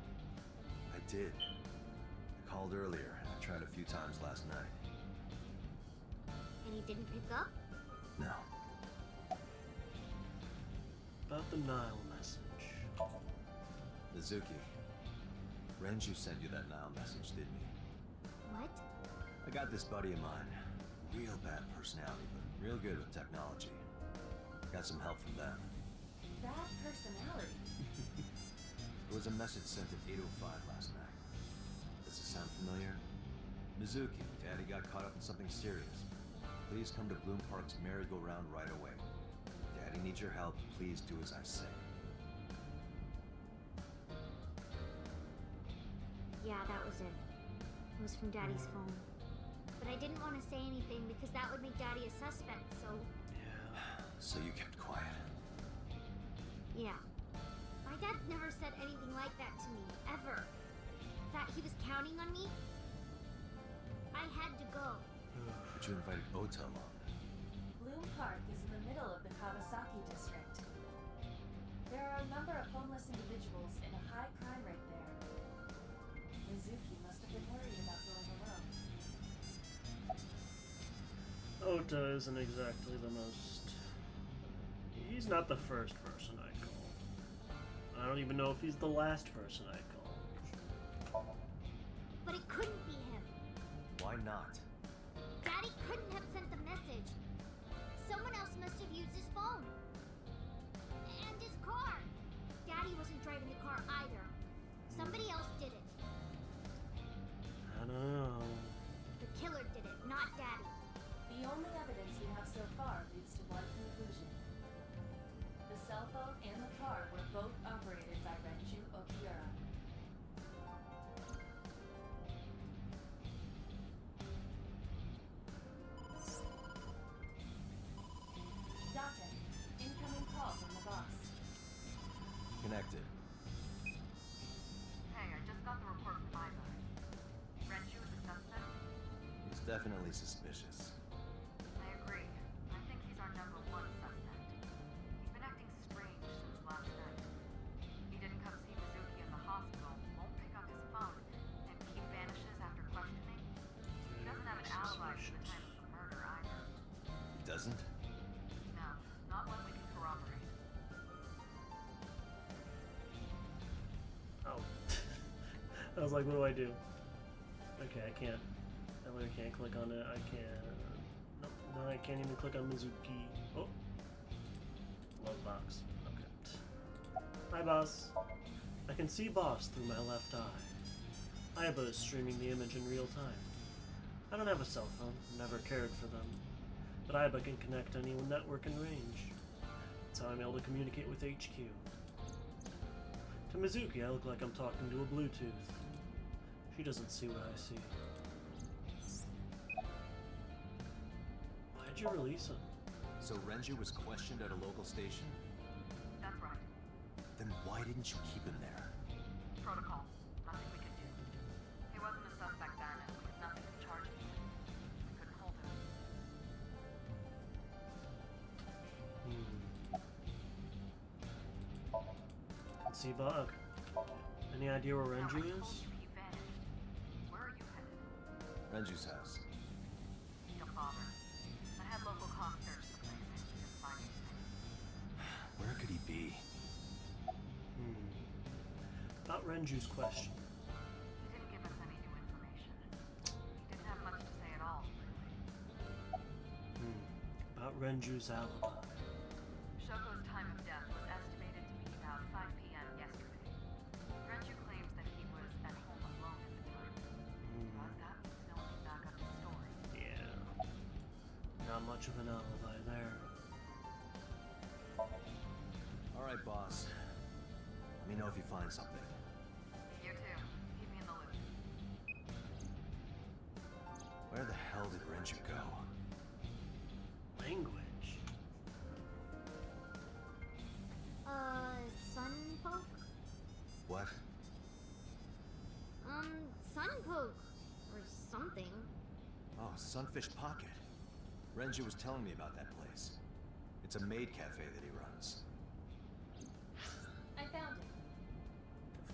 I did. I called earlier, and I tried a few times last night. And he didn't pick up? No. About the Nile message. Mizuki. Renju sent you that Nile message, didn't he? What? I got this buddy of mine. Real bad personality, but real good with technology. Got some help from them. Bad personality. There was a message sent at 8:05 last night. Does it sound familiar? Mizuki, Daddy got caught up in something serious. Please come to Bloom Park's merry-go-round right away. Daddy needs your help. Please do as I say. Yeah, that was it. It was from Daddy's phone. But I didn't want to say anything because that would make Daddy a suspect, so... Yeah. So you kept quiet. Yeah. My dad's never said anything like that to me, ever. That he was counting on me? I had to go. But you invited Ota along. Bloom Park is in the middle of the Kawasaki district. There are a number of homeless individuals in a high crime rate there. Mizuki must have been worried about going alone. Ota isn't exactly the most... He's not the first person I'd call. I don't even know if he's the last person I'd call. But it couldn't be him. Why not? Daddy couldn't have sent the message. Someone else must have used his phone. And his car. Daddy wasn't driving the car either. Somebody else did it. I don't know. The killer did it, not Daddy. The only evidence we have so far leads to one conclusion. The cell phone and the car were both operated by Renju Okiura. Date, incoming call from the boss. Connected. Hey, I just got the report from Aitsf. Renju is a suspect? He's definitely suspicious. I agree. I think he's our number one suspect. He's been acting strange since last night. He didn't come see Mizuki in the hospital, won't pick up his phone, and he vanishes after questioning. He doesn't have an alibi for the time of the murder either. He doesn't? No, not one we can corroborate. Oh. I was like, what do I do? Okay, I can't. I literally can't click on it. I can't. Nope. No, I can't even click on Mizuki. Oh. Love box. Okay. Hi, boss. I can see boss through my left eye. Aiba is streaming the image in real time. I don't have a cell phone. Never cared for them. But Aiba can connect to any network in range. That's how I'm able to communicate with HQ. To Mizuki, I look like I'm talking to a Bluetooth. She doesn't see what I see. Why'd you release him? So Renju was questioned at a local station? That's right. Then why didn't you keep him there? Protocol. Nothing we could do. He wasn't a suspect then, and we had nothing to charge him with. We couldn't hold him. Let's see, Bug. Any idea where Now, I Renju told is? you he vanished. Where are you headed? Renju's house. Don't bother. I had local cops search the place and didn't find anything. Where could he be? About Renju's question. He didn't give us any new information. He didn't have much to say at all, really. About Renju's alibi. Shoko's time of death was estimated to be about 5 p.m. yesterday. Renju claims that he was at home alone at the time. But that means no one can back up his story. Yeah. Not much of an alibi there. Alright, boss. Let me know if you find something. You too. Keep me in the loop. Where the hell did Renju go? Language. Sunpoke? What? Sunpoke. Or something. Oh, Sunfish Pocket. Renju was telling me about that place. It's a maid cafe that he runs. I found it.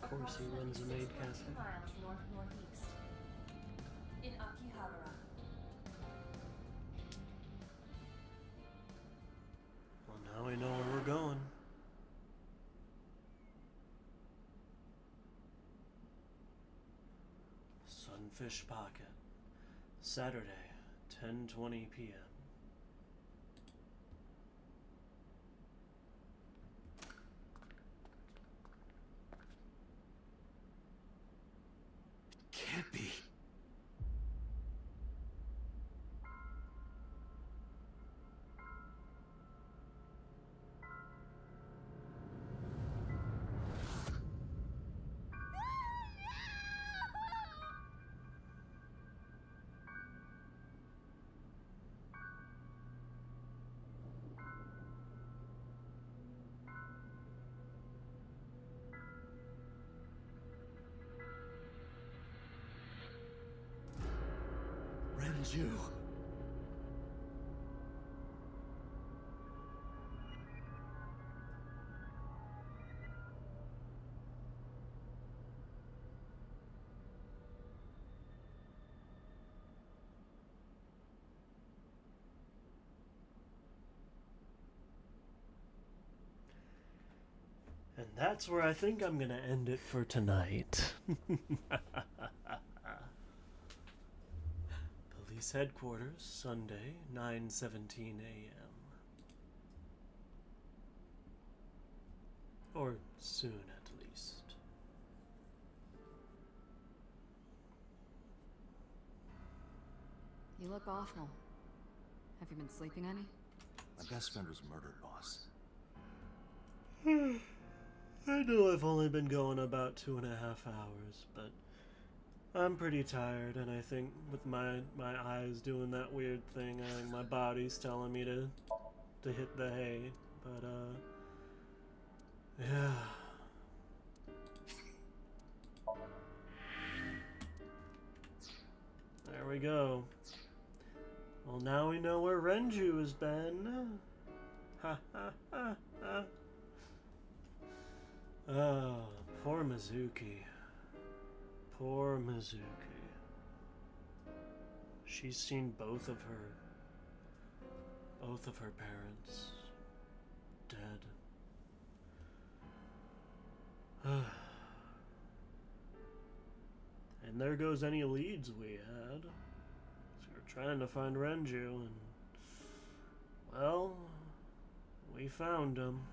Of course he runs a maid cafe. 6.2 miles north-northeast. In Akihabara. Well, now we know where we're going. Sunfish Pocket. Saturday, 10:20 p.m. Can't be. Renju. And that's where I think I'm gonna end it for tonight. Police headquarters, Sunday, 9:17 a.m. Or soon, at least. You look awful. Have you been sleeping any? My best friend was murdered, boss. I know I've only been going about 2.5 hours, but I'm pretty tired, and I think with my eyes doing that weird thing, I think my body's telling me to hit the hay. But yeah. There we go. Well, now we know where Renju has been. Ha ha ha ha. Oh, poor Mizuki. Poor Mizuki. She's seen both of her parents dead. And there goes any leads we had. So we're trying to find Renju, and well, we found him.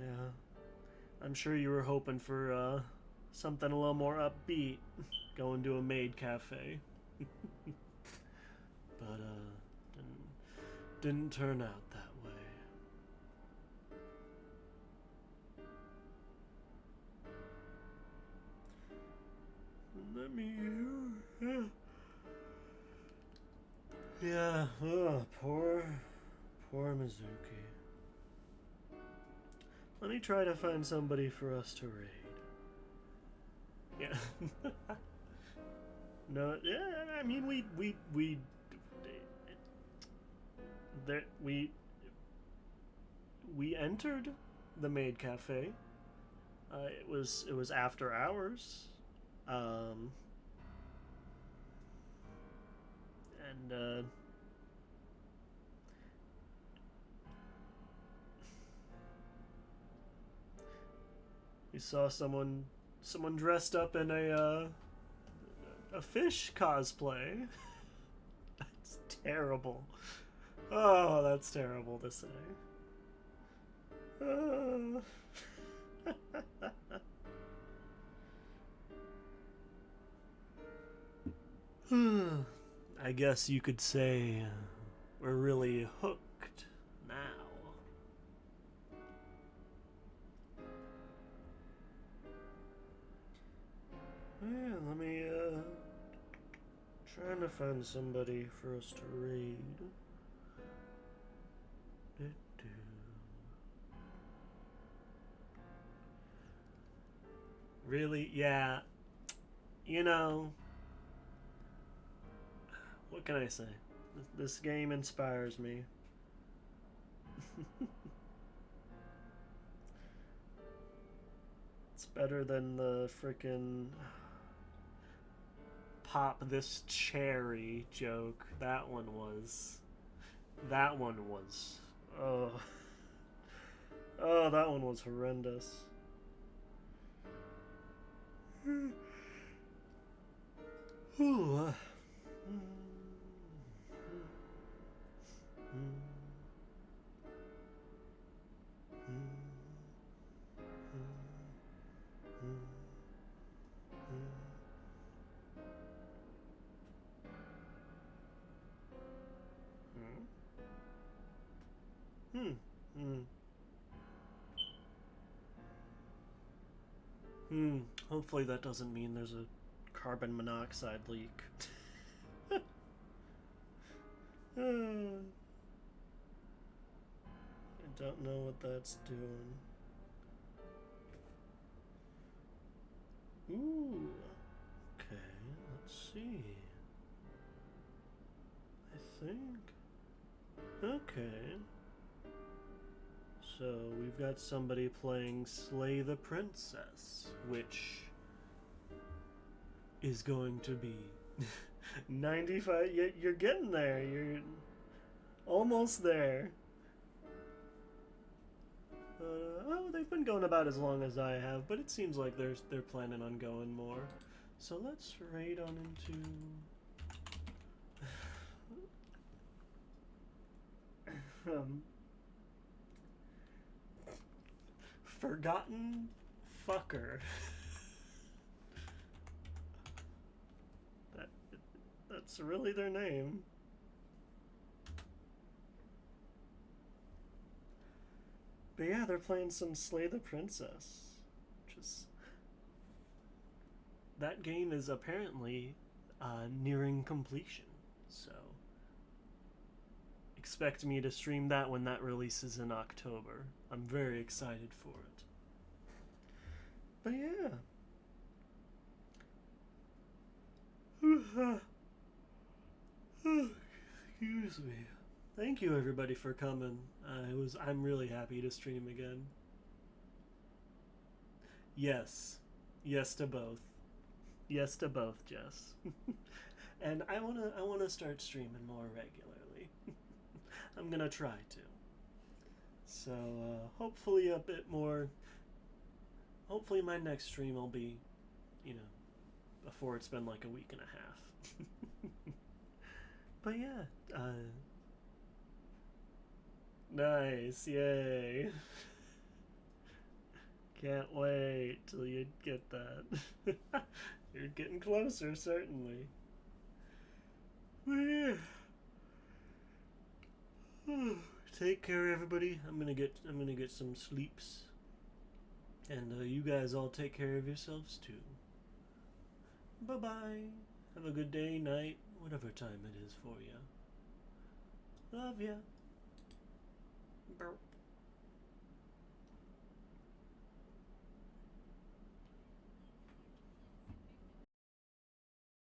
Yeah. I'm sure you were hoping for something a little more upbeat, going to a maid cafe. But didn't turn out that way. Let me yeah, poor Mizuki. Let me try to find somebody for us to raid. Yeah. No, yeah, I mean we entered the maid cafe. It was after hours. And we saw someone dressed up in a fish cosplay. That's terrible. Oh, that's terrible to say. I guess you could say we're really hooked now. Yeah, let me, trying to find somebody for us to raid. Really? Yeah. You know, what can I say? This game inspires me. It's better than the frickin' pop this cherry joke. That one was. Oh. Oh, that one was horrendous. Ooh. Hopefully that doesn't mean there's a carbon monoxide leak. I don't know what that's doing. Ooh. Okay, let's see. I think. Okay. So we've got somebody playing Slay the Princess, which is going to be 95. You're getting there. You're almost there. Oh, they've been going about as long as I have, but it seems like they're planning on going more. So let's raid on into. Forgotten Fucker. That's really their name. But yeah, they're playing some Slay the Princess, which is. That game is apparently nearing completion, so expect me to stream that when that releases in October. I'm very excited for it. But yeah. Excuse me. Thank you everybody for coming. I'm really happy to stream again. Yes. Yes to both. Yes to both, Jess. And I wanna start streaming more regularly. I'm gonna try to. So hopefully a bit more. Hopefully my next stream will be, before it's been like a week and a half. But yeah, nice, yay. Can't wait till you get that. You're getting closer, certainly. But yeah. Take care, everybody. I'm gonna get some sleeps, and you guys all take care of yourselves too. Bye bye. Have a good day, night, whatever time it is for you. Love ya. Burp.